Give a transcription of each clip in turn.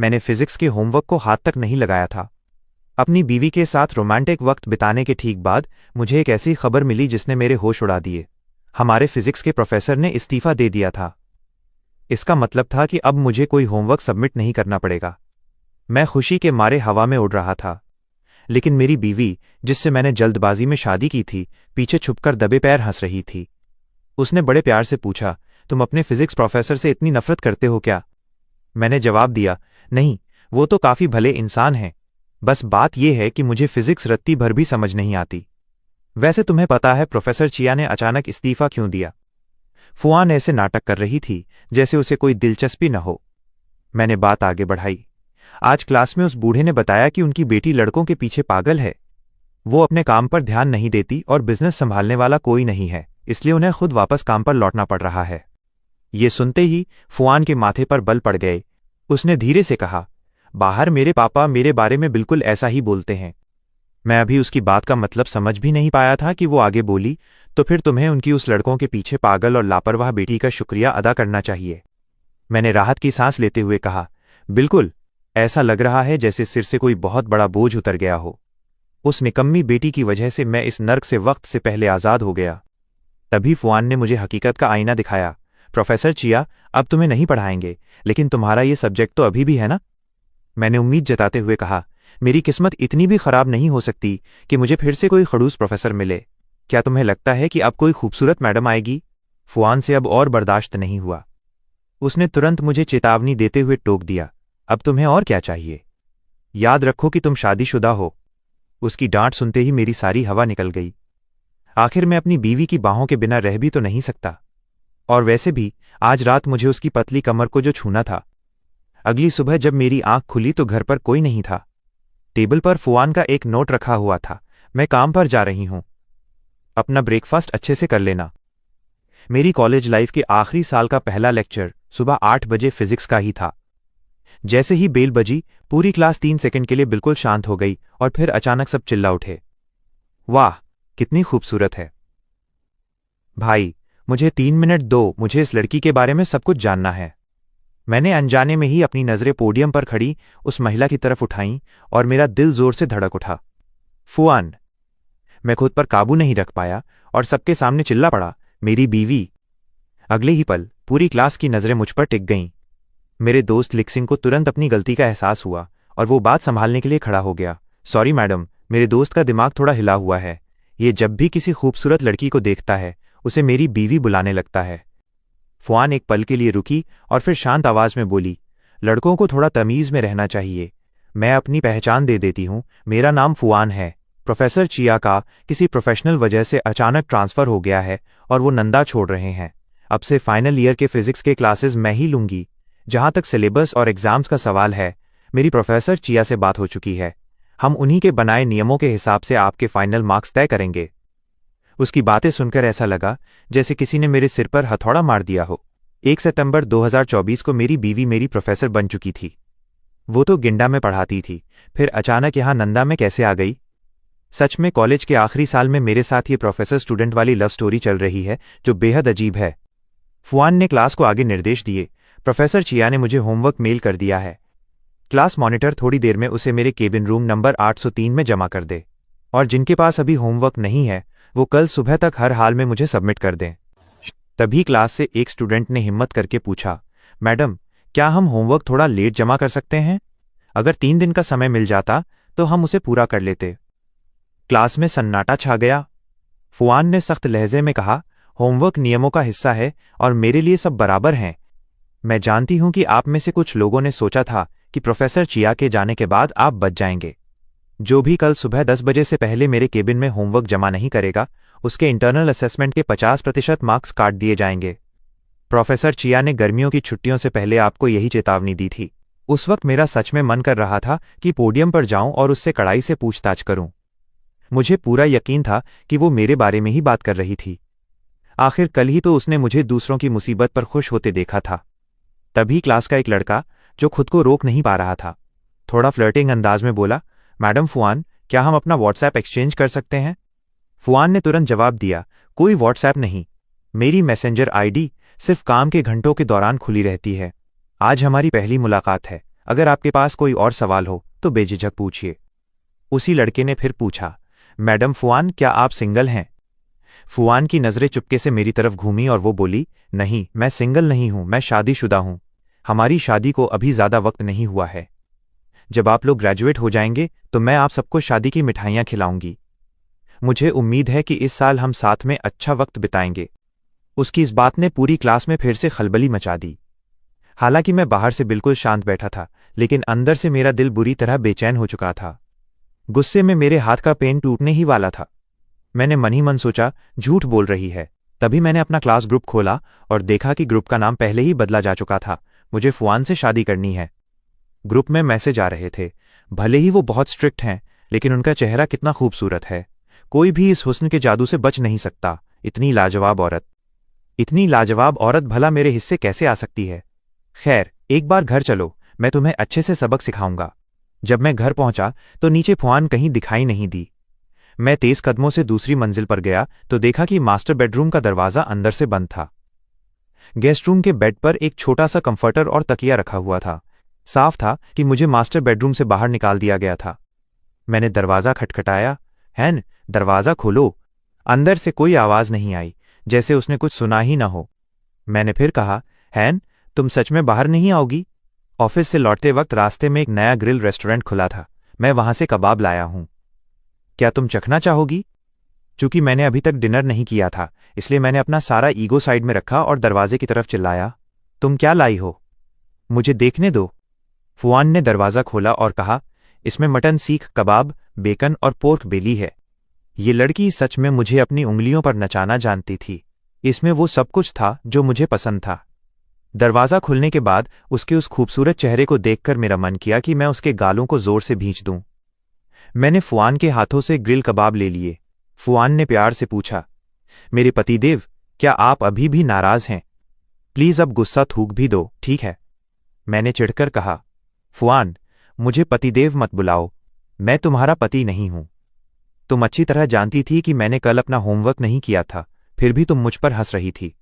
मैंने फिजिक्स के होमवर्क को हाथ तक नहीं लगाया था। अपनी बीवी के साथ रोमांटिक वक्त बिताने के ठीक बाद मुझे एक ऐसी खबर मिली जिसने मेरे होश उड़ा दिए। हमारे फिजिक्स के प्रोफेसर ने इस्तीफा दे दिया था। इसका मतलब था कि अब मुझे कोई होमवर्क सबमिट नहीं करना पड़ेगा। मैं खुशी के मारे हवा में उड़ रहा था, लेकिन मेरी बीवी, जिससे मैंने जल्दबाजी में शादी की थी, पीछे छुपकर दबे पैर हंस रही थी। उसने बड़े प्यार से पूछा, तुम अपने फिजिक्स प्रोफेसर से इतनी नफरत करते हो क्या? मैंने जवाब दिया, नहीं, वो तो काफी भले इंसान हैं। बस बात यह है कि मुझे फिजिक्स रत्ती भर भी समझ नहीं आती। वैसे तुम्हें पता है प्रोफेसर चिया ने अचानक इस्तीफा क्यों दिया? फुआन ऐसे नाटक कर रही थी जैसे उसे कोई दिलचस्पी न हो। मैंने बात आगे बढ़ाई। आज क्लास में उस बूढ़े ने बताया कि उनकी बेटी लड़कों के पीछे पागल है। वो अपने काम पर ध्यान नहीं देती और बिजनेस संभालने वाला कोई नहीं है, इसलिए उन्हें खुद वापस काम पर लौटना पड़ रहा है। ये सुनते ही फुआन के माथे पर बल पड़ गए। उसने धीरे से कहा, बाहर मेरे पापा मेरे बारे में बिल्कुल ऐसा ही बोलते हैं। मैं अभी उसकी बात का मतलब समझ भी नहीं पाया था कि वो आगे बोली, तो फिर तुम्हें उनकी उस लड़कों के पीछे पागल और लापरवाह बेटी का शुक्रिया अदा करना चाहिए। मैंने राहत की सांस लेते हुए कहा, बिल्कुल, ऐसा लग रहा है जैसे सिर से कोई बहुत बड़ा बोझ उतर गया हो। उस निकम्मी बेटी की वजह से मैं इस नर्क से वक्त से पहले आज़ाद हो गया। तभी फुआन ने मुझे हकीकत का आईना दिखाया। प्रोफेसर चिया, अब तुम्हें नहीं पढ़ाएंगे, लेकिन तुम्हारा ये सब्जेक्ट तो अभी भी है ना? मैंने उम्मीद जताते हुए कहा, मेरी किस्मत इतनी भी खराब नहीं हो सकती कि मुझे फिर से कोई खड़ूस प्रोफेसर मिले। क्या तुम्हें लगता है कि अब कोई खूबसूरत मैडम आएगी? फुआन से अब और बर्दाश्त नहीं हुआ। उसने तुरंत मुझे चेतावनी देते हुए टोक दिया, अब तुम्हें और क्या चाहिए? याद रखो कि तुम शादीशुदा हो। उसकी डांट सुनते ही मेरी सारी हवा निकल गई। आखिर मैं अपनी बीवी की बाहों के बिना रह भी तो नहीं सकता। और वैसे भी आज रात मुझे उसकी पतली कमर को जो छूना था। अगली सुबह जब मेरी आंख खुली तो घर पर कोई नहीं था। टेबल पर फुआन का एक नोट रखा हुआ था, मैं काम पर जा रही हूं, अपना ब्रेकफास्ट अच्छे से कर लेना। मेरी कॉलेज लाइफ के आखिरी साल का पहला लेक्चर सुबह 8 बजे फिजिक्स का ही था। जैसे ही बेल बजी, पूरी क्लास 3 सेकंड के लिए बिल्कुल शांत हो गई और फिर अचानक सब चिल्ला उठे, वाह, कितनी खूबसूरत है। भाई, मुझे 3 मिनट दो, मुझे इस लड़की के बारे में सब कुछ जानना है। मैंने अनजाने में ही अपनी नजरें पोडियम पर खड़ी उस महिला की तरफ उठाईं और मेरा दिल जोर से धड़क उठा। फुआन! मैं खुद पर काबू नहीं रख पाया और सबके सामने चिल्ला पड़ा, मेरी बीवी! अगले ही पल पूरी क्लास की नजरें मुझ पर टिक गईं। मेरे दोस्त लिक्सिंग को तुरंत अपनी गलती का एहसास हुआ और वो बात संभालने के लिए खड़ा हो गया। सॉरी मैडम, मेरे दोस्त का दिमाग थोड़ा हिला हुआ है। ये जब भी किसी खूबसूरत लड़की को देखता है उसे मेरी बीवी बुलाने लगता है। फुआन एक पल के लिए रुकी और फिर शांत आवाज में बोली, लड़कों को थोड़ा तमीज में रहना चाहिए। मैं अपनी पहचान दे देती हूँ, मेरा नाम फुआन है। प्रोफेसर चिया का किसी प्रोफेशनल वजह से अचानक ट्रांसफर हो गया है और वो नंदा छोड़ रहे हैं। अब से फाइनल ईयर के फिजिक्स के क्लासेस मैं ही लूंगी। जहां तक सिलेबस और एग्जाम्स का सवाल है, मेरी प्रोफेसर चिया से बात हो चुकी है। हम उन्हीं के बनाए नियमों के हिसाब से आपके फाइनल मार्क्स तय करेंगे। उसकी बातें सुनकर ऐसा लगा जैसे किसी ने मेरे सिर पर हथौड़ा मार दिया हो। 1 सितंबर 2024 को मेरी बीवी मेरी प्रोफेसर बन चुकी थी। वो तो गिंडा में पढ़ाती थी, फिर अचानक यहाँ नंदा में कैसे आ गई? सच में कॉलेज के आखिरी साल में मेरे साथ ये प्रोफेसर स्टूडेंट वाली लव स्टोरी चल रही है जो बेहद अजीब है। फुआन ने क्लास को आगे निर्देश दिए, प्रोफेसर चिया ने मुझे होमवर्क मेल कर दिया है। क्लास मॉनिटर थोड़ी देर में उसे मेरे केबिन रूम नंबर 803 में जमा कर दे, और जिनके पास अभी होमवर्क नहीं है वो कल सुबह तक हर हाल में मुझे सबमिट कर दें। तभी क्लास से एक स्टूडेंट ने हिम्मत करके पूछा, मैडम, क्या हम होमवर्क थोड़ा लेट जमा कर सकते हैं? अगर 3 दिन का समय मिल जाता तो हम उसे पूरा कर लेते। क्लास में सन्नाटा छा गया। फुआन ने सख्त लहजे में कहा, होमवर्क नियमों का हिस्सा है और मेरे लिए सब बराबर हैं। मैं जानती हूं कि आप में से कुछ लोगों ने सोचा था कि प्रोफेसर चिया के जाने के बाद आप बच जाएंगे। जो भी कल सुबह 10 बजे से पहले मेरे केबिन में होमवर्क जमा नहीं करेगा, उसके इंटरनल असेसमेंट के 50% मार्क्स काट दिए जाएंगे। प्रोफेसर चिया ने गर्मियों की छुट्टियों से पहले आपको यही चेतावनी दी थी। उस वक्त मेरा सच में मन कर रहा था कि पोडियम पर जाऊं और उससे कड़ाई से पूछताछ करूं। मुझे पूरा यकीन था कि वो मेरे बारे में ही बात कर रही थी। आखिर कल ही तो उसने मुझे दूसरों की मुसीबत पर खुश होते देखा था। तभी क्लास का एक लड़का, जो खुद को रोक नहीं पा रहा था, थोड़ा फ्लर्टिंग अंदाज में बोला, मैडम फुआन, क्या हम अपना व्हाट्सएप एक्सचेंज कर सकते हैं? फुआन ने तुरंत जवाब दिया, कोई व्हाट्सएप नहीं। मेरी मैसेंजर आईडी सिर्फ काम के घंटों के दौरान खुली रहती है। आज हमारी पहली मुलाकात है, अगर आपके पास कोई और सवाल हो तो बेझिझक पूछिए। उसी लड़के ने फिर पूछा, मैडम फुआन, क्या आप सिंगल हैं? फुआन की नज़रें चुपके से मेरी तरफ घूमी और वो बोली, नहीं, मैं सिंगल नहीं हूं, मैं शादीशुदा हूं। हमारी शादी को अभी ज़्यादा वक्त नहीं हुआ है। जब आप लोग ग्रेजुएट हो जाएंगे तो मैं आप सबको शादी की मिठाइयाँ खिलाऊंगी। मुझे उम्मीद है कि इस साल हम साथ में अच्छा वक्त बिताएंगे। उसकी इस बात ने पूरी क्लास में फिर से खलबली मचा दी। हालांकि मैं बाहर से बिल्कुल शांत बैठा था, लेकिन अंदर से मेरा दिल बुरी तरह बेचैन हो चुका था। गुस्से में मेरे हाथ का पेन टूटने ही वाला था। मैंने मन ही मन सोचा, झूठ बोल रही है। तभी मैंने अपना क्लास ग्रुप खोला और देखा कि ग्रुप का नाम पहले ही बदला जा चुका था। मुझे फुआन से शादी करनी है। ग्रुप में मैसेज आ रहे थे। भले ही वो बहुत स्ट्रिक्ट हैं, लेकिन उनका चेहरा कितना खूबसूरत है। कोई भी इस हुस्न के जादू से बच नहीं सकता। इतनी लाजवाब औरत, इतनी लाजवाब औरत भला मेरे हिस्से कैसे आ सकती है? खैर, एक बार घर चलो, मैं तुम्हें अच्छे से सबक सिखाऊंगा। जब मैं घर पहुंचा तो नीचे फुआन कहीं दिखाई नहीं दी। मैं तेज कदमों से दूसरी मंजिल पर गया तो देखा कि मास्टर बेडरूम का दरवाजा अंदर से बंद था। गेस्ट रूम के बेड पर एक छोटा सा कंफर्टर और तकिया रखा हुआ था। साफ था कि मुझे मास्टर बेडरूम से बाहर निकाल दिया गया था। मैंने दरवाजा खटखटाया। हैन, दरवाजा खोलो। अंदर से कोई आवाज नहीं आई, जैसे उसने कुछ सुना ही न हो। मैंने फिर कहा, हैन, तुम सच में बाहर नहीं आओगी? ऑफिस से लौटते वक्त रास्ते में एक नया ग्रिल रेस्टोरेंट खुला था। मैं वहां से कबाब लाया हूं। क्या तुम चखना चाहोगी? चूंकि मैंने अभी तक डिनर नहीं किया था, इसलिए मैंने अपना सारा ईगो साइड में रखा और दरवाजे की तरफ चिल्लाया, तुम क्या लाई हो? मुझे देखने दो। फुआन ने दरवाजा खोला और कहा, इसमें मटन सीख कबाब, बेकन और पोर्क बेली है। ये लड़की सच में मुझे अपनी उंगलियों पर नचाना जानती थी। इसमें वो सब कुछ था जो मुझे पसंद था। दरवाजा खुलने के बाद उसके उस खूबसूरत चेहरे को देखकर मेरा मन किया कि मैं उसके गालों को जोर से भींच दूं। मैंने फुआन के हाथों से ग्रिल कबाब ले लिए। फुआन ने प्यार से पूछा, मेरे पतिदेव, क्या आप अभी भी नाराज हैं? प्लीज अब गुस्सा थूक भी दो, ठीक है? मैंने चिढ़कर कहा, फुआन, मुझे पतिदेव मत बुलाओ। मैं तुम्हारा पति नहीं हूं। तुम अच्छी तरह जानती थी कि मैंने कल अपना होमवर्क नहीं किया था, फिर भी तुम मुझ पर हंस रही थी।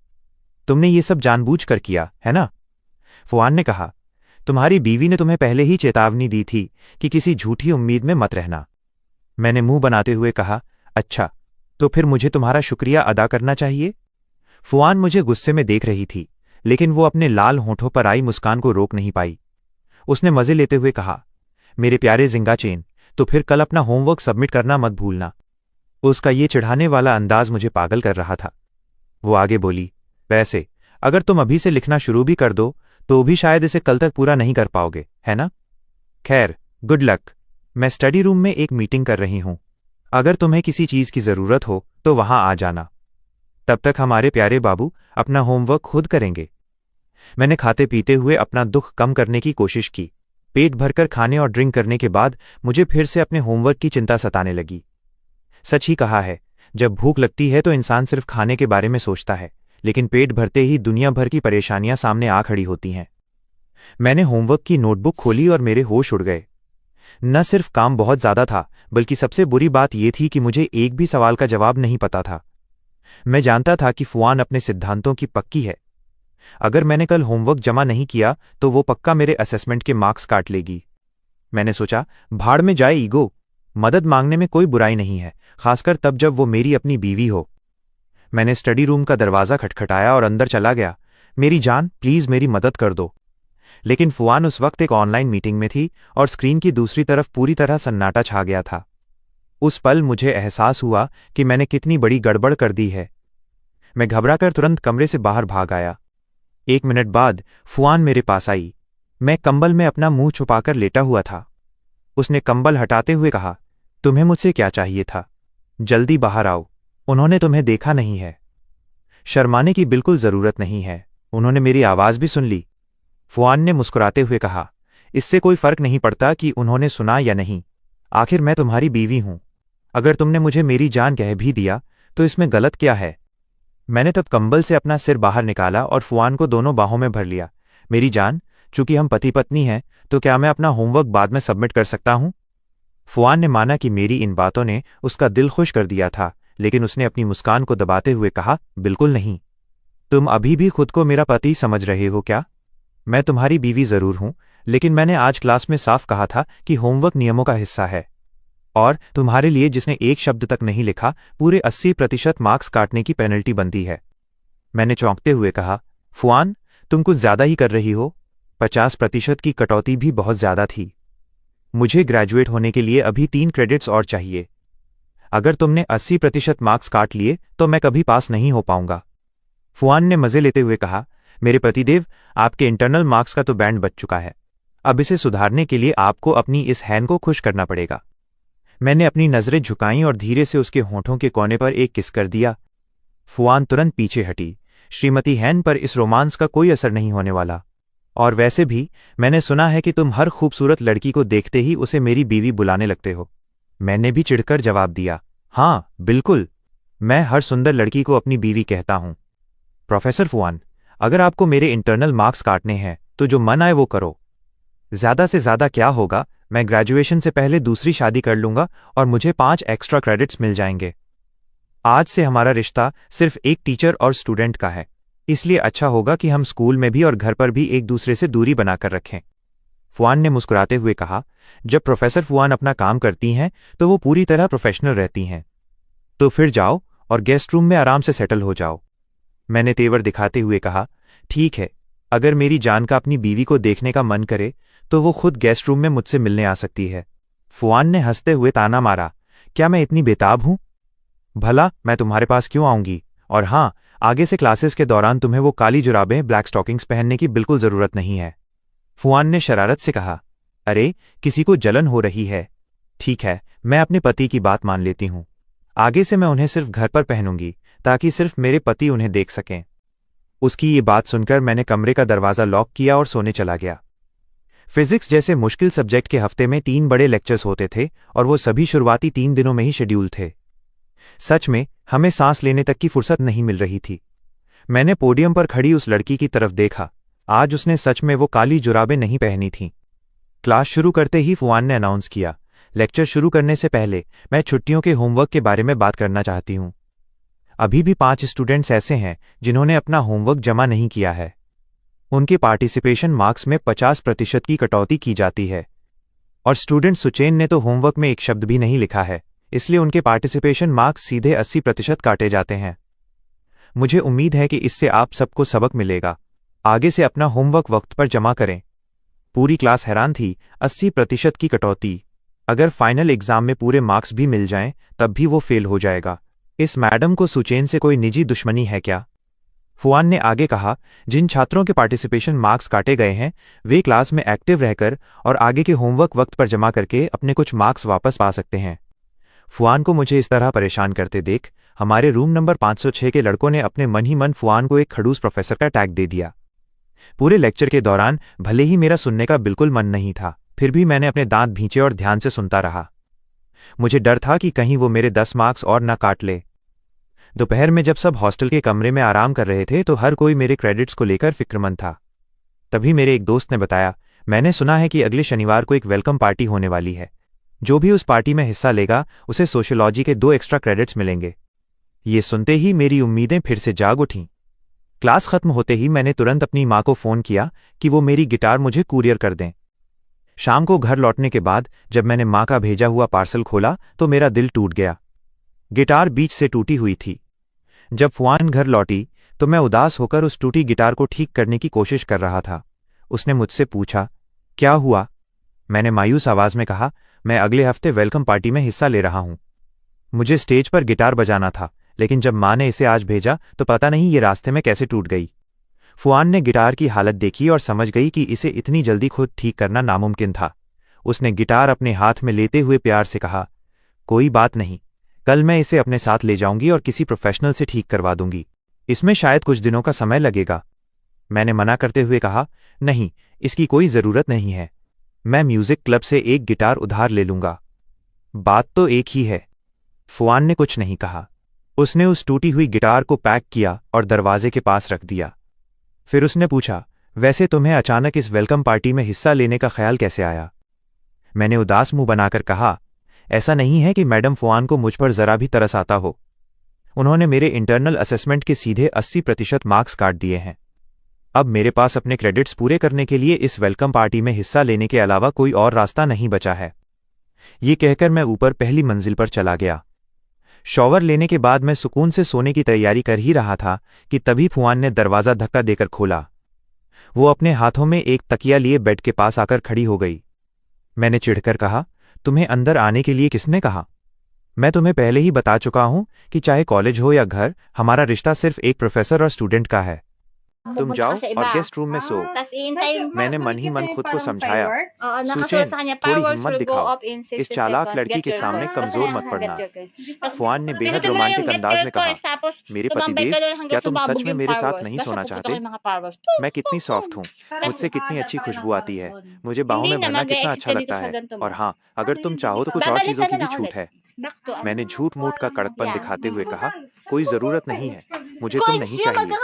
तुमने ये सब जानबूझकर किया, है ना? फुआन ने कहा, तुम्हारी बीवी ने तुम्हें पहले ही चेतावनी दी थी कि किसी झूठी उम्मीद में मत रहना। मैंने मुंह बनाते हुए कहा, अच्छा, तो फिर मुझे तुम्हारा शुक्रिया अदा करना चाहिए? फुआन मुझे गुस्से में देख रही थी, लेकिन वो अपने लाल होठों पर आई मुस्कान को रोक नहीं पाई। उसने मजे लेते हुए कहा, मेरे प्यारे जिंगा चेन, तो फिर कल अपना होमवर्क सबमिट करना मत भूलना। उसका ये चिढ़ाने वाला अंदाज मुझे पागल कर रहा था। वो आगे बोली, वैसे अगर तुम अभी से लिखना शुरू भी कर दो तो भी शायद इसे कल तक पूरा नहीं कर पाओगे, है ना? खैर, गुड लक। मैं स्टडी रूम में एक मीटिंग कर रही हूं। अगर तुम्हें किसी चीज की जरूरत हो तो वहां आ जाना। तब तक हमारे प्यारे बाबू अपना होमवर्क खुद करेंगे। मैंने खाते पीते हुए अपना दुख कम करने की कोशिश की। पेट भरकर खाने और ड्रिंक करने के बाद मुझे फिर से अपने होमवर्क की चिंता सताने लगी। सच ही कहा है, जब भूख लगती है तो इंसान सिर्फ खाने के बारे में सोचता है, लेकिन पेट भरते ही दुनिया भर की परेशानियां सामने आ खड़ी होती हैं। मैंने होमवर्क की नोटबुक खोली और मेरे होश उड़ गए। न सिर्फ काम बहुत ज्यादा था, बल्कि सबसे बुरी बात यह थी कि मुझे एक भी सवाल का जवाब नहीं पता था। मैं जानता था कि फुआन अपने सिद्धांतों की पक्की है। अगर मैंने कल होमवर्क जमा नहीं किया तो वो पक्का मेरे असेसमेंट के मार्क्स काट लेगी। मैंने सोचा, भाड़ में जाए ईगो। मदद मांगने में कोई बुराई नहीं है, खासकर तब जब वो मेरी अपनी बीवी हो। मैंने स्टडी रूम का दरवाजा खटखटाया और अंदर चला गया। मेरी जान, प्लीज मेरी मदद कर दो। लेकिन फुआन उस वक्त एक ऑनलाइन मीटिंग में थी और स्क्रीन की दूसरी तरफ पूरी तरह सन्नाटा छा गया था। उस पल मुझे एहसास हुआ कि मैंने कितनी बड़ी गड़बड़ कर दी है। मैं घबराकर तुरंत कमरे से बाहर भाग आया। 1 मिनट बाद फुआन मेरे पास आई। मैं कंबल में अपना मुंह छुपाकर लेटा हुआ था। उसने कंबल हटाते हुए कहा, तुम्हें मुझसे क्या चाहिए था? जल्दी बाहर आओ, उन्होंने तुम्हें देखा नहीं है। शर्माने की बिल्कुल जरूरत नहीं है, उन्होंने मेरी आवाज भी सुन ली। फुआन ने मुस्कुराते हुए कहा, इससे कोई फर्क नहीं पड़ता कि उन्होंने सुना या नहीं। आखिर मैं तुम्हारी बीवी हूं। अगर तुमने मुझे मेरी जान कह भी दिया तो इसमें गलत क्या है? मैंने तब कंबल से अपना सिर बाहर निकाला और फुआन को दोनों बाहों में भर लिया। मेरी जान, चूंकि हम पति पत्नी हैं तो क्या मैं अपना होमवर्क बाद में सबमिट कर सकता हूं? फुआन ने माना कि मेरी इन बातों ने उसका दिल खुश कर दिया था, लेकिन उसने अपनी मुस्कान को दबाते हुए कहा, बिल्कुल नहीं। तुम अभी भी खुद को मेरा पति समझ रहे हो क्या? मैं तुम्हारी बीवी जरूर हूं, लेकिन मैंने आज क्लास में साफ कहा था कि होमवर्क नियमों का हिस्सा है। और तुम्हारे लिए जिसने एक शब्द तक नहीं लिखा, पूरे 80% मार्क्स काटने की पेनल्टी बनती है। मैंने चौंकते हुए कहा, फुआन, तुम कुछ ज्यादा ही कर रही हो। 50% की कटौती भी बहुत ज्यादा थी। मुझे ग्रेजुएट होने के लिए अभी 3 क्रेडिट्स और चाहिए। अगर तुमने 80% मार्क्स काट लिए तो मैं कभी पास नहीं हो पाऊंगा। फुआन ने मजे लेते हुए कहा, मेरे पतिदेव, आपके इंटरनल मार्क्स का तो बैंड बच चुका है। अब इसे सुधारने के लिए आपको अपनी इस हैन को खुश करना पड़ेगा। मैंने अपनी नजरें झुकाईं और धीरे से उसके होठों के कोने पर एक किस कर दिया। फुआन तुरंत पीछे हटी। श्रीमती हैन पर इस रोमांस का कोई असर नहीं होने वाला। और वैसे भी मैंने सुना है कि तुम हर खूबसूरत लड़की को देखते ही उसे मेरी बीवी बुलाने लगते हो। मैंने भी चिढ़कर जवाब दिया, हाँ बिल्कुल, मैं हर सुंदर लड़की को अपनी बीवी कहता हूं। प्रोफेसर फुआन, अगर आपको मेरे इंटरनल मार्क्स काटने हैं तो जो मन आए वो करो। ज्यादा से ज्यादा क्या होगा, मैं ग्रेजुएशन से पहले दूसरी शादी कर लूंगा और मुझे 5 एक्स्ट्रा क्रेडिट्स मिल जाएंगे। आज से हमारा रिश्ता सिर्फ एक टीचर और स्टूडेंट का है, इसलिए अच्छा होगा कि हम स्कूल में भी और घर पर भी एक दूसरे से दूरी बनाकर रखें। फुआन ने मुस्कुराते हुए कहा, जब प्रोफेसर फुआन अपना काम करती हैं तो वो पूरी तरह प्रोफेशनल रहती हैं। तो फिर जाओ और गेस्ट रूम में आराम से सेटल हो जाओ। मैंने तेवर दिखाते हुए कहा, ठीक है, अगर मेरी जान का अपनी बीवी को देखने का मन करे तो वो खुद गेस्ट रूम में मुझसे मिलने आ सकती है। फुआन ने हंसते हुए ताना मारा, क्या मैं इतनी बेताब हूं? भला मैं तुम्हारे पास क्यों आऊंगी? और हां, आगे से क्लासेस के दौरान तुम्हें वो काली जुराबें, ब्लैक स्टॉकिंग्स पहनने की बिल्कुल जरूरत नहीं है। फुआन ने शरारत से कहा, अरे किसी को जलन हो रही है। ठीक है, मैं अपने पति की बात मान लेती हूं। आगे से मैं उन्हें सिर्फ घर पर पहनूंगी ताकि सिर्फ मेरे पति उन्हें देख सकें। उसकी ये बात सुनकर मैंने कमरे का दरवाजा लॉक किया और सोने चला गया। फिजिक्स जैसे मुश्किल सब्जेक्ट के हफ्ते में 3 बड़े लेक्चर्स होते थे और वो सभी शुरुआती 3 दिनों में ही शेड्यूल थे। सच में हमें सांस लेने तक की फुर्सत नहीं मिल रही थी। मैंने पोडियम पर खड़ी उस लड़की की तरफ देखा। आज उसने सच में वो काली जुराबें नहीं पहनी थीं। क्लास शुरू करते ही फुआन ने अनाउंस किया, लेक्चर शुरू करने से पहले मैं छुट्टियों के होमवर्क के बारे में बात करना चाहती हूं। अभी भी 5 स्टूडेंट्स ऐसे हैं जिन्होंने अपना होमवर्क जमा नहीं किया है। उनके पार्टिसिपेशन मार्क्स में 50% की कटौती की जाती है। और स्टूडेंट सुचेन ने तो होमवर्क में एक शब्द भी नहीं लिखा है, इसलिए उनके पार्टिसिपेशन मार्क्स सीधे 80% काटे जाते हैं। मुझे उम्मीद है कि इससे आप सबको सबक मिलेगा। आगे से अपना होमवर्क वक्त पर जमा करें। पूरी क्लास हैरान थी। 80% की कटौती। अगर फाइनल एग्जाम में पूरे मार्क्स भी मिल जाएं, तब भी वो फेल हो जाएगा। इस मैडम को सुचेन से कोई निजी दुश्मनी है क्या? फुआन ने आगे कहा, जिन छात्रों के पार्टिसिपेशन मार्क्स काटे गए हैं वे क्लास में एक्टिव रहकर और आगे के होमवर्क वक्त पर जमा करके अपने कुछ मार्क्स वापस पा सकते हैं। फुआन को मुझे इस तरह परेशान करते देख हमारे रूम नंबर 506 के लड़कों ने अपने मन ही मन फुआन को एक खड़ूस प्रोफेसर का टैग दे दिया। पूरे लेक्चर के दौरान भले ही मेरा सुनने का बिल्कुल मन नहीं था, फिर भी मैंने अपने दांत भींचे और ध्यान से सुनता रहा। मुझे डर था कि कहीं वो मेरे 10 मार्क्स और न काट ले। दोपहर में जब सब हॉस्टल के कमरे में आराम कर रहे थे तो हर कोई मेरे क्रेडिट्स को लेकर फिक्रमंद था। तभी मेरे एक दोस्त ने बताया, मैंने सुना है कि अगले शनिवार को एक वेलकम पार्टी होने वाली है। जो भी उस पार्टी में हिस्सा लेगा उसे सोशियोलॉजी के 2 एक्स्ट्रा क्रेडिट्स मिलेंगे। ये सुनते ही मेरी उम्मीदें फिर से जाग उठीं। क्लास खत्म होते ही मैंने तुरंत अपनी माँ को फ़ोन किया कि वो मेरी गिटार मुझे कुरियर कर दें। शाम को घर लौटने के बाद जब मैंने माँ का भेजा हुआ पार्सल खोला तो मेरा दिल टूट गया। गिटार बीच से टूटी हुई थी। जब फुआन घर लौटी तो मैं उदास होकर उस टूटी गिटार को ठीक करने की कोशिश कर रहा था। उसने मुझसे पूछा, क्या हुआ? मैंने मायूस आवाज में कहा, मैं अगले हफ्ते वेलकम पार्टी में हिस्सा ले रहा हूं। मुझे स्टेज पर गिटार बजाना था, लेकिन जब माँ ने इसे आज भेजा तो पता नहीं ये रास्ते में कैसे टूट गई। फुआन ने गिटार की हालत देखी और समझ गई कि इसे इतनी जल्दी खुद ठीक करना नामुमकिन था। उसने गिटार अपने हाथ में लेते हुए प्यार से कहा, कोई बात नहीं, कल मैं इसे अपने साथ ले जाऊंगी और किसी प्रोफेशनल से ठीक करवा दूंगी। इसमें शायद कुछ दिनों का समय लगेगा। मैंने मना करते हुए कहा, नहीं, इसकी कोई ज़रूरत नहीं है। मैं म्यूजिक क्लब से एक गिटार उधार ले लूंगा। बात तो एक ही है। फुआन ने कुछ नहीं कहा। उसने उस टूटी हुई गिटार को पैक किया और दरवाजे के पास रख दिया। फिर उसने पूछा, वैसे तुम्हें अचानक इस वेलकम पार्टी में हिस्सा लेने का ख्याल कैसे आया? मैंने उदास मुंह बनाकर कहा, ऐसा नहीं है कि मैडम फुआन को मुझ पर जरा भी तरस आता हो। उन्होंने मेरे इंटरनल असेसमेंट के सीधे 80% मार्क्स काट दिए हैं। अब मेरे पास अपने क्रेडिट्स पूरे करने के लिए इस वेलकम पार्टी में हिस्सा लेने के अलावा कोई और रास्ता नहीं बचा है। ये कहकर मैं ऊपर पहली मंजिल पर चला गया। शॉवर लेने के बाद मैं सुकून से सोने की तैयारी कर ही रहा था कि तभी फुआन ने दरवाज़ा धक्का देकर खोला। वो अपने हाथों में एक तकिया लिए बेड के पास आकर खड़ी हो गई। मैंने चिढ़कर कहा, तुम्हें अंदर आने के लिए किसने कहा? मैं तुम्हें पहले ही बता चुका हूं कि चाहे कॉलेज हो या घर, हमारा रिश्ता सिर्फ एक प्रोफेसर और स्टूडेंट का है। तुम जाओ और गेस्ट रूम में सो। मैंने मन ही मन खुद को समझाया, सुचेन, थोड़ी हिम्मत दिखाओ, इस चालाक लड़की के सामने कमजोर मत पड़ना। फुआन ने बेहद रोमांटिक अंदाज में कहा, मेरे पतिदेव, क्या तुम सच में मेरे साथ नहीं सोना चाहते? मैं कितनी सॉफ्ट हूँ, मुझसे कितनी अच्छी खुशबू आती है, मुझे बाहों में भरना कितना अच्छा लगता है, और हाँ, अगर तुम चाहो तो कुछ और चीजों की भी छूट है। मैंने झूठ मूठ का कड़कपन दिखाते हुए कहा, कोई जरूरत नहीं है, मुझे तुम नहीं चाहिए।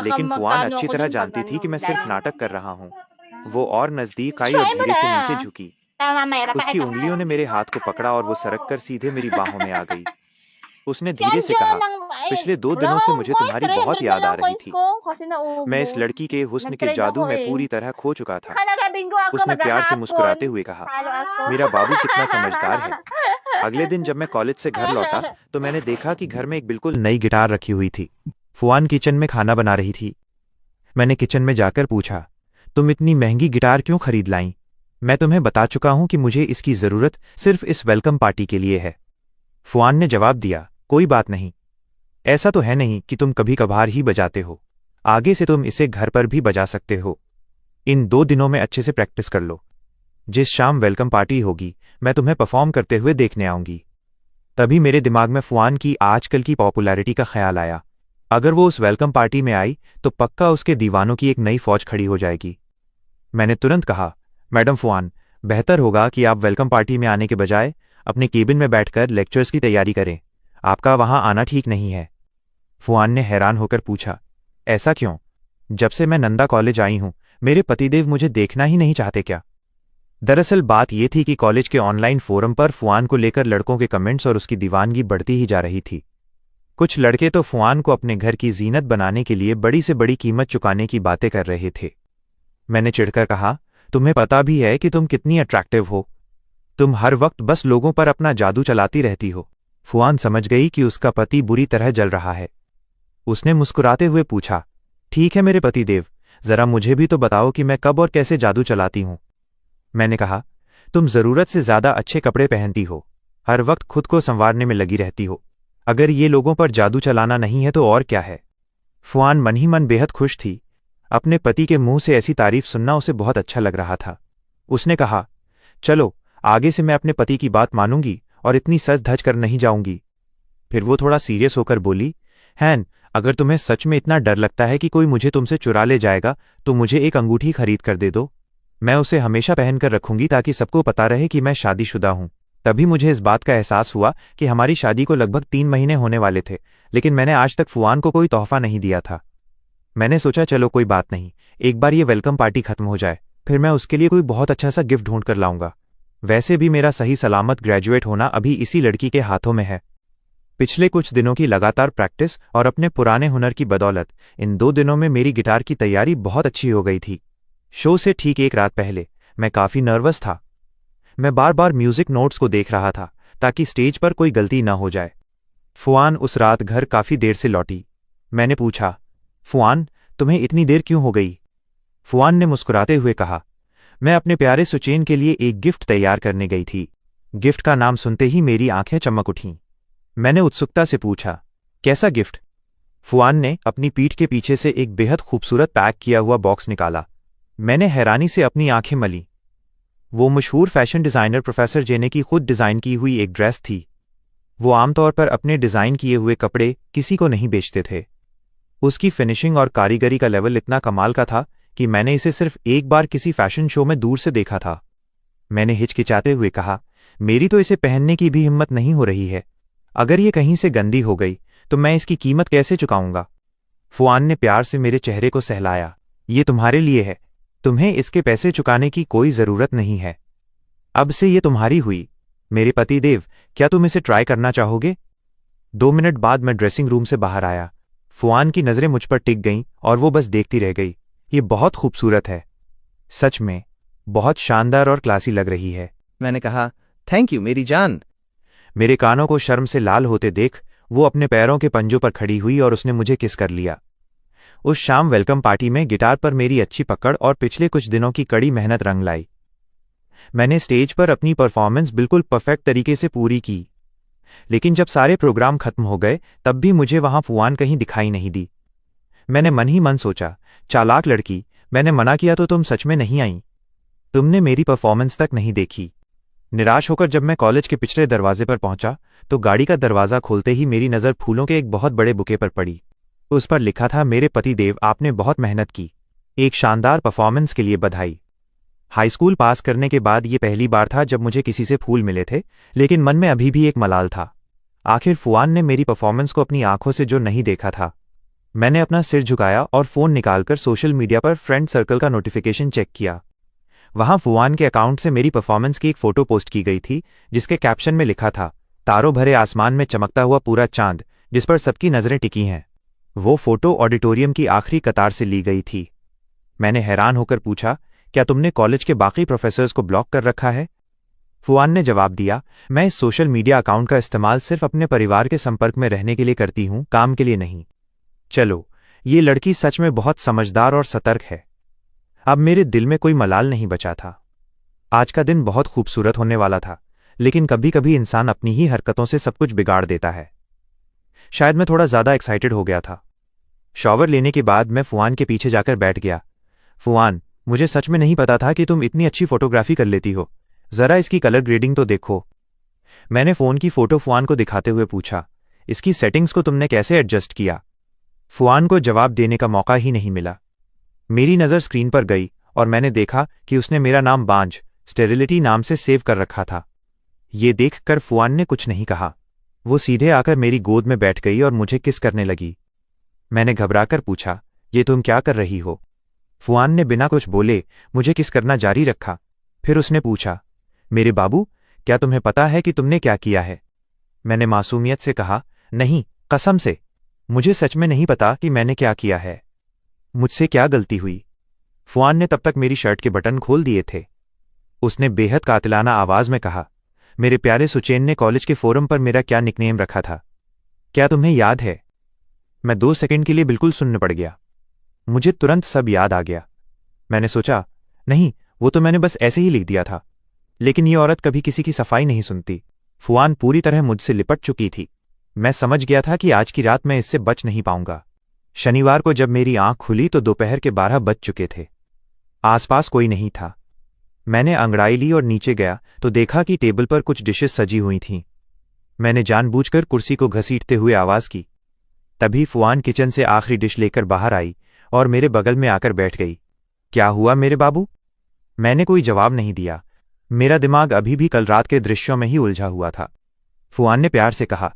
लेकिन फुआन अच्छी तरह जानती थी कि मैं सिर्फ नाटक कर रहा हूँ। वो और नजदीक आई और धीरे से नीचे झुकी। उसकी उंगलियों ने मेरे हाथ को पकड़ा और वो सरक कर सीधे मेरी बाहों में आ गई। उसने धीरे से कहा, पिछले 2 दिनों से मुझे तुम्हारी बहुत याद आ रही थी। मैं इस लड़की के हुस्न के जादू में पूरी तरह खो चुका था। उसने प्यार से मुस्कुराते हुए कहा, मेरा बाबू कितना समझदार है। अगले दिन जब मैं कॉलेज से घर लौटा तो मैंने देखा कि घर में एक बिल्कुल नई गिटार रखी हुई थी। फुआन किचन में खाना बना रही थी। मैंने किचन में जाकर पूछा, तुम इतनी महंगी गिटार क्यों खरीद लाई? मैं तुम्हें बता चुका हूं कि मुझे इसकी जरूरत सिर्फ इस वेलकम पार्टी के लिए है। फुआन ने जवाब दिया, कोई बात नहीं। ऐसा तो है नहीं कि तुम कभी कभार ही बजाते हो। आगे से तुम इसे घर पर भी बजा सकते हो। इन 2 दिनों में अच्छे से प्रैक्टिस कर लो। जिस शाम वेलकम पार्टी होगी मैं तुम्हें परफॉर्म करते हुए देखने आऊंगी। तभी मेरे दिमाग में फुआन की आजकल की पॉपुलैरिटी का ख्याल आया। अगर वो उस वेलकम पार्टी में आई तो पक्का उसके दीवानों की एक नई फौज खड़ी हो जाएगी। मैंने तुरंत कहा, मैडम फुआन, बेहतर होगा कि आप वेलकम पार्टी में आने के बजाय अपने केबिन में बैठकर लेक्चर्स की तैयारी करें। आपका वहां आना ठीक नहीं है। फुआन ने हैरान होकर पूछा, ऐसा क्यों? जब से मैं नंदा कॉलेज आई हूं मेरे पतिदेव मुझे देखना ही नहीं चाहते क्या? दरअसल बात यह थी कि कॉलेज के ऑनलाइन फोरम पर फुआन को लेकर लड़कों के कमेंट्स और उसकी दीवानगी बढ़ती ही जा रही थी। कुछ लड़के तो फुआन को अपने घर की जीनत बनाने के लिए बड़ी से बड़ी कीमत चुकाने की बातें कर रहे थे। मैंने चिढ़कर कहा, तुम्हें पता भी है कि तुम कितनी अट्रैक्टिव हो। तुम हर वक्त बस लोगों पर अपना जादू चलाती रहती हो। फुआन समझ गई कि उसका पति बुरी तरह जल रहा है। उसने मुस्कुराते हुए पूछा, ठीक है मेरे पतिदेव, जरा मुझे भी तो बताओ कि मैं कब और कैसे जादू चलाती हूं। मैंने कहा, तुम जरूरत से ज्यादा अच्छे कपड़े पहनती हो, हर वक्त खुद को संवारने में लगी रहती हो। अगर ये लोगों पर जादू चलाना नहीं है तो और क्या है? फुआन मन ही मन बेहद खुश थी। अपने पति के मुंह से ऐसी तारीफ सुनना उसे बहुत अच्छा लग रहा था। उसने कहा, चलो आगे से मैं अपने पति की बात मानूंगी और इतनी सज धज कर नहीं जाऊंगी। फिर वो थोड़ा सीरियस होकर बोली, हैन, अगर तुम्हें सच में इतना डर लगता है कि कोई मुझे तुमसे चुरा ले जाएगा तो मुझे एक अंगूठी खरीद कर दे दो। मैं उसे हमेशा पहनकर रखूंगी ताकि सबको पता रहे कि मैं शादीशुदा हूं। तभी मुझे इस बात का एहसास हुआ कि हमारी शादी को लगभग 3 महीने होने वाले थे, लेकिन मैंने आज तक फुआन को कोई तोहफा नहीं दिया था। मैंने सोचा चलो कोई बात नहीं, एक बार ये वेलकम पार्टी खत्म हो जाए फिर मैं उसके लिए कोई बहुत अच्छा सा गिफ्ट ढूंढ कर लाऊंगा। वैसे भी मेरा सही सलामत ग्रेजुएट होना अभी इसी लड़की के हाथों में है। पिछले कुछ दिनों की लगातार प्रैक्टिस और अपने पुराने हुनर की बदौलत इन 2 दिनों में मेरी गिटार की तैयारी बहुत अच्छी हो गई थी। शो से ठीक एक रात पहले मैं काफी नर्वस था। मैं बार बार म्यूजिक नोट्स को देख रहा था ताकि स्टेज पर कोई गलती ना हो जाए। फुआन उस रात घर काफी देर से लौटी। मैंने पूछा, फुआन, तुम्हें इतनी देर क्यों हो गई? फुआन ने मुस्कुराते हुए कहा, मैं अपने प्यारे सुचेन के लिए एक गिफ्ट तैयार करने गई थी। गिफ्ट का नाम सुनते ही मेरी आंखें चमक उठीं। मैंने उत्सुकता से पूछा, कैसा गिफ्ट? फुआन ने अपनी पीठ के पीछे से एक बेहद खूबसूरत पैक किया हुआ बॉक्स निकाला। मैंने हैरानी से अपनी आंखें मली। वो मशहूर फैशन डिजाइनर प्रोफेसर जेने की खुद डिजाइन की हुई एक ड्रेस थी। वो आमतौर पर अपने डिजाइन किए हुए कपड़े किसी को नहीं बेचते थे। उसकी फिनिशिंग और कारीगरी का लेवल इतना कमाल का था कि मैंने इसे सिर्फ एक बार किसी फैशन शो में दूर से देखा था। मैंने हिचकिचाते हुए कहा, मेरी तो इसे पहनने की भी हिम्मत नहीं हो रही है। अगर ये कहीं से गंदी हो गई तो मैं इसकी कीमत कैसे चुकाऊंगा? फुआन ने प्यार से मेरे चेहरे को सहलाया, ये तुम्हारे लिए है, तुम्हें इसके पैसे चुकाने की कोई जरूरत नहीं है। अब से ये तुम्हारी हुई। मेरे पतिदेव, क्या तुम इसे ट्राई करना चाहोगे? 2 मिनट बाद मैं ड्रेसिंग रूम से बाहर आया। फुआन की नजरें मुझ पर टिक गईं और वो बस देखती रह गई। ये बहुत खूबसूरत है। सच में बहुत शानदार और क्लासी लग रही है। मैंने कहा, थैंक यू मेरी जान। मेरे कानों को शर्म से लाल होते देख वो अपने पैरों के पंजों पर खड़ी हुई और उसने मुझे किस कर लिया। उस शाम वेलकम पार्टी में गिटार पर मेरी अच्छी पकड़ और पिछले कुछ दिनों की कड़ी मेहनत रंग लाई। मैंने स्टेज पर अपनी परफॉर्मेंस बिल्कुल परफेक्ट तरीके से पूरी की, लेकिन जब सारे प्रोग्राम खत्म हो गए तब भी मुझे वहां फुआन कहीं दिखाई नहीं दी। मैंने मन ही मन सोचा, चालाक लड़की, मैंने मना किया तो तुम सच में नहीं आई। तुमने मेरी परफॉर्मेंस तक नहीं देखी। निराश होकर जब मैं कॉलेज के पिछले दरवाजे पर पहुंचा तो गाड़ी का दरवाजा खोलते ही मेरी नज़र फूलों के एक बहुत बड़े बुके पर पड़ी। उस पर लिखा था, मेरे पति देव, आपने बहुत मेहनत की, एक शानदार परफॉर्मेंस के लिए बधाई। हाई स्कूल पास करने के बाद ये पहली बार था जब मुझे किसी से फूल मिले थे, लेकिन मन में अभी भी एक मलाल था। आखिर फुआन ने मेरी परफॉर्मेंस को अपनी आंखों से जो नहीं देखा था। मैंने अपना सिर झुकाया और फोन निकालकर सोशल मीडिया पर फ्रेंड सर्कल का नोटिफिकेशन चेक किया। वहां फुआन के अकाउंट से मेरी परफॉर्मेंस की एक फोटो पोस्ट की गई थी, जिसके कैप्शन में लिखा था, तारों भरे आसमान में चमकता हुआ पूरा चांद जिस पर सबकी नजरें टिकी हैं। वो फोटो ऑडिटोरियम की आखिरी कतार से ली गई थी। मैंने हैरान होकर पूछा, क्या तुमने कॉलेज के बाकी प्रोफेसर्स को ब्लॉक कर रखा है? फुआन ने जवाब दिया, मैं इस सोशल मीडिया अकाउंट का इस्तेमाल सिर्फ अपने परिवार के संपर्क में रहने के लिए करती हूं, काम के लिए नहीं। चलो, ये लड़की सच में बहुत समझदार और सतर्क है। अब मेरे दिल में कोई मलाल नहीं बचा था। आज का दिन बहुत खूबसूरत होने वाला था, लेकिन कभी कभी इंसान अपनी ही हरकतों से सब कुछ बिगाड़ देता है। शायद मैं थोड़ा ज्यादा एक्साइटेड हो गया था। शॉवर लेने के बाद मैं फुआन के पीछे जाकर बैठ गया। फुआन, मुझे सच में नहीं पता था कि तुम इतनी अच्छी फोटोग्राफी कर लेती हो। जरा इसकी कलर ग्रेडिंग तो देखो। मैंने फोन की फोटो फुआन को दिखाते हुए पूछा, इसकी सेटिंग्स को तुमने कैसे एडजस्ट किया? फुआन को जवाब देने का मौका ही नहीं मिला। मेरी नज़र स्क्रीन पर गई और मैंने देखा कि उसने मेरा नाम बांझ स्टेरिलिटी नाम से सेव कर रखा था। ये देखकर फुआन ने कुछ नहीं कहा। वो सीधे आकर मेरी गोद में बैठ गई और मुझे किस करने लगी। मैंने घबराकर पूछा, ये तुम क्या कर रही हो? फुआन ने बिना कुछ बोले मुझे किस करना जारी रखा। फिर उसने पूछा, मेरे बाबू, क्या तुम्हें पता है कि तुमने क्या किया है? मैंने मासूमियत से कहा, नहीं, कसम से मुझे सच में नहीं पता कि मैंने क्या किया है। मुझसे क्या गलती हुई? फुआन ने तब तक मेरी शर्ट के बटन खोल दिए थे। उसने बेहद कातिलाना आवाज में कहा, मेरे प्यारे सुचेन ने कॉलेज के फोरम पर मेरा क्या निकनेम रखा था, क्या तुम्हें याद है? मैं 2 सेकंड के लिए बिल्कुल सुन्न पड़ गया। मुझे तुरंत सब याद आ गया। मैंने सोचा, नहीं, वो तो मैंने बस ऐसे ही लिख दिया था। लेकिन ये औरत कभी किसी की सफाई नहीं सुनती। फुआन पूरी तरह मुझसे लिपट चुकी थी। मैं समझ गया था कि आज की रात मैं इससे बच नहीं पाऊंगा। शनिवार को जब मेरी आंख खुली तो दोपहर के 12 बज चुके थे। आसपास कोई नहीं था। मैंने अंगड़ाई ली और नीचे गया तो देखा कि टेबल पर कुछ डिशेस सजी हुई थीं। मैंने जानबूझकर कुर्सी को घसीटते हुए आवाज की। तभी फुआन किचन से आखिरी डिश लेकर बाहर आई और मेरे बगल में आकर बैठ गई। क्या हुआ मेरे बाबू? मैंने कोई जवाब नहीं दिया। मेरा दिमाग अभी भी कल रात के दृश्यों में ही उलझा हुआ था। फुआन ने प्यार से कहा,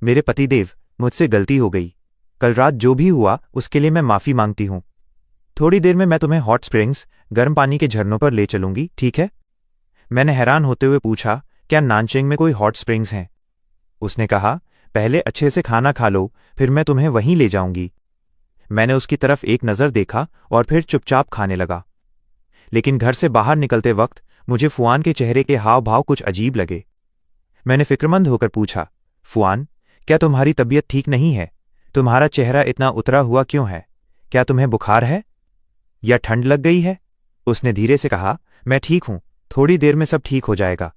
मेरे पतिदेव, मुझसे गलती हो गई। कल रात जो भी हुआ उसके लिए मैं माफी मांगती हूं। थोड़ी देर में मैं तुम्हें हॉट स्प्रिंग्स, गर्म पानी के झरनों पर ले चलूंगी, ठीक है? मैंने हैरान होते हुए पूछा, क्या नानचेंग में कोई हॉट स्प्रिंग्स हैं? उसने कहा, पहले अच्छे से खाना खा लो, फिर मैं तुम्हें वहीं ले जाऊंगी। मैंने उसकी तरफ एक नज़र देखा और फिर चुपचाप खाने लगा। लेकिन घर से बाहर निकलते वक्त मुझे फुआन के चेहरे के हाव भाव कुछ अजीब लगे। मैंने फिक्रमंद होकर पूछा, फुआन, क्या तुम्हारी तबीयत ठीक नहीं है? तुम्हारा चेहरा इतना उतरा हुआ क्यों है? क्या तुम्हें बुखार है या ठंड लग गई है? उसने धीरे से कहा, मैं ठीक हूं, थोड़ी देर में सब ठीक हो जाएगा।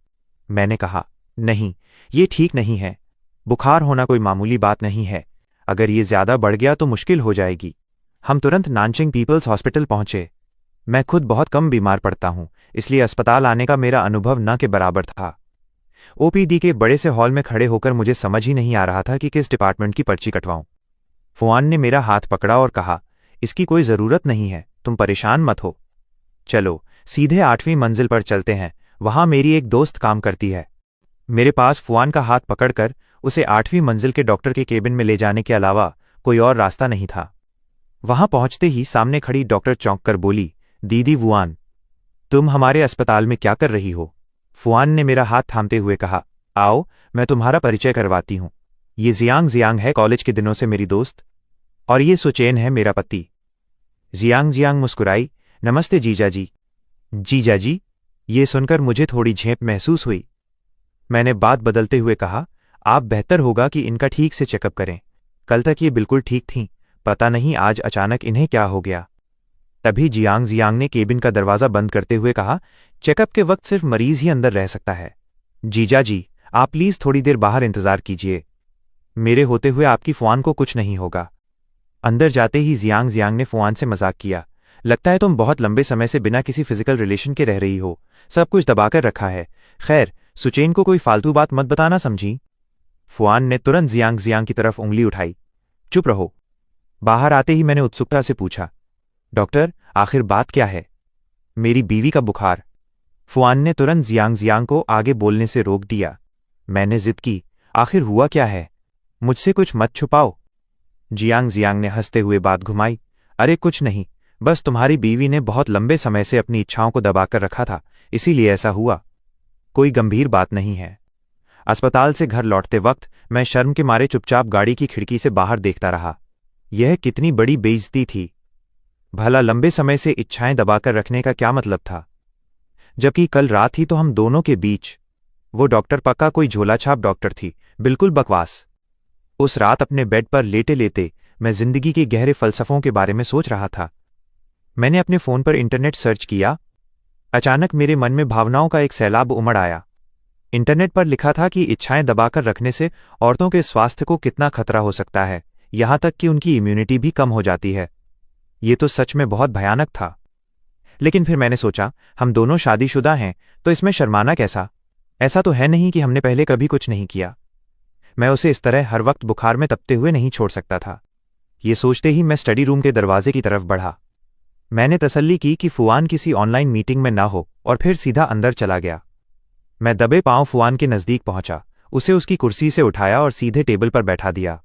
मैंने कहा, नहीं, ये ठीक नहीं है। बुखार होना कोई मामूली बात नहीं है। अगर ये ज्यादा बढ़ गया तो मुश्किल हो जाएगी। हम तुरंत नानचिंग पीपल्स हॉस्पिटल पहुंचे। मैं खुद बहुत कम बीमार पड़ता हूं, इसलिए अस्पताल आने का मेरा अनुभव न के बराबर था। ओपीडी के बड़े से हॉल में खड़े होकर मुझे समझ ही नहीं आ रहा था कि किस डिपार्टमेंट की पर्ची कटवाऊं। फुआन ने मेरा हाथ पकड़ा और कहा, इसकी कोई जरूरत नहीं है, तुम परेशान मत हो। चलो सीधे 8वीं मंजिल पर चलते हैं, वहां मेरी एक दोस्त काम करती है। मेरे पास फुआन का हाथ पकड़कर उसे 8वीं मंजिल के डॉक्टर के केबिन में ले जाने के अलावा कोई और रास्ता नहीं था। वहां पहुंचते ही सामने खड़ी डॉक्टर चौंक कर बोली, दीदी वुआन, तुम हमारे अस्पताल में क्या कर रही हो? फुआन ने मेरा हाथ थामते हुए कहा, आओ मैं तुम्हारा परिचय करवाती हूं। ये जियांग जियांग है, कॉलेज के दिनों से मेरी दोस्त, और ये सुचेन है, मेरा पति। जियांग जियांग मुस्कुराई। नमस्ते जीजा जी। जीजा जी? ये सुनकर मुझे थोड़ी झेप महसूस हुई। मैंने बात बदलते हुए कहा, आप बेहतर होगा कि इनका ठीक से चेकअप करें। कल तक ये बिल्कुल ठीक थीं, पता नहीं आज अचानक इन्हें क्या हो गया। तभी जियांग जियांग ने केबिन का दरवाज़ा बंद करते हुए कहा, चेकअप के वक्त सिर्फ मरीज ही अंदर रह सकता है। जीजा जी, आप प्लीज़ थोड़ी देर बाहर इंतज़ार कीजिए। मेरे होते हुए आपकी फुआन को कुछ नहीं होगा। अंदर जाते ही जियांग जियांग ने फुआन से मजाक किया, लगता है तुम बहुत लंबे समय से बिना किसी फिजिकल रिलेशन के रह रही हो, सब कुछ दबाकर रखा है। खैर, सुचेन को कोई फालतू बात मत बताना, समझी? फुआन ने तुरंत जियांग जियांग की तरफ उंगली उठाई। चुप रहो। बाहर आते ही मैंने उत्सुकता से पूछा, डॉक्टर आखिर बात क्या है? मेरी बीवी का बुखार। फुआन ने तुरंत जियांग जियांग को आगे बोलने से रोक दिया। मैंने जिद की, आखिर हुआ क्या है? मुझसे कुछ मत छुपाओ। जियांग जियांग ने हंसते हुए बात घुमाई, अरे कुछ नहीं, बस तुम्हारी बीवी ने बहुत लंबे समय से अपनी इच्छाओं को दबाकर रखा था, इसीलिए ऐसा हुआ। कोई गंभीर बात नहीं है। अस्पताल से घर लौटते वक्त मैं शर्म के मारे चुपचाप गाड़ी की खिड़की से बाहर देखता रहा। यह कितनी बड़ी बेइज्जती थी। भला लंबे समय से इच्छाएं दबाकर रखने का क्या मतलब था? जबकि कल रात ही तो हम दोनों के बीच। वो डॉक्टर पक्का कोई झोलाछाप डॉक्टर थी, बिल्कुल बकवास। उस रात अपने बेड पर लेटे लेटे मैं जिंदगी के गहरे फलसफों के बारे में सोच रहा था। मैंने अपने फोन पर इंटरनेट सर्च किया। अचानक मेरे मन में भावनाओं का एक सैलाब उमड़ आया। इंटरनेट पर लिखा था कि इच्छाएं दबाकर रखने से औरतों के स्वास्थ्य को कितना खतरा हो सकता है, यहां तक कि उनकी इम्यूनिटी भी कम हो जाती है। ये तो सच में बहुत भयानक था। लेकिन फिर मैंने सोचा, हम दोनों शादीशुदा हैं, तो इसमें शर्माना कैसा? ऐसा तो है नहीं कि हमने पहले कभी कुछ नहीं किया। मैं उसे इस तरह हर वक्त बुखार में तपते हुए नहीं छोड़ सकता था। ये सोचते ही मैं स्टडी रूम के दरवाजे की तरफ बढ़ा। मैंने तसल्ली की कि फुआन किसी ऑनलाइन मीटिंग में ना हो और फिर सीधा अंदर चला गया। मैं दबे पांव फुआन के नज़दीक पहुंचा, उसे उसकी कुर्सी से उठाया और सीधे टेबल पर बैठा दिया।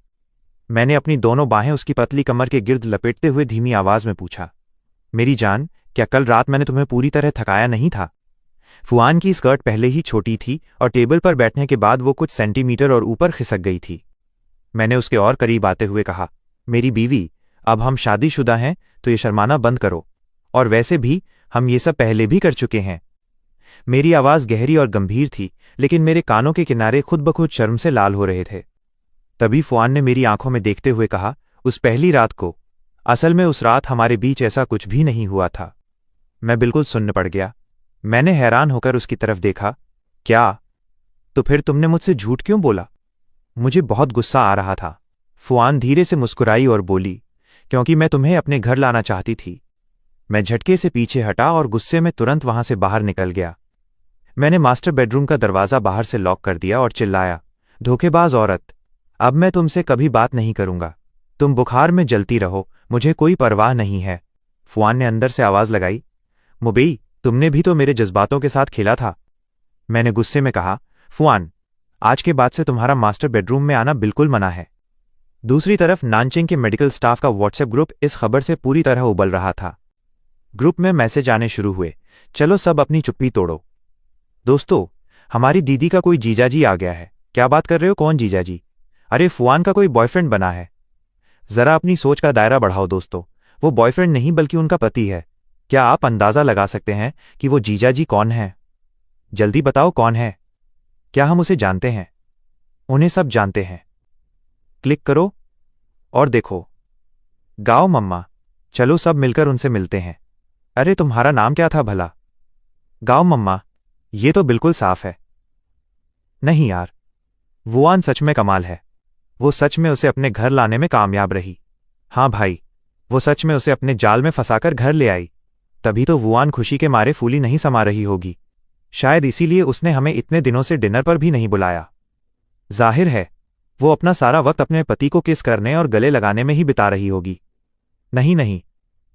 मैंने अपनी दोनों बाहें उसकी पतली कमर के गिर्द लपेटते हुए धीमी आवाज में पूछा, मेरी जान, क्या कल रात मैंने तुम्हें पूरी तरह थकाया नहीं था? फुआन की स्कर्ट पहले ही छोटी थी और टेबल पर बैठने के बाद वो कुछ सेंटीमीटर और ऊपर खिसक गई थी। मैंने उसके और करीब आते हुए कहा, मेरी बीवी, अब हम शादीशुदा हैं तो ये शर्माना बंद करो, और वैसे भी हम ये सब पहले भी कर चुके हैं। मेरी आवाज़ गहरी और गंभीर थी, लेकिन मेरे कानों के किनारे खुद ब खुद शर्म से लाल हो रहे थे। तभी फुआन ने मेरी आंखों में देखते हुए कहा, उस पहली रात को, असल में उस रात हमारे बीच ऐसा कुछ भी नहीं हुआ था। मैं बिल्कुल सुन्न पड़ गया। मैंने हैरान होकर उसकी तरफ देखा। क्या? तो फिर तुमने मुझसे झूठ क्यों बोला? मुझे बहुत गुस्सा आ रहा था। फुआन धीरे से मुस्कुराई और बोली, क्योंकि मैं तुम्हें अपने घर लाना चाहती थी। मैं झटके से पीछे हटा और गुस्से में तुरंत वहां से बाहर निकल गया। मैंने मास्टर बेडरूम का दरवाज़ा बाहर से लॉक कर दिया और चिल्लाया, धोखेबाज औरत, अब मैं तुमसे कभी बात नहीं करूंगा। तुम बुखार में जलती रहो, मुझे कोई परवाह नहीं है। फुआन ने अंदर से आवाज़ लगाई, मुबई, तुमने भी तो मेरे जज्बातों के साथ खेला था। मैंने गुस्से में कहा, फुआन, आज के बाद से तुम्हारा मास्टर बेडरूम में आना बिल्कुल मना है। दूसरी तरफ नानचिंग के मेडिकल स्टाफ का व्हाट्सएप ग्रुप इस खबर से पूरी तरह उबल रहा था। ग्रुप में मैसेज आने शुरू हुए, चलो सब अपनी चुप्पी तोड़ो। दोस्तों, हमारी दीदी का कोई जीजाजी आ गया है। क्या बात कर रहे हो? कौन जीजाजी? अरे फुआन का कोई बॉयफ्रेंड बना है। जरा अपनी सोच का दायरा बढ़ाओ दोस्तों, वो बॉयफ्रेंड नहीं बल्कि उनका पति है। क्या आप अंदाजा लगा सकते हैं कि वो जीजाजी कौन है? जल्दी बताओ कौन है? क्या हम उसे जानते हैं? उन्हें सब जानते हैं। क्लिक करो और देखो। गाओ मम्मा, चलो सब मिलकर उनसे मिलते हैं। अरे तुम्हारा नाम क्या था भला? गाओ मम्मा, ये तो बिल्कुल साफ है। नहीं यार, वुआन सच में कमाल है। वो सच में उसे अपने घर लाने में कामयाब रही। हाँ भाई, वो सच में उसे अपने जाल में फंसाकर घर ले आई। तभी तो वुआन खुशी के मारे फूली नहीं समा रही होगी। शायद इसीलिए उसने हमें इतने दिनों से डिनर पर भी नहीं बुलाया। जाहिर है वो अपना सारा वक्त अपने पति को किस करने और गले लगाने में ही बिता रही होगी। नहीं नहीं,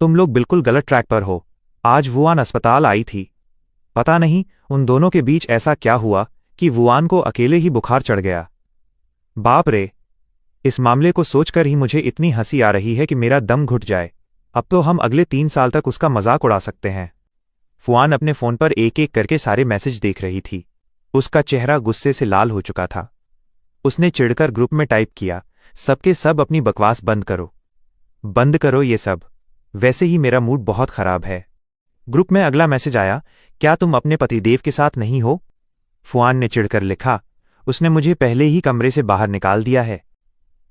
तुम लोग बिल्कुल गलत ट्रैक पर हो। आज वुआन अस्पताल आई थी। पता नहीं उन दोनों के बीच ऐसा क्या हुआ कि वुआन को अकेले ही बुखार चढ़ गया। बाप रे, इस मामले को सोचकर ही मुझे इतनी हंसी आ रही है कि मेरा दम घुट जाए। अब तो हम अगले 3 साल तक उसका मजाक उड़ा सकते हैं। फुआन अपने फोन पर एक एक करके सारे मैसेज देख रही थी। उसका चेहरा गुस्से से लाल हो चुका था। उसने चिढ़कर ग्रुप में टाइप किया, सबके सब अपनी बकवास बंद करो। बंद करो ये सब। वैसे ही मेरा मूड बहुत खराब है। ग्रुप में अगला मैसेज आया, क्या तुम अपने पतिदेव के साथ नहीं हो? फुआन ने चिढ़कर लिखा, उसने मुझे पहले ही कमरे से बाहर निकाल दिया है।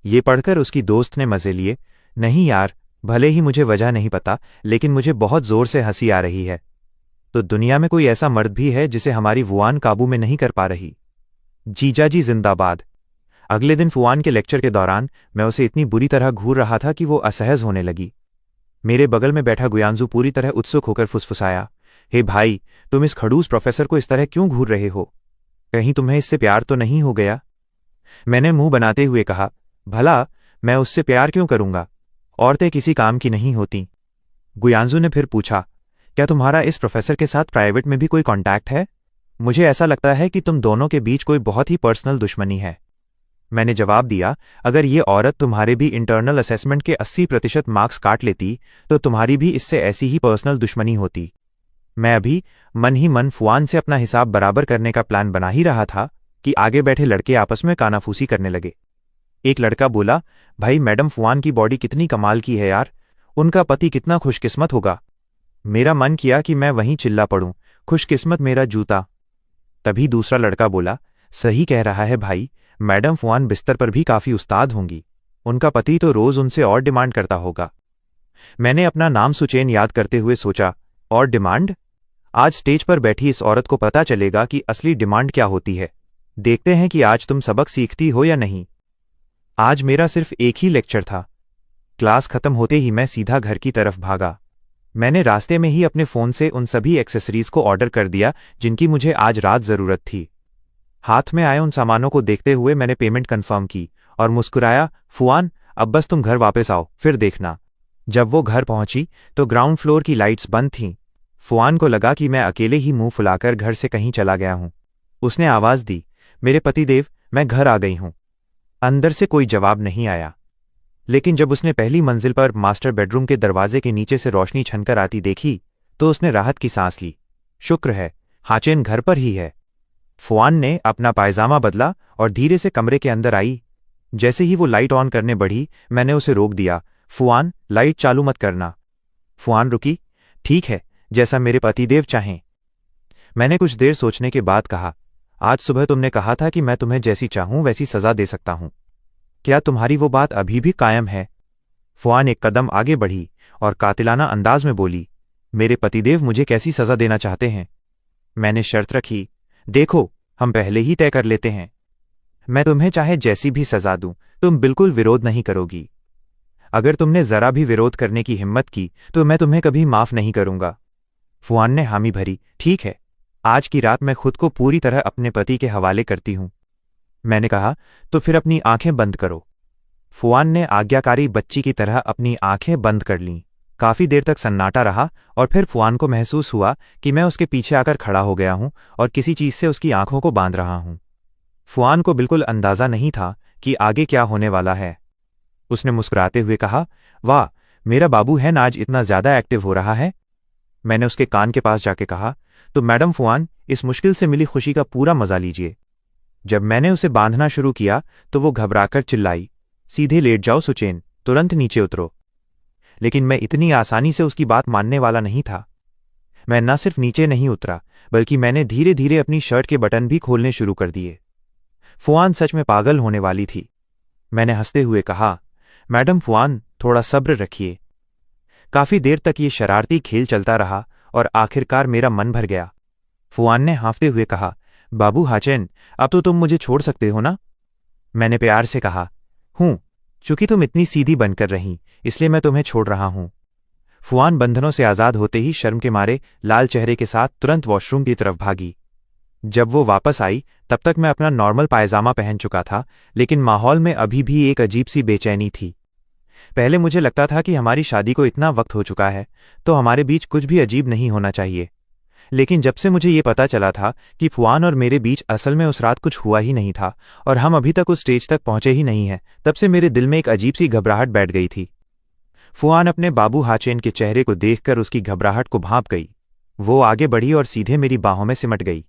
ये पढ़कर उसकी दोस्त ने मजे लिए, नहीं यार, भले ही मुझे वजह नहीं पता, लेकिन मुझे बहुत जोर से हंसी आ रही है। तो दुनिया में कोई ऐसा मर्द भी है जिसे हमारी फुआन काबू में नहीं कर पा रही। जीजाजी जिंदाबाद। अगले दिन फुआन के लेक्चर के दौरान मैं उसे इतनी बुरी तरह घूर रहा था कि वो असहज होने लगी। मेरे बगल में बैठा गुयांजू पूरी तरह उत्सुक होकर फुसफुसाया, हे भाई, तुम इस खड़ूस प्रोफेसर को इस तरह क्यों घूर रहे हो? कहीं तुम्हें इससे प्यार तो नहीं हो गया? मैंने मुंह बनाते हुए कहा, भला मैं उससे प्यार क्यों करूंगा? औरतें किसी काम की नहीं होती। गुयांजू ने फिर पूछा, क्या तुम्हारा इस प्रोफेसर के साथ प्राइवेट में भी कोई कांटेक्ट है? मुझे ऐसा लगता है कि तुम दोनों के बीच कोई बहुत ही पर्सनल दुश्मनी है। मैंने जवाब दिया, अगर ये औरत तुम्हारे भी इंटरनल असेसमेंट के 80% मार्क्स काट लेती तो तुम्हारी भी इससे ऐसी ही पर्सनल दुश्मनी होती। मैं अभी मन ही मन फुआन से अपना हिसाब बराबर करने का प्लान बना ही रहा था कि आगे बैठे लड़के आपस में कानाफूसी करने लगे। एक लड़का बोला, भाई मैडम फुआन की बॉडी कितनी कमाल की है यार, उनका पति कितना खुशकिस्मत होगा। मेरा मन किया कि मैं वहीं चिल्ला पड़ूं, खुशकिस्मत मेरा जूता। तभी दूसरा लड़का बोला, सही कह रहा है भाई, मैडम फुआन बिस्तर पर भी काफी उस्ताद होंगी, उनका पति तो रोज उनसे और डिमांड करता होगा। मैंने अपना नाम सुचैन याद करते हुए सोचा, और डिमांड? आज स्टेज पर बैठी इस औरत को पता चलेगा कि असली डिमांड क्या होती है। देखते हैं कि आज तुम सबक सीखती हो या नहीं। आज मेरा सिर्फ एक ही लेक्चर था। क्लास खत्म होते ही मैं सीधा घर की तरफ भागा। मैंने रास्ते में ही अपने फ़ोन से उन सभी एक्सेसरीज को ऑर्डर कर दिया जिनकी मुझे आज रात ज़रूरत थी। हाथ में आए उन सामानों को देखते हुए मैंने पेमेंट कंफर्म की और मुस्कुराया, फुआन, अब बस तुम घर वापस आओ, फिर देखना। जब वो घर पहुंची तो ग्राउंड फ्लोर की लाइट्स बंद थीं। फुआन को लगा कि मैं अकेले ही मुंह फुलाकर घर से कहीं चला गया हूं। उसने आवाज़ दी, मेरे पतिदेव, मैं घर आ गई हूं। अंदर से कोई जवाब नहीं आया, लेकिन जब उसने पहली मंजिल पर मास्टर बेडरूम के दरवाजे के नीचे से रोशनी छनकर आती देखी तो उसने राहत की सांस ली। शुक्र है, हाचेन घर पर ही है। फुआन ने अपना पायजामा बदला और धीरे से कमरे के अंदर आई। जैसे ही वो लाइट ऑन करने बढ़ी, मैंने उसे रोक दिया, फुआन, लाइट चालू मत करना। फुआन रुकी, ठीक है, जैसा मेरे पतिदेव चाहें। मैंने कुछ देर सोचने के बाद कहा, आज सुबह तुमने कहा था कि मैं तुम्हें जैसी चाहूं वैसी सजा दे सकता हूं। क्या तुम्हारी वो बात अभी भी कायम है? फुआन एक कदम आगे बढ़ी और कातिलाना अंदाज में बोली, मेरे पतिदेव मुझे कैसी सजा देना चाहते हैं? मैंने शर्त रखी, देखो, हम पहले ही तय कर लेते हैं। मैं तुम्हें चाहे जैसी भी सजा दूं, तुम बिल्कुल विरोध नहीं करोगी। अगर तुमने जरा भी विरोध करने की हिम्मत की तो मैं तुम्हें कभी माफ नहीं करूंगा। फुआन ने हामी भरी, ठीक है, आज की रात मैं खुद को पूरी तरह अपने पति के हवाले करती हूं। मैंने कहा, तो फिर अपनी आंखें बंद करो। फुआन ने आज्ञाकारी बच्ची की तरह अपनी आंखें बंद कर लीं। काफी देर तक सन्नाटा रहा और फिर फुआन को महसूस हुआ कि मैं उसके पीछे आकर खड़ा हो गया हूं और किसी चीज से उसकी आंखों को बांध रहा हूं। फुआन को बिल्कुल अंदाजा नहीं था कि आगे क्या होने वाला है। उसने मुस्कुराते हुए कहा, वाह, मेरा बाबू है ना आज इतना ज्यादा एक्टिव हो रहा है। मैंने उसके कान के पास जाके कहा, तो मैडम फुआन, इस मुश्किल से मिली खुशी का पूरा मजा लीजिए। जब मैंने उसे बांधना शुरू किया तो वो घबराकर चिल्लाई, सीधे लेट जाओ सुचैन, तुरंत नीचे उतरो। लेकिन मैं इतनी आसानी से उसकी बात मानने वाला नहीं था। मैं न सिर्फ नीचे नहीं उतरा, बल्कि मैंने धीरे धीरे अपनी शर्ट के बटन भी खोलने शुरू कर दिए। फुआन सच में पागल होने वाली थी। मैंने हंसते हुए कहा, मैडम फुआन, थोड़ा सब्र रखिए। काफी देर तक ये शरारती खेल चलता रहा और आखिरकार मेरा मन भर गया। फुआन ने हाँफते हुए कहा, बाबू हाचेन, अब तो तुम मुझे छोड़ सकते हो ना? मैंने प्यार से कहा, हूं, चूंकि तुम इतनी सीधी बनकर रही इसलिए मैं तुम्हें छोड़ रहा हूं। फुआन बंधनों से आजाद होते ही शर्म के मारे लाल चेहरे के साथ तुरंत वॉशरूम की तरफ भागी। जब वो वापस आई तब तक मैं अपना नॉर्मल पायजामा पहन चुका था, लेकिन माहौल में अभी भी एक अजीब सी बेचैनी थी। पहले मुझे लगता था कि हमारी शादी को इतना वक्त हो चुका है तो हमारे बीच कुछ भी अजीब नहीं होना चाहिए, लेकिन जब से मुझे ये पता चला था कि फुआन और मेरे बीच असल में उस रात कुछ हुआ ही नहीं था और हम अभी तक उस स्टेज तक पहुंचे ही नहीं हैं, तब से मेरे दिल में एक अजीब सी घबराहट बैठ गई थी। फुआन अपने बाबू हाचेन के चेहरे को देखकर उसकी घबराहट को भांप गई। वो आगे बढ़ी और सीधे मेरी बाहों में सिमट गई।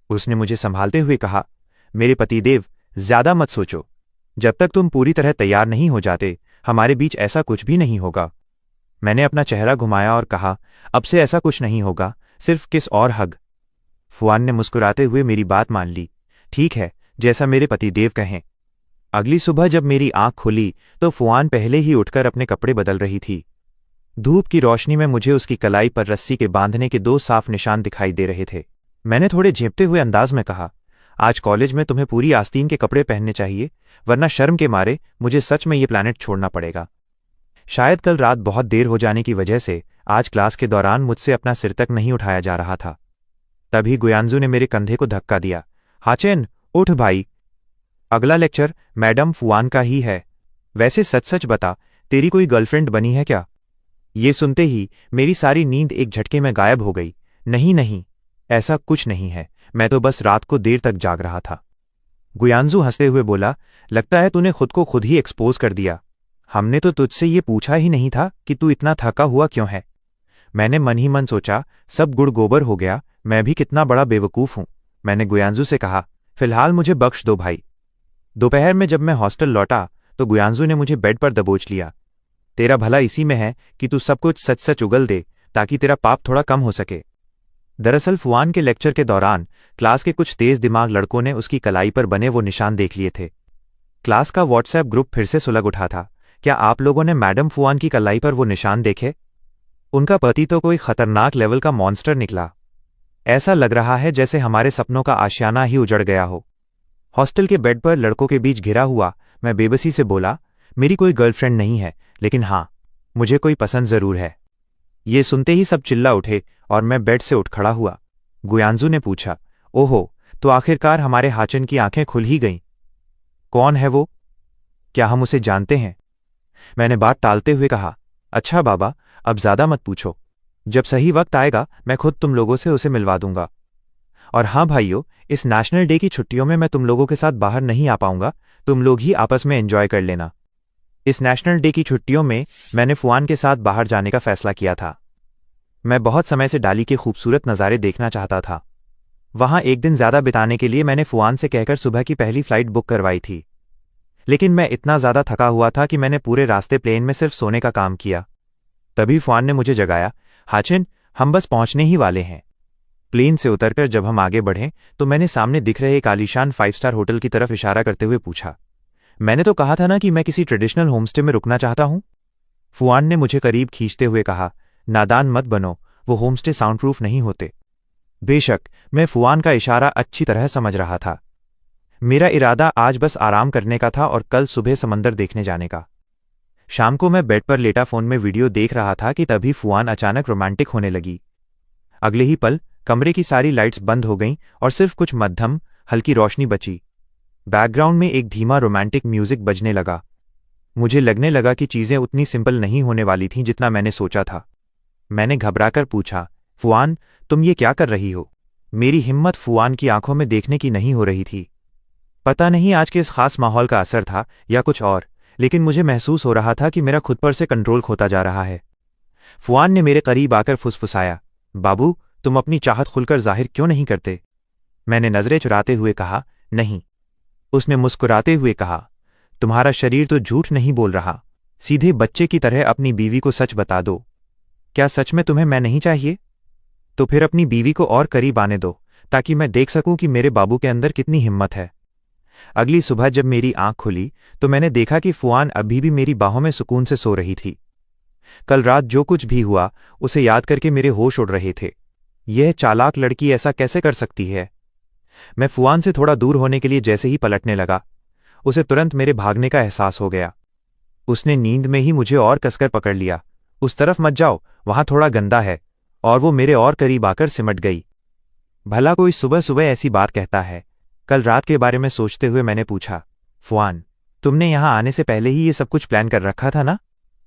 उसने मुझे संभालते हुए कहा, मेरे पतिदेव, ज्यादा मत सोचो। जब तक तुम पूरी तरह तैयार नहीं हो जाते हमारे बीच ऐसा कुछ भी नहीं होगा। मैंने अपना चेहरा घुमाया और कहा, अब से ऐसा कुछ नहीं होगा, सिर्फ किस और हग। फुआन ने मुस्कुराते हुए मेरी बात मान ली। ठीक है, जैसा मेरे पतिदेव कहें। अगली सुबह जब मेरी आंख खुली तो फुआन पहले ही उठकर अपने कपड़े बदल रही थी। धूप की रोशनी में मुझे उसकी कलाई पर रस्सी के बांधने के 2 साफ निशान दिखाई दे रहे थे। मैंने थोड़े झेपते हुए अंदाज में कहा, आज कॉलेज में तुम्हें पूरी आस्तीन के कपड़े पहनने चाहिए, वरना शर्म के मारे मुझे सच में ये प्लैनेट छोड़ना पड़ेगा। शायद कल रात बहुत देर हो जाने की वजह से आज क्लास के दौरान मुझसे अपना सिर तक नहीं उठाया जा रहा था। तभी गुयांजू ने मेरे कंधे को धक्का दिया। हाचेन, उठ भाई, अगला लेक्चर मैडम फुआन का ही है। वैसे सच सच बता, तेरी कोई गर्लफ्रेंड बनी है क्या? ये सुनते ही मेरी सारी नींद एक झटके में गायब हो गई। नहीं नहीं, ऐसा कुछ नहीं है, मैं तो बस रात को देर तक जाग रहा था। गुयांजू हंसते हुए बोला, लगता है तूने खुद को खुद ही एक्सपोज कर दिया। हमने तो तुझसे ये पूछा ही नहीं था कि तू इतना थका हुआ क्यों है। मैंने मन ही मन सोचा, सब गुड़ गोबर हो गया, मैं भी कितना बड़ा बेवकूफ़ हूं। मैंने गुयांजू से कहा, फिलहाल मुझे बख्श दो भाई। दोपहर में जब मैं हॉस्टल लौटा तो गुयांजू ने मुझे बेड पर दबोच लिया। तेरा भला इसी में है कि तू सब कुछ सच सच उगल दे ताकि तेरा पाप थोड़ा कम हो सके। दरअसल फुआन के लेक्चर के दौरान क्लास के कुछ तेज दिमाग लड़कों ने उसकी कलाई पर बने वो निशान देख लिए थे। क्लास का व्हाट्सएप ग्रुप फिर से सुलग उठा था। क्या आप लोगों ने मैडम फुआन की कलाई पर वो निशान देखे? उनका पति तो कोई खतरनाक लेवल का मॉन्स्टर निकला। ऐसा लग रहा है जैसे हमारे सपनों का आशियाना ही उजड़ गया हो। हॉस्टल के बेड पर लड़कों के बीच घिरा हुआ मैं बेबसी से बोला, मेरी कोई गर्लफ्रेंड नहीं है, लेकिन हाँ, मुझे कोई पसंद जरूर है। ये सुनते ही सब चिल्ला उठे और मैं बेड से उठ खड़ा हुआ। गुयांजू ने पूछा, ओहो, तो आखिरकार हमारे हाचन की आंखें खुल ही गईं। कौन है वो? क्या हम उसे जानते हैं? मैंने बात टालते हुए कहा, अच्छा बाबा, अब ज्यादा मत पूछो। जब सही वक्त आएगा मैं खुद तुम लोगों से उसे मिलवा दूंगा। और हाँ भाइयों, इस नेशनल डे की छुट्टियों में मैं तुम लोगों के साथ बाहर नहीं आ पाऊंगा, तुम लोग ही आपस में एंजॉय कर लेना। इस नेशनल डे की छुट्टियों में मैंने फुआन के साथ बाहर जाने का फैसला किया था। मैं बहुत समय से डाली के खूबसूरत नज़ारे देखना चाहता था। वहां एक दिन ज्यादा बिताने के लिए मैंने फुआन से कहकर सुबह की पहली फ्लाइट बुक करवाई थी। लेकिन मैं इतना ज्यादा थका हुआ था कि मैंने पूरे रास्ते प्लेन में सिर्फ सोने का काम किया। तभी फुआन ने मुझे जगाया, हाचिन, हम बस पहुंचने ही वाले हैं। प्लेन से उतरकर जब हम आगे बढ़े तो मैंने सामने दिख रहे एक आलीशान 5 स्टार होटल की तरफ इशारा करते हुए पूछा, मैंने तो कहा था ना कि मैं किसी ट्रेडिशनल होमस्टे में रुकना चाहता हूं। फुआन ने मुझे करीब खींचते हुए कहा, नादान मत बनो, वो होमस्टे साउंड प्रूफ नहीं होते। बेशक मैं फुआन का इशारा अच्छी तरह समझ रहा था। मेरा इरादा आज बस आराम करने का था और कल सुबह समंदर देखने जाने का। शाम को मैं बेड पर लेटा फोन में वीडियो देख रहा था कि तभी फुआन अचानक रोमांटिक होने लगी। अगले ही पल कमरे की सारी लाइट्स बंद हो गईं और सिर्फ कुछ मध्यम हल्की रोशनी बची। बैकग्राउंड में एक धीमा रोमांटिक म्यूजिक बजने लगा। मुझे लगने लगा कि चीजें उतनी सिंपल नहीं होने वाली थीं जितना मैंने सोचा था। मैंने घबराकर पूछा, फुआन, तुम ये क्या कर रही हो? मेरी हिम्मत फुआन की आंखों में देखने की नहीं हो रही थी। पता नहीं आज के इस खास माहौल का असर था या कुछ और, लेकिन मुझे महसूस हो रहा था कि मेरा खुद पर से कंट्रोल खोता जा रहा है। फुआन ने मेरे करीब आकर फुसफुसाया, बाबू, तुम अपनी चाहत खुलकर जाहिर क्यों नहीं करते? मैंने नजरें चुराते हुए कहा, नहीं। उसने मुस्कुराते हुए कहा, तुम्हारा शरीर तो झूठ नहीं बोल रहा, सीधे बच्चे की तरह अपनी बीवी को सच बता दो। क्या सच में तुम्हें मैं नहीं चाहिए? तो फिर अपनी बीवी को और करीब आने दो ताकि मैं देख सकूं कि मेरे बाबू के अंदर कितनी हिम्मत है। अगली सुबह जब मेरी आंख खुली तो मैंने देखा कि फुआन अभी भी मेरी बाहों में सुकून से सो रही थी। कल रात जो कुछ भी हुआ उसे याद करके मेरे होश उड़ रहे थे। यह चालाक लड़की ऐसा कैसे कर सकती है? मैं फुआन से थोड़ा दूर होने के लिए जैसे ही पलटने लगा, उसे तुरंत मेरे भागने का एहसास हो गया। उसने नींद में ही मुझे और कसकर पकड़ लिया। उस तरफ मत जाओ, वहां थोड़ा गंदा है। और वो मेरे और करीब आकर सिमट गई। भला कोई सुबह सुबह ऐसी बात कहता है? कल रात के बारे में सोचते हुए मैंने पूछा, फुआन, तुमने यहां आने से पहले ही ये सब कुछ प्लान कर रखा था ना?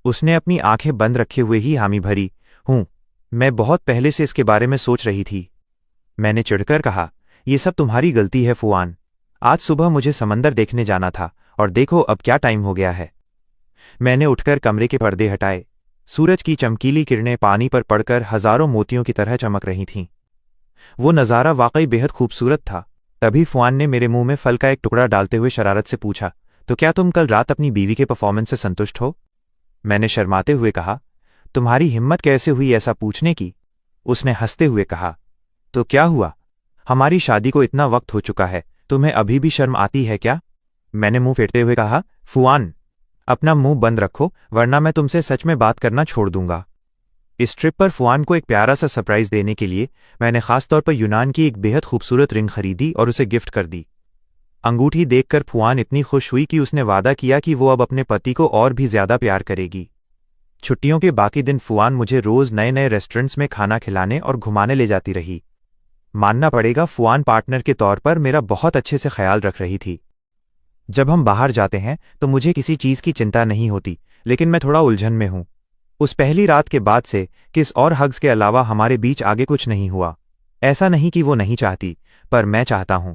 उसने अपनी आंखें बंद रखे हुए ही हामी भरी, हूं, मैं बहुत पहले से इसके बारे में सोच रही थी। मैंने चिढ़कर कहा, ये सब तुम्हारी गलती है फुआन। आज सुबह मुझे समंदर देखने जाना था और देखो अब क्या टाइम हो गया है। मैंने उठकर कमरे के पर्दे हटाए। सूरज की चमकीली किरणें पानी पर पड़कर हजारों मोतियों की तरह चमक रही थीं। वो नज़ारा वाकई बेहद खूबसूरत था। तभी फुआन ने मेरे मुंह में फल का एक टुकड़ा डालते हुए शरारत से पूछा, तो क्या तुम कल रात अपनी बीवी के परफॉर्मेंस से संतुष्ट हो? मैंने शर्माते हुए कहा, तुम्हारी हिम्मत कैसे हुई ऐसा पूछने की? उसने हंसते हुए कहा। तो क्या हुआ? हमारी शादी को इतना वक्त हो चुका है, तुम्हें अभी भी शर्म आती है क्या? मैंने मुंह फेरते हुए कहा। फुआन, अपना मुंह बंद रखो वरना मैं तुमसे सच में बात करना छोड़ दूंगा। इस ट्रिप पर फुआन को एक प्यारा सा सरप्राइज देने के लिए मैंने खासतौर पर यूनान की एक बेहद खूबसूरत रिंग खरीदी और उसे गिफ्ट कर दी। अंगूठी देखकर फुआन इतनी खुश हुई कि उसने वादा किया कि वो अब अपने पति को और भी ज्यादा प्यार करेगी। छुट्टियों के बाकी दिन फुआन मुझे रोज नए नए रेस्टोरेंट्स में खाना खिलाने और घुमाने ले जाती रही। मानना पड़ेगा, फुआन पार्टनर के तौर पर मेरा बहुत अच्छे से ख्याल रख रही थी। जब हम बाहर जाते हैं तो मुझे किसी चीज की चिंता नहीं होती, लेकिन मैं थोड़ा उलझन में हूं। उस पहली रात के बाद से किस और हग्स के अलावा हमारे बीच आगे कुछ नहीं हुआ। ऐसा नहीं कि वो नहीं चाहती, पर मैं चाहता हूं।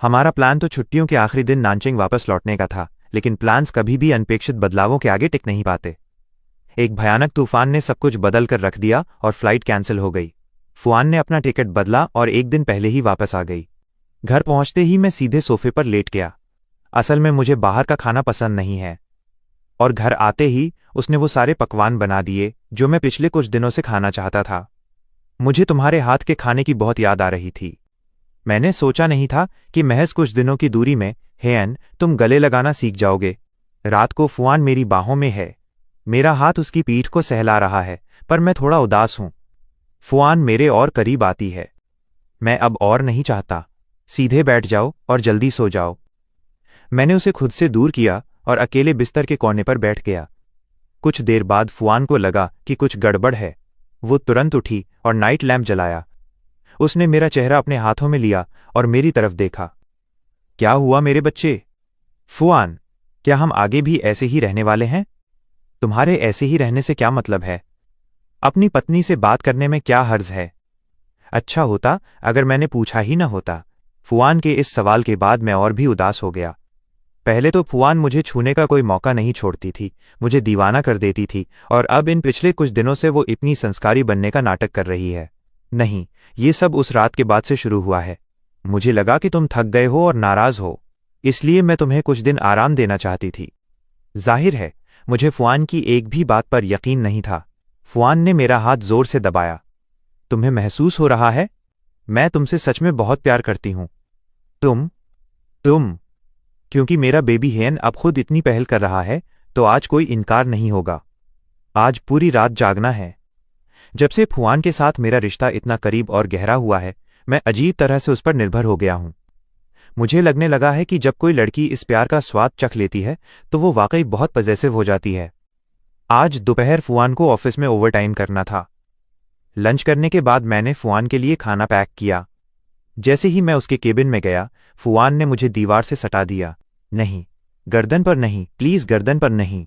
हमारा प्लान तो छुट्टियों के आखिरी दिन नानचिंग वापस लौटने का था, लेकिन प्लान्स कभी भी अनपेक्षित बदलावों के आगे टिक नहीं पाते। एक भयानक तूफान ने सब कुछ बदल कर रख दिया और फ्लाइट कैंसिल हो गई। फुआन ने अपना टिकट बदला और एक दिन पहले ही वापस आ गई। घर पहुंचते ही मैं सीधे सोफे पर लेट गया। असल में मुझे बाहर का खाना पसंद नहीं है, और घर आते ही उसने वो सारे पकवान बना दिए जो मैं पिछले कुछ दिनों से खाना चाहता था। मुझे तुम्हारे हाथ के खाने की बहुत याद आ रही थी। मैंने सोचा नहीं था कि महज कुछ दिनों की दूरी में हेयन तुम गले लगाना सीख जाओगे। रात को फुआन मेरी बाहों में है, मेरा हाथ उसकी पीठ को सहला रहा है, पर मैं थोड़ा उदास हूं। फुआन मेरे और करीब आती है। मैं अब और नहीं चाहता, सीधे बैठ जाओ और जल्दी सो जाओ। मैंने उसे खुद से दूर किया और अकेले बिस्तर के कोने पर बैठ गया। कुछ देर बाद फुआन को लगा कि कुछ गड़बड़ है। वो तुरंत उठी और नाइट लैंप जलाया। उसने मेरा चेहरा अपने हाथों में लिया और मेरी तरफ देखा। क्या हुआ मेरे बच्चे? फुआन, क्या हम आगे भी ऐसे ही रहने वाले हैं? तुम्हारे ऐसे ही रहने से क्या मतलब है? अपनी पत्नी से बात करने में क्या हर्ज है? अच्छा होता अगर मैंने पूछा ही न होता। फुआन के इस सवाल के बाद मैं और भी उदास हो गया। पहले तो फुआन मुझे छूने का कोई मौका नहीं छोड़ती थी, मुझे दीवाना कर देती थी, और अब इन पिछले कुछ दिनों से वो इतनी संस्कारी बनने का नाटक कर रही है। नहीं, ये सब उस रात के बाद से शुरू हुआ है। मुझे लगा कि तुम थक गए हो और नाराज हो, इसलिए मैं तुम्हें कुछ दिन आराम देना चाहती थी। जाहिर है मुझे फुआन की एक भी बात पर यकीन नहीं था। फुआन ने मेरा हाथ जोर से दबाया। तुम्हें महसूस हो रहा है? मैं तुमसे सच में बहुत प्यार करती हूं। तुम क्योंकि मेरा बेबी हेन अब खुद इतनी पहल कर रहा है, तो आज कोई इनकार नहीं होगा। आज पूरी रात जागना है। जब से फुआन के साथ मेरा रिश्ता इतना करीब और गहरा हुआ है, मैं अजीब तरह से उस पर निर्भर हो गया हूं। मुझे लगने लगा है कि जब कोई लड़की इस प्यार का स्वाद चख लेती है तो वो वाकई बहुत पजेसिव हो जाती है। आज दोपहर फुआन को ऑफिस में ओवरटाइम करना था। लंच करने के बाद मैंने फुआन के लिए खाना पैक किया। जैसे ही मैं उसके केबिन में गया, फुआन ने मुझे दीवार से सटा दिया। नहीं, गर्दन पर नहीं, प्लीज गर्दन पर नहीं।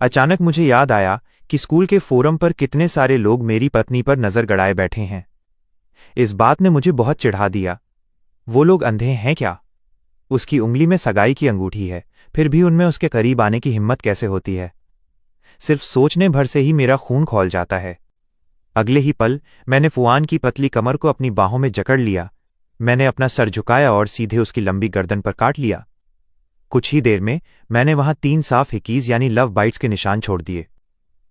अचानक मुझे याद आया कि स्कूल के फोरम पर कितने सारे लोग मेरी पत्नी पर नजर गड़ाए बैठे हैं। इस बात ने मुझे बहुत चिढ़ा दिया। वो लोग अंधे हैं क्या? उसकी उंगली में सगाई की अंगूठी है, फिर भी उनमें उसके करीब आने की हिम्मत कैसे होती है? सिर्फ सोचने भर से ही मेरा खून खौल जाता है। अगले ही पल मैंने फुआन की पतली कमर को अपनी बाहों में जकड़ लिया। मैंने अपना सर झुकाया और सीधे उसकी लंबी गर्दन पर काट लिया। कुछ ही देर में मैंने वहां 3 साफ हिकीज यानी लव बाइट्स के निशान छोड़ दिए।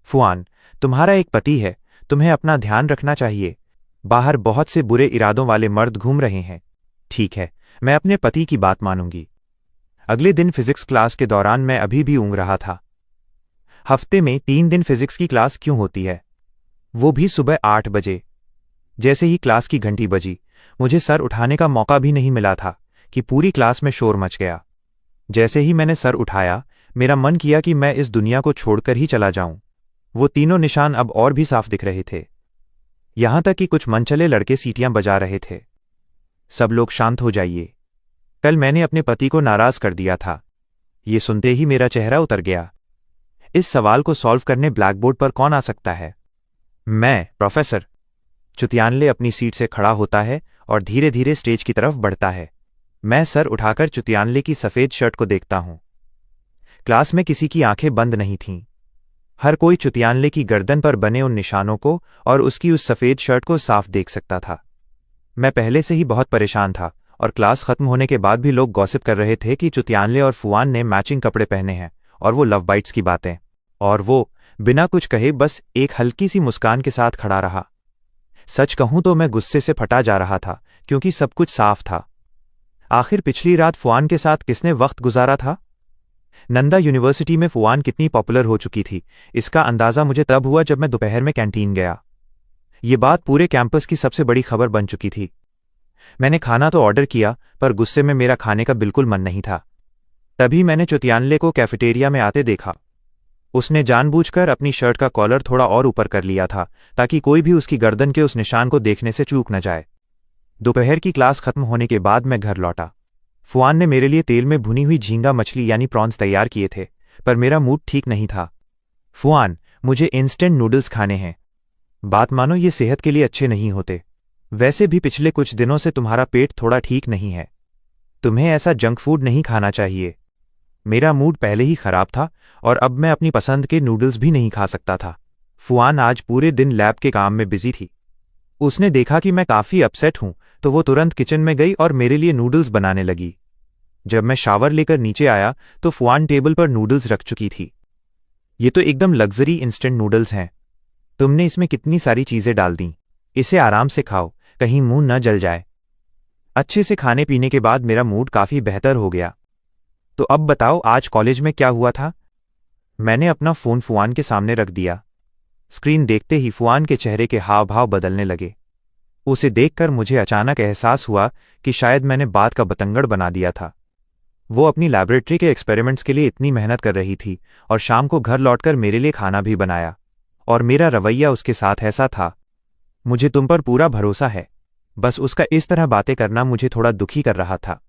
फुआन, तुम्हारा एक पति है, तुम्हें अपना ध्यान रखना चाहिए। बाहर बहुत से बुरे इरादों वाले मर्द घूम रहे हैं। ठीक है, मैं अपने पति की बात मानूंगी। अगले दिन फिजिक्स क्लास के दौरान मैं अभी भी ऊँग रहा था। हफ्ते में 3 दिन फिजिक्स की क्लास क्यों होती है? वो भी सुबह 8 बजे। जैसे ही क्लास की घंटी बजी, मुझे सर उठाने का मौका भी नहीं मिला था कि पूरी क्लास में शोर मच गया। जैसे ही मैंने सर उठाया, मेरा मन किया कि मैं इस दुनिया को छोड़कर ही चला जाऊं। वो तीनों निशान अब और भी साफ दिख रहे थे। यहां तक कि कुछ मनचले लड़के सीटियां बजा रहे थे। सब लोग शांत हो जाइए। कल मैंने अपने पति को नाराज कर दिया था। ये सुनते ही मेरा चेहरा उतर गया। इस सवाल को सॉल्व करने ब्लैकबोर्ड पर कौन आ सकता है? मैं, प्रोफेसर। चुतियानले अपनी सीट से खड़ा होता है और धीरे धीरे स्टेज की तरफ बढ़ता है। मैं सर उठाकर चुतियानले की सफेद शर्ट को देखता हूं। क्लास में किसी की आंखें बंद नहीं थीं। हर कोई चुतियानले की गर्दन पर बने उन निशानों को और उसकी उस सफेद शर्ट को साफ देख सकता था। मैं पहले से ही बहुत परेशान था और क्लास खत्म होने के बाद भी लोग गॉसिप कर रहे थे कि चुतियानले और फुआन ने मैचिंग कपड़े पहने हैं और वो लव बाइट्स की बातें। और वो बिना कुछ कहे बस एक हल्की सी मुस्कान के साथ खड़ा रहा। सच कहूं तो मैं गुस्से से फटा जा रहा था, क्योंकि सब कुछ साफ था। आखिर पिछली रात फुआन के साथ किसने वक्त गुजारा था? नंदा यूनिवर्सिटी में फुआन कितनी पॉपुलर हो चुकी थी, इसका अंदाजा मुझे तब हुआ जब मैं दोपहर में कैंटीन गया। ये बात पूरे कैंपस की सबसे बड़ी खबर बन चुकी थी। मैंने खाना तो ऑर्डर किया, पर गुस्से में मेरा खाने का बिल्कुल मन नहीं था। तभी मैंने चुतियानले को कैफेटेरिया में आते देखा। उसने जानबूझकर अपनी शर्ट का कॉलर थोड़ा और ऊपर कर लिया था, ताकि कोई भी उसकी गर्दन के उस निशान को देखने से चूक न जाए। दोपहर की क्लास खत्म होने के बाद मैं घर लौटा। फुआन ने मेरे लिए तेल में भुनी हुई झींगा मछली यानी प्रॉन्स तैयार किए थे, पर मेरा मूड ठीक नहीं था। फुआन, मुझे इंस्टेंट नूडल्स खाने हैं। बात मानो ये सेहत के लिए अच्छे नहीं होते। वैसे भी पिछले कुछ दिनों से तुम्हारा पेट थोड़ा ठीक नहीं है। तुम्हें ऐसा जंक फूड नहीं खाना चाहिए। मेरा मूड पहले ही खराब था और अब मैं अपनी पसंद के नूडल्स भी नहीं खा सकता था। फुआन आज पूरे दिन लैब के काम में बिजी थी। उसने देखा कि मैं काफ़ी अपसेट हूं, तो वो तुरंत किचन में गई और मेरे लिए नूडल्स बनाने लगी। जब मैं शावर लेकर नीचे आया तो फुआन टेबल पर नूडल्स रख चुकी थी। ये तो एकदम लग्जरी इंस्टेंट नूडल्स हैं। तुमने इसमें कितनी सारी चीज़ें डाल दी। इसे आराम से खाओ, कहीं मुंह न जल जाए। अच्छे से खाने पीने के बाद मेरा मूड काफ़ी बेहतर हो गया। तो अब बताओ, आज कॉलेज में क्या हुआ था? मैंने अपना फ़ोन फुआन के सामने रख दिया। स्क्रीन देखते ही फुआन के चेहरे के हाव भाव बदलने लगे। उसे देखकर मुझे अचानक एहसास हुआ कि शायद मैंने बात का बतंगड़ बना दिया था। वो अपनी लैबोरेटरी के एक्सपेरिमेंट्स के लिए इतनी मेहनत कर रही थी और शाम को घर लौटकर मेरे लिए खाना भी बनाया, और मेरा रवैया उसके साथ ऐसा था। मुझे तुम पर पूरा भरोसा है, बस उसका इस तरह बातें करना मुझे थोड़ा दुखी कर रहा था।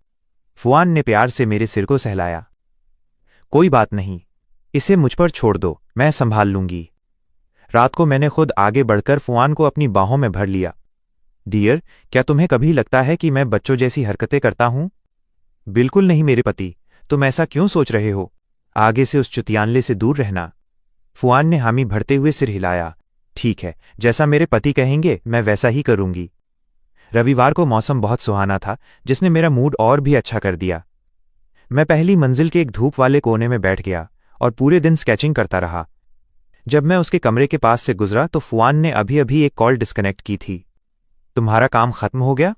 फुआन ने प्यार से मेरे सिर को सहलाया। कोई बात नहीं, इसे मुझ पर छोड़ दो, मैं संभाल लूंगी। रात को मैंने खुद आगे बढ़कर फुआन को अपनी बाहों में भर लिया। डियर, क्या तुम्हें कभी लगता है कि मैं बच्चों जैसी हरकतें करता हूं? बिल्कुल नहीं मेरे पति, तुम ऐसा क्यों सोच रहे हो? आगे से उस चुतियानले से दूर रहना। फुआन ने हामी भरते हुए सिर हिलाया। ठीक है, जैसा मेरे पति कहेंगे मैं वैसा ही करूंगी। रविवार को मौसम बहुत सुहाना था, जिसने मेरा मूड और भी अच्छा कर दिया। मैं पहली मंजिल के एक धूप वाले कोने में बैठ गया और पूरे दिन स्केचिंग करता रहा। जब मैं उसके कमरे के पास से गुजरा तो फुआन ने अभी अभी एक कॉल डिस्कनेक्ट की थी। तुम्हारा काम खत्म हो गया?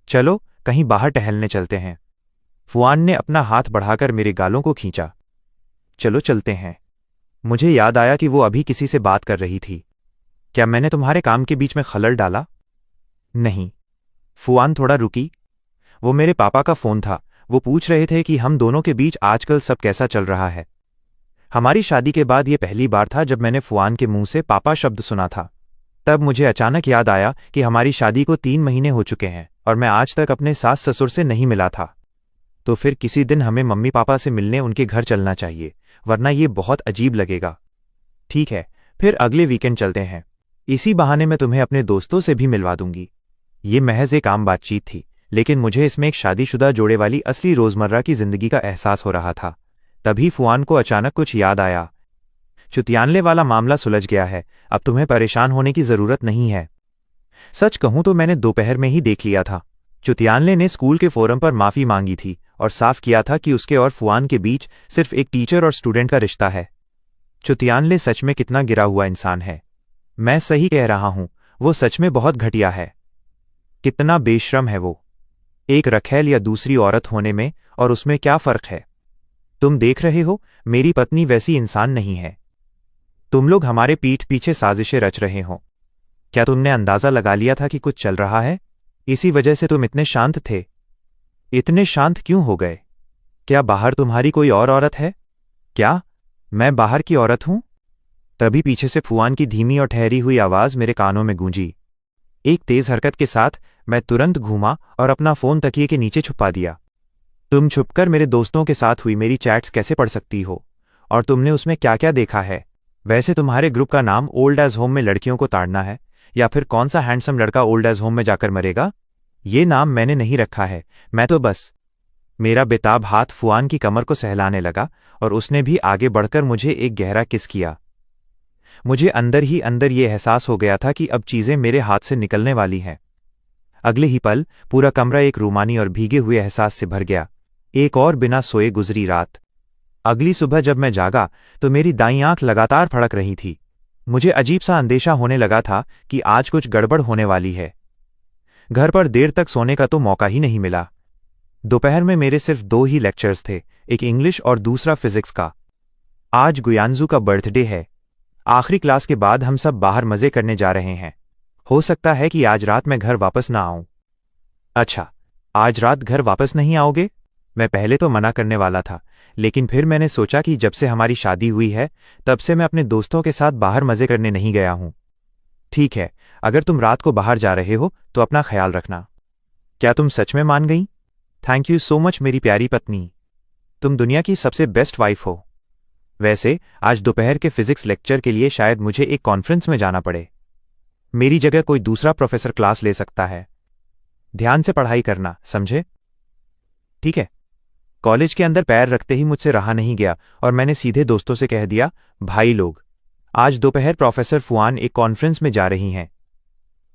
चलो कहीं बाहर टहलने चलते हैं। फुआन ने अपना हाथ बढ़ाकर मेरे गालों को खींचा। चलो चलते हैं। मुझे याद आया कि वो अभी किसी से बात कर रही थी। क्या मैंने तुम्हारे काम के बीच में खलल डाला? नहीं। फुआन थोड़ा रुकी। वो मेरे पापा का फ़ोन था। वो पूछ रहे थे कि हम दोनों के बीच आजकल सब कैसा चल रहा है। हमारी शादी के बाद ये पहली बार था जब मैंने फुआन के मुंह से पापा शब्द सुना था। तब मुझे अचानक याद आया कि हमारी शादी को 3 महीने हो चुके हैं और मैं आज तक अपने सास ससुर से नहीं मिला था। तो फिर किसी दिन हमें मम्मी पापा से मिलने उनके घर चलना चाहिए, वरना ये बहुत अजीब लगेगा। ठीक है, फिर अगले वीकेंड चलते हैं। इसी बहाने मैं तुम्हें अपने दोस्तों से भी मिलवा दूंगी। ये महज एक आम बातचीत थी, लेकिन मुझे इसमें एक शादीशुदा जोड़े वाली असली रोज़मर्रा की जिंदगी का एहसास हो रहा था। तभी फुआन को अचानक कुछ याद आया। चुतियानले वाला मामला सुलझ गया है, अब तुम्हें परेशान होने की ज़रूरत नहीं है। सच कहूं तो मैंने दोपहर में ही देख लिया था। चुतियानले ने स्कूल के फोरम पर माफ़ी मांगी थी और साफ किया था कि उसके और फुआन के बीच सिर्फ एक टीचर और स्टूडेंट का रिश्ता है। चुतियानले सच में कितना गिरा हुआ इंसान है। मैं सही कह रहा हूं, वो सच में बहुत घटिया है। कितना बेशर्म है वो। एक रखैल या दूसरी औरत होने में और उसमें क्या फ़र्क है? तुम देख रहे हो, मेरी पत्नी वैसी इंसान नहीं है। तुम लोग हमारे पीठ पीछे साजिशें रच रहे हो। क्या तुमने अंदाज़ा लगा लिया था कि कुछ चल रहा है? इसी वजह से तुम इतने शांत थे। इतने शांत क्यों हो गए? क्या बाहर तुम्हारी कोई और औरत है? क्या मैं बाहर की औरत हूं? तभी पीछे से फुआन की धीमी और ठहरी हुई आवाज़ मेरे कानों में गूंजी। एक तेज़ हरकत के साथ मैं तुरंत घूमा और अपना फ़ोन तकिए के नीचे छुपा दिया। तुम छुपकर मेरे दोस्तों के साथ हुई मेरी चैट्स कैसे पढ़ सकती हो? और तुमने उसमें क्या क्या देखा है? वैसे तुम्हारे ग्रुप का नाम ओल्ड एज होम में लड़कियों को ताड़ना है, या फिर कौन सा हैंडसम लड़का ओल्ड एज होम में जाकर मरेगा? ये नाम मैंने नहीं रखा है, मैं तो बस। मेरा बेताब हाथ फुआन की कमर को सहलाने लगा और उसने भी आगे बढ़कर मुझे एक गहरा किस किया। मुझे अंदर ही अंदर ये एहसास हो गया था कि अब चीज़ें मेरे हाथ से निकलने वाली हैं। अगले ही पल पूरा कमरा एक रूमानी और भीगे हुए एहसास से भर गया। एक और बिना सोए गुजरी रात। अगली सुबह जब मैं जागा तो मेरी दाईं आंख लगातार फड़क रही थी। मुझे अजीब सा अंदेशा होने लगा था कि आज कुछ गड़बड़ होने वाली है। घर पर देर तक सोने का तो मौका ही नहीं मिला। दोपहर में मेरे सिर्फ 2 ही लेक्चर्स थे, एक इंग्लिश और दूसरा फिजिक्स का। आज गुयांजू का बर्थडे है। आखिरी क्लास के बाद हम सब बाहर मजे करने जा रहे हैं। हो सकता है कि आज रात मैं घर वापस ना आऊं। अच्छा, आज रात घर वापस नहीं आओगे? मैं पहले तो मना करने वाला था, लेकिन फिर मैंने सोचा कि जब से हमारी शादी हुई है तब से मैं अपने दोस्तों के साथ बाहर मजे करने नहीं गया हूं। ठीक है, अगर तुम रात को बाहर जा रहे हो तो अपना ख्याल रखना। क्या तुम सच में मान गई? थैंक यू सो मच मेरी प्यारी पत्नी। तुम दुनिया की सबसे बेस्ट वाइफ हो। वैसे आज दोपहर के फिजिक्स लेक्चर के लिए शायद मुझे एक कॉन्फ्रेंस में जाना पड़े। मेरी जगह कोई दूसरा प्रोफेसर क्लास ले सकता है। ध्यान से पढ़ाई करना, समझे? ठीक है। कॉलेज के अंदर पैर रखते ही मुझसे रहा नहीं गया और मैंने सीधे दोस्तों से कह दिया, भाई लोग, आज दोपहर प्रोफेसर फुआन एक कॉन्फ्रेंस में जा रही हैं।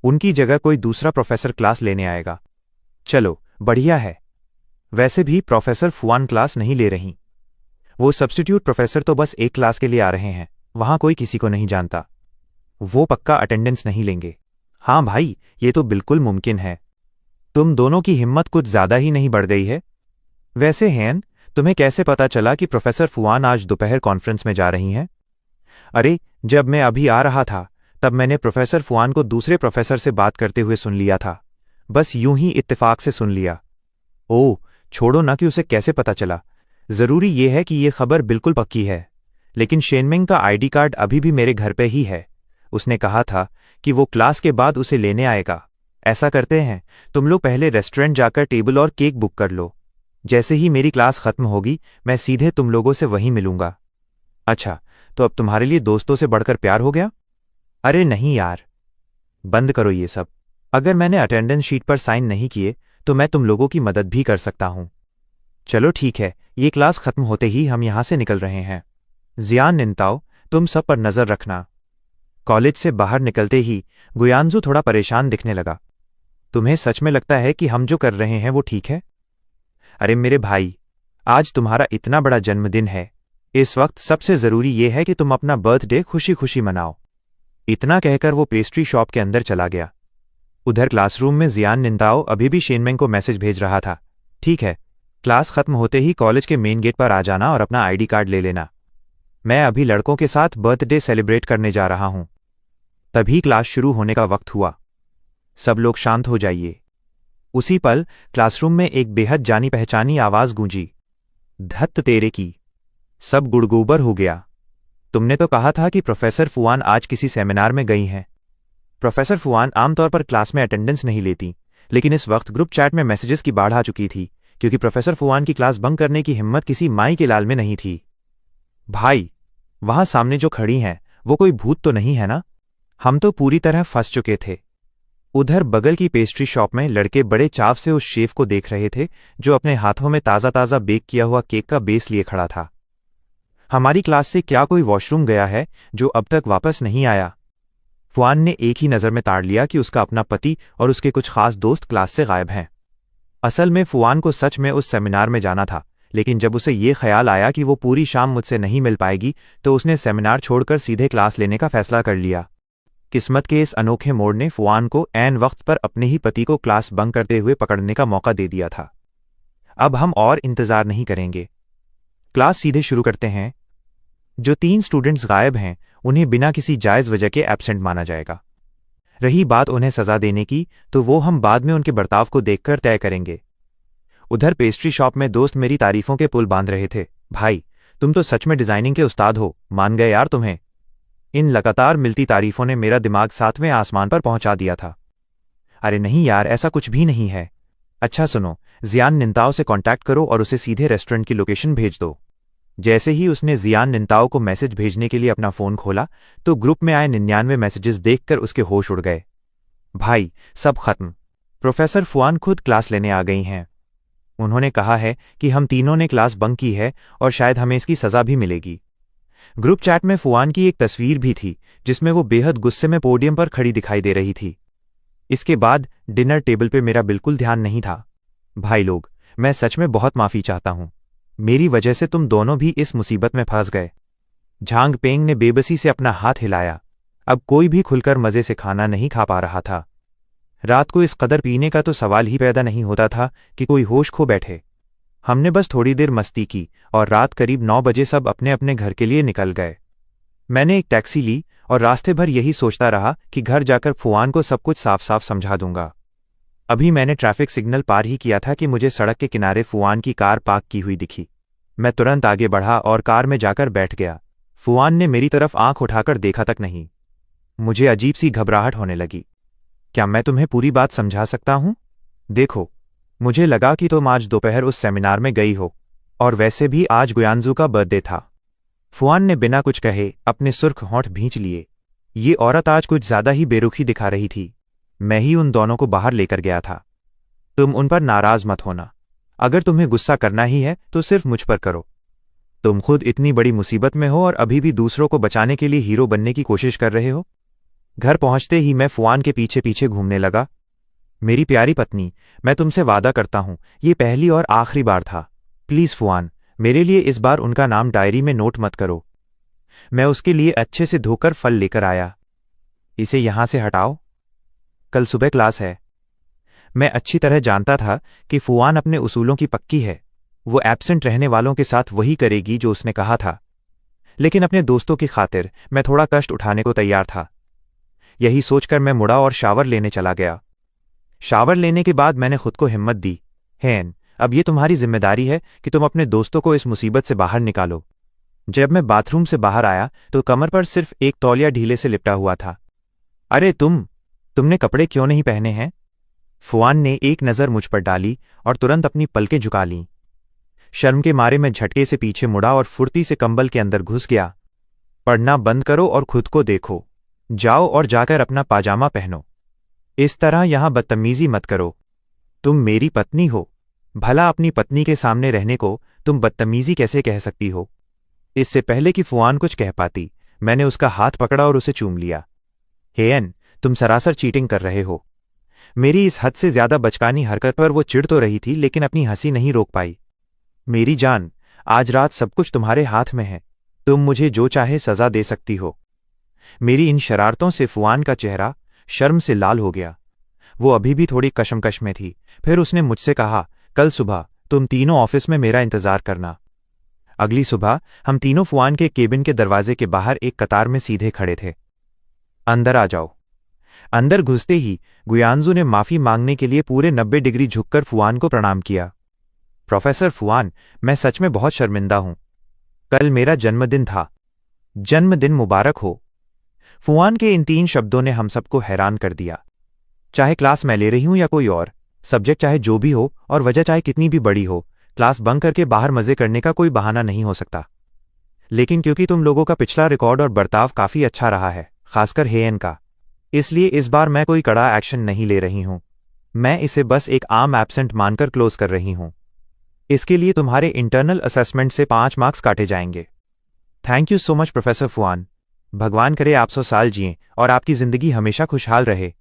उनकी जगह कोई दूसरा प्रोफेसर क्लास लेने आएगा। चलो, बढ़िया है। वैसे भी प्रोफेसर फुआन क्लास नहीं ले रही। वो सब्स्टिट्यूट प्रोफेसर तो बस एक क्लास के लिए आ रहे हैं, वहां कोई किसी को नहीं जानता। वो पक्का अटेंडेंस नहीं लेंगे। हाँ भाई, ये तो बिल्कुल मुमकिन है। तुम दोनों की हिम्मत कुछ ज्यादा ही नहीं बढ़ गई है? वैसे हैन, तुम्हें कैसे पता चला कि प्रोफेसर फुआन आज दोपहर कॉन्फ्रेंस में जा रही हैं? अरे, जब मैं अभी आ रहा था तब मैंने प्रोफेसर फुआन को दूसरे प्रोफेसर से बात करते हुए सुन लिया था। बस यूं ही इत्तेफाक से सुन लिया। ओह, छोड़ो ना कि उसे कैसे पता चला। जरूरी ये है कि ये खबर बिल्कुल पक्की है। लेकिन शेनमिंग का आईडी कार्ड अभी भी मेरे घर पे ही है। उसने कहा था कि वो क्लास के बाद उसे लेने आएगा। ऐसा करते हैं, तुम लोग पहले रेस्टोरेंट जाकर टेबल और केक बुक कर लो। जैसे ही मेरी क्लास खत्म होगी मैं सीधे तुम लोगों से वहीं मिलूंगा। अच्छा, तो अब तुम्हारे लिए दोस्तों से बढ़कर प्यार हो गया? अरे नहीं यार, बंद करो ये सब। अगर मैंने अटेंडेंस शीट पर साइन नहीं किए तो मैं तुम लोगों की मदद भी कर सकता हूं। चलो ठीक है, ये क्लास खत्म होते ही हम यहां से निकल रहे हैं। जियान निंताओ, तुम सब पर नजर रखना। कॉलेज से बाहर निकलते ही गुयांजू थोड़ा परेशान दिखने लगा। तुम्हें सच में लगता है कि हम जो कर रहे हैं वो ठीक है? अरे मेरे भाई, आज तुम्हारा इतना बड़ा जन्मदिन है। इस वक्त सबसे जरूरी यह है कि तुम अपना बर्थडे खुशी खुशी मनाओ। इतना कहकर वो पेस्ट्री शॉप के अंदर चला गया। उधर क्लासरूम में जियान निंताओ अभी भी शेनमेंग को मैसेज भेज रहा था। ठीक है, क्लास खत्म होते ही कॉलेज के मेन गेट पर आ जाना और अपना आईडी कार्ड ले लेना। मैं अभी लड़कों के साथ बर्थडे सेलिब्रेट करने जा रहा हूं। तभी क्लास शुरू होने का वक्त हुआ। सब लोग शांत हो जाइए। उसी पल क्लासरूम में एक बेहद जानी पहचानी आवाज गूंजी, धत्त तेरे की। सब गुड़गुबर हो गया। तुमने तो कहा था कि प्रोफेसर फुआन आज किसी सेमिनार में गई हैं। प्रोफेसर फुआन आमतौर पर क्लास में अटेंडेंस नहीं लेती, लेकिन इस वक्त ग्रुप चैट में मैसेजेस की बाढ़ आ चुकी थी, क्योंकि प्रोफेसर फुआन की क्लास बंक करने की हिम्मत किसी माई के लाल में नहीं थी। भाई, वहां सामने जो खड़ी हैं वो कोई भूत तो नहीं है ना? हम तो पूरी तरह फंस चुके थे। उधर बगल की पेस्ट्री शॉप में लड़के बड़े चाव से उस शेफ को देख रहे थे जो अपने हाथों में ताज़ा ताज़ा बेक किया हुआ केक का बेस लिए खड़ा था। हमारी क्लास से क्या कोई वॉशरूम गया है जो अब तक वापस नहीं आया? फुआन ने एक ही नज़र में ताड़ लिया कि उसका अपना पति और उसके कुछ खास दोस्त क्लास से गायब हैं। असल में फुआन को सच में उस सेमिनार में जाना था, लेकिन जब उसे ये ख्याल आया कि वो पूरी शाम मुझसे नहीं मिल पाएगी तो उसने सेमिनार छोड़कर सीधे क्लास लेने का फैसला कर लिया। किस्मत के इस अनोखे मोड़ ने फुआन को ऐन वक्त पर अपने ही पति को क्लास बंक करते हुए पकड़ने का मौका दे दिया था। अब हम और इंतजार नहीं करेंगे, क्लास सीधे शुरू करते हैं। जो 3 स्टूडेंट्स गायब हैं उन्हें बिना किसी जायज़ वजह के एब्सेंट माना जाएगा। रही बात उन्हें सजा देने की, तो वो हम बाद में उनके बर्ताव को देखकर तय करेंगे। उधर पेस्ट्री शॉप में दोस्त मेरी तारीफों के पुल बांध रहे थे। भाई, तुम तो सच में डिजाइनिंग के उस्ताद हो, मान गए यार तुम्हें। इन लगातार मिलती तारीफों ने मेरा दिमाग 7वें आसमान पर पहुंचा दिया था। अरे नहीं यार, ऐसा कुछ भी नहीं है। अच्छा सुनो, जियान निंताओ से कांटेक्ट करो और उसे सीधे रेस्टोरेंट की लोकेशन भेज दो। जैसे ही उसने जियान निंताओ को मैसेज भेजने के लिए अपना फोन खोला तो ग्रुप में आए 99 मैसेजेस देखकर उसके होश उड़ गए। भाई, सब खत्म। प्रोफेसर फुआन खुद क्लास लेने आ गई हैं। उन्होंने कहा है कि हम तीनों ने क्लास बंक की है और शायद हमें इसकी सजा भी मिलेगी। ग्रुप चैट में फुआन की एक तस्वीर भी थी जिसमें वो बेहद गुस्से में पोडियम पर खड़ी दिखाई दे रही थी। इसके बाद डिनर टेबल पे मेरा बिल्कुल ध्यान नहीं था। भाई लोग, मैं सच में बहुत माफ़ी चाहता हूँ। मेरी वजह से तुम दोनों भी इस मुसीबत में फंस गए। झांग पेंग ने बेबसी से अपना हाथ हिलाया। अब कोई भी खुलकर मजे से खाना नहीं खा पा रहा था। रात को इस कदर पीने का तो सवाल ही पैदा नहीं होता था कि कोई होश खो बैठे। हमने बस थोड़ी देर मस्ती की और रात करीब 9 बजे सब अपने अपने घर के लिए निकल गए। मैंने एक टैक्सी ली और रास्ते भर यही सोचता रहा कि घर जाकर फुआन को सब कुछ साफ साफ समझा दूंगा। अभी मैंने ट्रैफिक सिग्नल पार ही किया था कि मुझे सड़क के किनारे फुआन की कार पार्क की हुई दिखी। मैं तुरंत आगे बढ़ा और कार में जाकर बैठ गया। फुआन ने मेरी तरफ आंख उठाकर देखा तक नहीं। मुझे अजीब सी घबराहट होने लगी। क्या मैं तुम्हें पूरी बात समझा सकता हूं? देखो, मुझे लगा कि तुम आज दोपहर उस सेमिनार में गई हो, और वैसे भी आज गुयांजू का बर्थडे था। फुआन ने बिना कुछ कहे अपने सुर्ख होंठ भींच लिए। ये औरत आज कुछ ज्यादा ही बेरुखी दिखा रही थी। मैं ही उन दोनों को बाहर लेकर गया था। तुम उन पर नाराज मत होना। अगर तुम्हें गुस्सा करना ही है तो सिर्फ मुझ पर करो। तुम खुद इतनी बड़ी मुसीबत में हो और अभी भी दूसरों को बचाने के लिए हीरो बनने की कोशिश कर रहे हो। घर पहुंचते ही मैं फुआन के पीछे पीछे घूमने लगा। मेरी प्यारी पत्नी, मैं तुमसे वादा करता हूं, ये पहली और आखिरी बार था। प्लीज फुआन, मेरे लिए इस बार उनका नाम डायरी में नोट मत करो। मैं उसके लिए अच्छे से धोकर फल लेकर आया। इसे यहां से हटाओ। कल सुबह क्लास है। मैं अच्छी तरह जानता था कि फुआन अपने उसूलों की पक्की है। वो एब्सेंट रहने वालों के साथ वही करेगी जो उसने कहा था। लेकिन अपने दोस्तों की खातिर मैं थोड़ा कष्ट उठाने को तैयार था। यही सोचकर मैं मुड़ा और शावर लेने चला गया। शावर लेने के बाद मैंने खुद को हिम्मत दी। हैन, अब ये तुम्हारी जिम्मेदारी है कि तुम अपने दोस्तों को इस मुसीबत से बाहर निकालो। जब मैं बाथरूम से बाहर आया तो कमर पर सिर्फ एक तौलिया ढीले से लिपटा हुआ था। अरे तुमने कपड़े क्यों नहीं पहने हैं? फुआन ने एक नज़र मुझ पर डाली और तुरंत अपनी पलकें झुका लीं। शर्म के मारे मैं झटके से पीछे मुड़ा और फुर्ती से कंबल के अंदर घुस गया। पढ़ना बंद करो और खुद को देखो। जाओ और जाकर अपना पाजामा पहनो। इस तरह यहां बदतमीजी मत करो। तुम मेरी पत्नी हो। भला अपनी पत्नी के सामने रहने को तुम बदतमीजी कैसे कह सकती हो? इससे पहले कि फुआन कुछ कह पाती, मैंने उसका हाथ पकड़ा और उसे चूम लिया। हेयन, तुम सरासर चीटिंग कर रहे हो। मेरी इस हद से ज्यादा बचकानी हरकत पर वो चिढ़ तो रही थी, लेकिन अपनी हंसी नहीं रोक पाई। मेरी जान, आज रात सब कुछ तुम्हारे हाथ में है। तुम मुझे जो चाहे सजा दे सकती हो। मेरी इन शरारतों से फुआन का चेहरा शर्म से लाल हो गया। वो अभी भी थोड़ी कशमकश में थी। फिर उसने मुझसे कहा, कल सुबह तुम तीनों ऑफिस में मेरा इंतजार करना। अगली सुबह हम तीनों फुआन के केबिन के दरवाजे के बाहर एक कतार में सीधे खड़े थे। अंदर आ जाओ। अंदर घुसते ही गुयांजू ने माफी मांगने के लिए पूरे 90 डिग्री झुककर फुआन को प्रणाम किया। प्रोफेसर फुआन, मैं सच में बहुत शर्मिंदा हूं। कल मेरा जन्मदिन था। जन्मदिन मुबारक हो। फुआन के इन 3 शब्दों ने हम सबको हैरान कर दिया। चाहे क्लास मैं ले रही हूं या कोई और, सब्जेक्ट चाहे जो भी हो और वजह चाहे कितनी भी बड़ी हो, क्लास बंक करके बाहर मजे करने का कोई बहाना नहीं हो सकता। लेकिन क्योंकि तुम लोगों का पिछला रिकॉर्ड और बर्ताव काफी अच्छा रहा है, खासकर हेयन का, इसलिए इस बार मैं कोई कड़ा एक्शन नहीं ले रही हूं। मैं इसे बस एक आम एब्सेंट मानकर क्लोज कर रही हूं। इसके लिए तुम्हारे इंटरनल असेसमेंट से 5 मार्क्स काटे जाएंगे। Thank you so much professor Fuan. भगवान करे आप 100 साल जिएं और आपकी जिंदगी हमेशा खुशहाल रहे।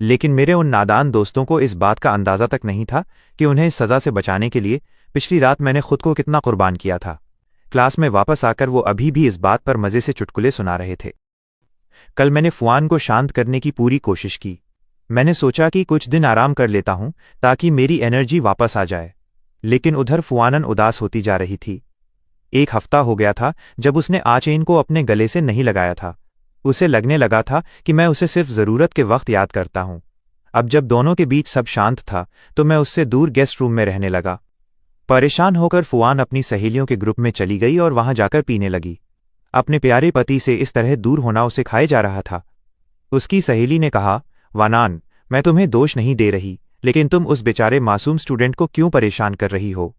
लेकिन मेरे उन नादान दोस्तों को इस बात का अंदाजा तक नहीं था कि उन्हें इस सजा से बचाने के लिए पिछली रात मैंने खुद को कितना कुर्बान किया था। क्लास में वापस आकर वो अभी भी इस बात पर मजे से चुटकुले सुना रहे थे। कल मैंने फुआन को शांत करने की पूरी कोशिश की। मैंने सोचा कि कुछ दिन आराम कर लेता हूं ताकि मेरी एनर्जी वापस आ जाए। लेकिन उधर फुआनन उदास होती जा रही थी। 1 हफ्ता हो गया था जब उसने आचेन को अपने गले से नहीं लगाया था। उसे लगने लगा था कि मैं उसे सिर्फ जरूरत के वक्त याद करता हूं। अब जब दोनों के बीच सब शांत था तो मैं उससे दूर गेस्ट रूम में रहने लगा। परेशान होकर फुआन अपनी सहेलियों के ग्रुप में चली गई और वहां जाकर पीने लगी। अपने प्यारे पति से इस तरह दूर होना उसे खाए जा रहा था। उसकी सहेली ने कहा, वानान, मैं तुम्हें दोष नहीं दे रही, लेकिन तुम उस बेचारे मासूम स्टूडेंट को क्यों परेशान कर रही हो?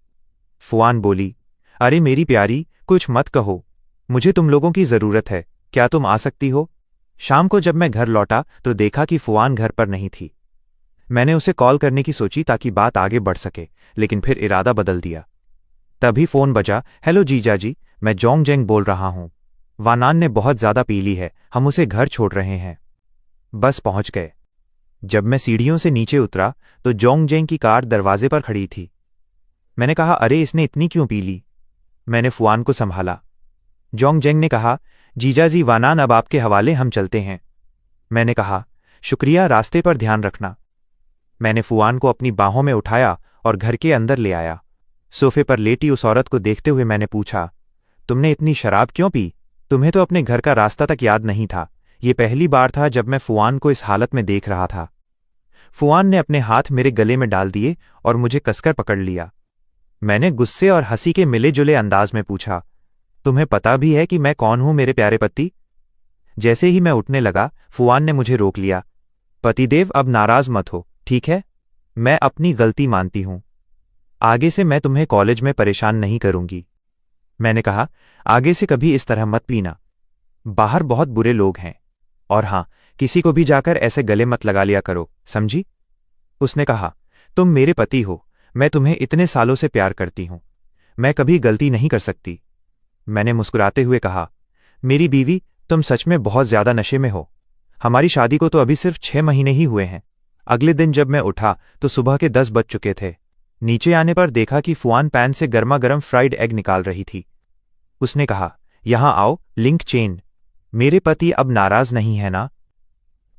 फुआन बोली, अरे मेरी प्यारी, कुछ मत कहो। मुझे तुम लोगों की जरूरत है। क्या तुम आ सकती हो? शाम को जब मैं घर लौटा तो देखा कि फुआन घर पर नहीं थी। मैंने उसे कॉल करने की सोची ताकि बात आगे बढ़ सके, लेकिन फिर इरादा बदल दिया। तभी फोन बजा। हेलो जीजा जी, मैं जोंगजेंग बोल रहा हूं। वानान ने बहुत ज्यादा पी ली है, हम उसे घर छोड़ रहे हैं। बस पहुंच गए। जब मैं सीढ़ियों से नीचे उतरा तो जोंगजेंग की कार दरवाजे पर खड़ी थी। मैंने कहा, अरे इसने इतनी क्यों पी ली? मैंने फुआन को संभाला। जोंगजेंग ने कहा, जीजाजी वानान, अब आपके हवाले, हम चलते हैं। मैंने कहा, शुक्रिया, रास्ते पर ध्यान रखना। मैंने फुआन को अपनी बाहों में उठाया और घर के अंदर ले आया। सोफे पर लेटी उस औरत को देखते हुए मैंने पूछा, तुमने इतनी शराब क्यों पी? तुम्हें तो अपने घर का रास्ता तक याद नहीं था। ये पहली बार था जब मैं फुआन को इस हालत में देख रहा था। फुआन ने अपने हाथ मेरे गले में डाल दिए और मुझे कसकर पकड़ लिया। मैंने गुस्से और हंसी के मिले जुले अंदाज में पूछा, तुम्हें पता भी है कि मैं कौन हूं मेरे प्यारे पति? जैसे ही मैं उठने लगा, फुआन ने मुझे रोक लिया। पतिदेव, अब नाराज मत हो, ठीक है? मैं अपनी गलती मानती हूं। आगे से मैं तुम्हें कॉलेज में परेशान नहीं करूंगी। मैंने कहा, आगे से कभी इस तरह मत पीना। बाहर बहुत बुरे लोग हैं। और हां, किसी को भी जाकर ऐसे गले मत लगा लिया करो, समझी? उसने कहा, तुम मेरे पति हो, मैं तुम्हें इतने सालों से प्यार करती हूं, मैं कभी गलती नहीं कर सकती। मैंने मुस्कुराते हुए कहा, मेरी बीवी, तुम सच में बहुत ज्यादा नशे में हो। हमारी शादी को तो अभी सिर्फ 6 महीने ही हुए हैं। अगले दिन जब मैं उठा तो सुबह के 10 बज चुके थे। नीचे आने पर देखा कि फुआन पैन से गर्मा गर्म फ्राइड एग निकाल रही थी। उसने कहा, यहां आओ, लिंक चेन। मेरे पति अब नाराज नहीं है ना?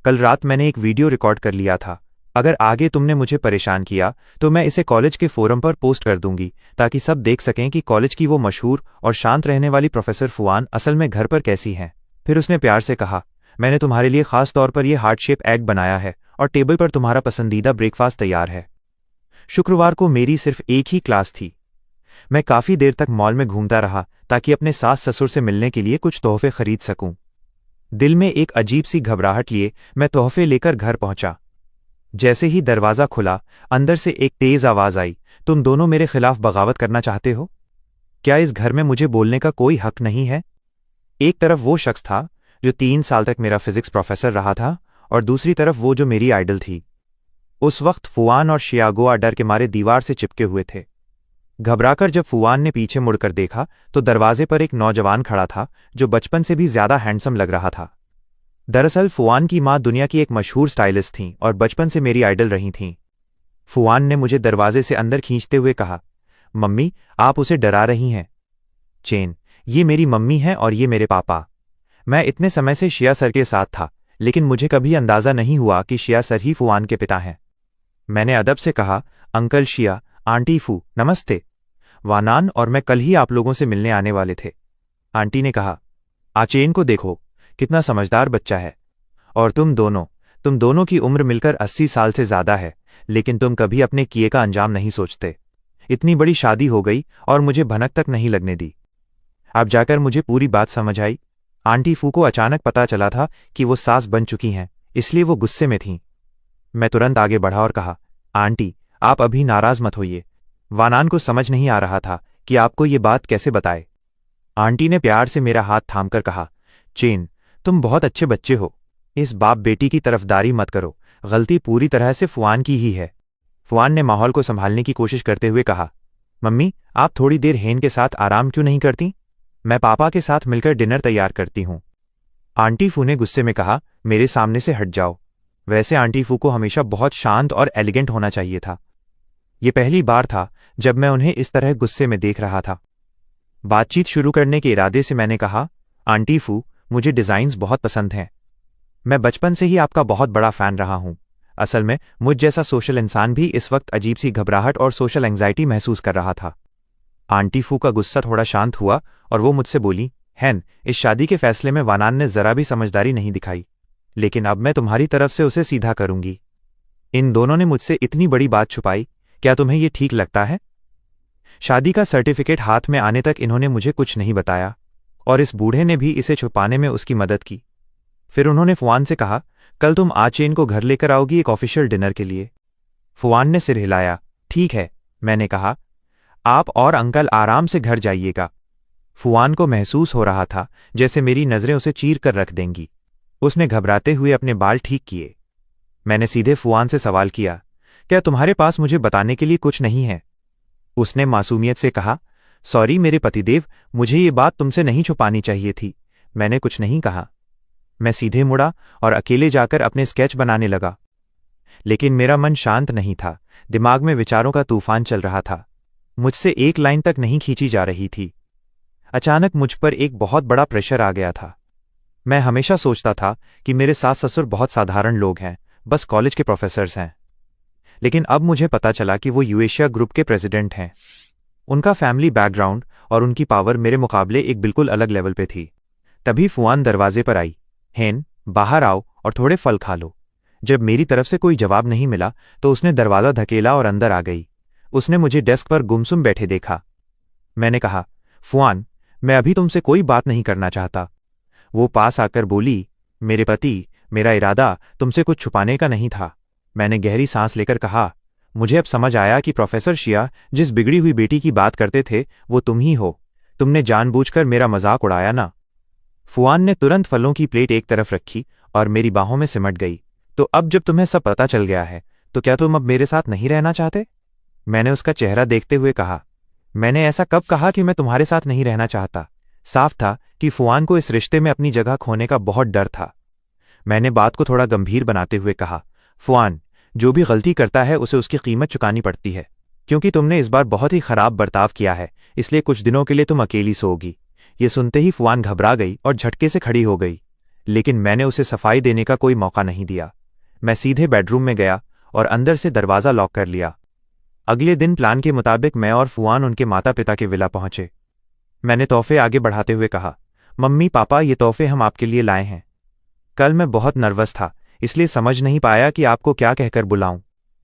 कल रात मैंने एक वीडियो रिकॉर्ड कर लिया था। अगर आगे तुमने मुझे परेशान किया तो मैं इसे कॉलेज के फोरम पर पोस्ट कर दूंगी, ताकि सब देख सकें कि कॉलेज की वो मशहूर और शांत रहने वाली प्रोफेसर फुआन असल में घर पर कैसी हैं। फिर उसने प्यार से कहा, मैंने तुम्हारे लिए खास तौर पर यह हार्ट शेप एग बनाया है और टेबल पर तुम्हारा पसंदीदा ब्रेकफास्ट तैयार है। शुक्रवार को मेरी सिर्फ एक ही क्लास थी। मैं काफी देर तक मॉल में घूमता रहा ताकि अपने सास ससुर से मिलने के लिए कुछ तोहफे खरीद सकूं। दिल में एक अजीब सी घबराहट लिए मैं तोहफे लेकर घर पहुंचा। जैसे ही दरवाजा खुला, अंदर से एक तेज आवाज आई, तुम दोनों मेरे खिलाफ बगावत करना चाहते हो? क्या इस घर में मुझे बोलने का कोई हक नहीं है? एक तरफ वो शख्स था जो 3 साल तक मेरा फिजिक्स प्रोफेसर रहा था, और दूसरी तरफ वो जो मेरी आइडल थी। उस वक्त फुआन और शियागोआ डर के मारे दीवार से चिपके हुए थे। घबराकर जब फुआन ने पीछे मुड़कर देखा तो दरवाजे पर एक नौजवान खड़ा था जो बचपन से भी ज्यादा हैंडसम लग रहा था। दरअसल फुआन की मां दुनिया की एक मशहूर स्टाइलिस्ट थीं और बचपन से मेरी आइडल रही थीं। फुआन ने मुझे दरवाजे से अंदर खींचते हुए कहा, मम्मी, आप उसे डरा रही हैं। चेन, ये मेरी मम्मी है और ये मेरे पापा। मैं इतने समय से शिया सर के साथ था, लेकिन मुझे कभी अंदाजा नहीं हुआ कि शिया सर ही फुआन के पिता हैं। मैंने अदब से कहा, अंकल शिया, आंटी फू, नमस्ते। वानान और मैं कल ही आप लोगों से मिलने आने वाले थे। आंटी ने कहा, आचेन को देखो, कितना समझदार बच्चा है। और तुम दोनों की उम्र मिलकर 80 साल से ज्यादा है, लेकिन तुम कभी अपने किए का अंजाम नहीं सोचते। इतनी बड़ी शादी हो गई और मुझे भनक तक नहीं लगने दी। अब जाकर मुझे पूरी बात समझ आई। आंटी फू को अचानक पता चला था कि वो सास बन चुकी हैं, इसलिए वो गुस्से में थीं। मैं तुरंत आगे बढ़ा और कहा, आंटी, आप अभी नाराज मत होइए। वानान को समझ नहीं आ रहा था कि आपको ये बात कैसे बताए। आंटी ने प्यार से मेरा हाथ थामकर कहा, चेन, तुम बहुत अच्छे बच्चे हो। इस बाप बेटी की तरफदारी मत करो, गलती पूरी तरह से फुआन की ही है। फुआन ने माहौल को संभालने की कोशिश करते हुए कहा, मम्मी, आप थोड़ी देर हेन के साथ आराम क्यों नहीं करती? मैं पापा के साथ मिलकर डिनर तैयार करती हूं। आंटी फू ने गुस्से में कहा, मेरे सामने से हट जाओ। वैसे आंटी फू को हमेशा बहुत शांत और एलिगेंट होना चाहिए था। ये पहली बार था जब मैं उन्हें इस तरह गुस्से में देख रहा था। बातचीत शुरू करने के इरादे से मैंने कहा, आंटी फू, मुझे डिजाइन्स बहुत पसंद हैं। मैं बचपन से ही आपका बहुत बड़ा फैन रहा हूं। असल में मुझ जैसा सोशल इंसान भी इस वक्त अजीब सी घबराहट और सोशल एंग्जाइटी महसूस कर रहा था। आंटी फू का गुस्सा थोड़ा शांत हुआ और वो मुझसे बोली, हैन, इस शादी के फैसले में वानान ने जरा भी समझदारी नहीं दिखाई, लेकिन अब मैं तुम्हारी तरफ से उसे सीधा करूंगी। इन दोनों ने मुझसे इतनी बड़ी बात छुपाई, क्या तुम्हें ये ठीक लगता है? शादी का सर्टिफिकेट हाथ में आने तक इन्होंने मुझे कुछ नहीं बताया, और इस बूढ़े ने भी इसे छुपाने में उसकी मदद की। फिर उन्होंने फुआन से कहा, कल तुम आचेन को घर लेकर आओगी एक ऑफिशियल डिनर के लिए। फुआन ने सिर हिलाया। ठीक है, मैंने कहा, आप और अंकल आराम से घर जाइएगा। फुआन को महसूस हो रहा था जैसे मेरी नजरें उसे चीर कर रख देंगी। उसने घबराते हुए अपने बाल ठीक किए। मैंने सीधे फुआन से सवाल किया, क्या तुम्हारे पास मुझे बताने के लिए कुछ नहीं है? उसने मासूमियत से कहा, सॉरी मेरे पतिदेव, मुझे ये बात तुमसे नहीं छुपानी चाहिए थी। मैंने कुछ नहीं कहा। मैं सीधे मुड़ा और अकेले जाकर अपने स्केच बनाने लगा। लेकिन मेरा मन शांत नहीं था, दिमाग में विचारों का तूफान चल रहा था। मुझसे एक लाइन तक नहीं खींची जा रही थी। अचानक मुझ पर एक बहुत बड़ा प्रेशर आ गया था। मैं हमेशा सोचता था कि मेरे सास ससुर बहुत साधारण लोग हैं, बस कॉलेज के प्रोफेसर्स हैं। लेकिन अब मुझे पता चला कि वो यूएशिया ग्रुप के प्रेसिडेंट हैं। उनका फैमिली बैकग्राउंड और उनकी पावर मेरे मुकाबले एक बिल्कुल अलग लेवल पे थी। तभी फुआन दरवाजे पर आई। हेन, बाहर आओ और थोड़े फल खा लो। जब मेरी तरफ से कोई जवाब नहीं मिला तो उसने दरवाज़ा धकेला और अंदर आ गई। उसने मुझे डेस्क पर गुमसुम बैठे देखा। मैंने कहा, फुआन, मैं अभी तुमसे कोई बात नहीं करना चाहता। वो पास आकर बोली, मेरे पति, मेरा इरादा तुमसे कुछ छुपाने का नहीं था। मैंने गहरी सांस लेकर कहा, मुझे अब समझ आया कि प्रोफेसर शिया जिस बिगड़ी हुई बेटी की बात करते थे वो तुम ही हो। तुमने जानबूझकर मेरा मजाक उड़ाया ना। फुआन ने तुरंत फलों की प्लेट एक तरफ रखी और मेरी बाहों में सिमट गई। तो अब जब तुम्हें सब पता चल गया है तो क्या तुम अब मेरे साथ नहीं रहना चाहते? मैंने उसका चेहरा देखते हुए कहा, मैंने ऐसा कब कहा कि मैं तुम्हारे साथ नहीं रहना चाहता? साफ था कि फुआन को इस रिश्ते में अपनी जगह खोने का बहुत डर था। मैंने बात को थोड़ा गंभीर बनाते हुए कहा, फुआन, जो भी गलती करता है उसे उसकी कीमत चुकानी पड़ती है। क्योंकि तुमने इस बार बहुत ही खराब बर्ताव किया है, इसलिए कुछ दिनों के लिए तुम अकेली सोओगी। ये सुनते ही फुआन घबरा गई और झटके से खड़ी हो गई। लेकिन मैंने उसे सफाई देने का कोई मौका नहीं दिया। मैं सीधे बेडरूम में गया और अंदर से दरवाज़ा लॉक कर लिया। अगले दिन प्लान के मुताबिक मैं और फुआन उनके माता पिता के विला पहुंचे। मैंने तोहफे आगे बढ़ाते हुए कहा, मम्मी पापा, ये तोहफे हम आपके लिए लाए हैं। कल मैं बहुत नर्वस था, इसलिए समझ नहीं पाया कि आपको क्या कहकर बुलाऊं।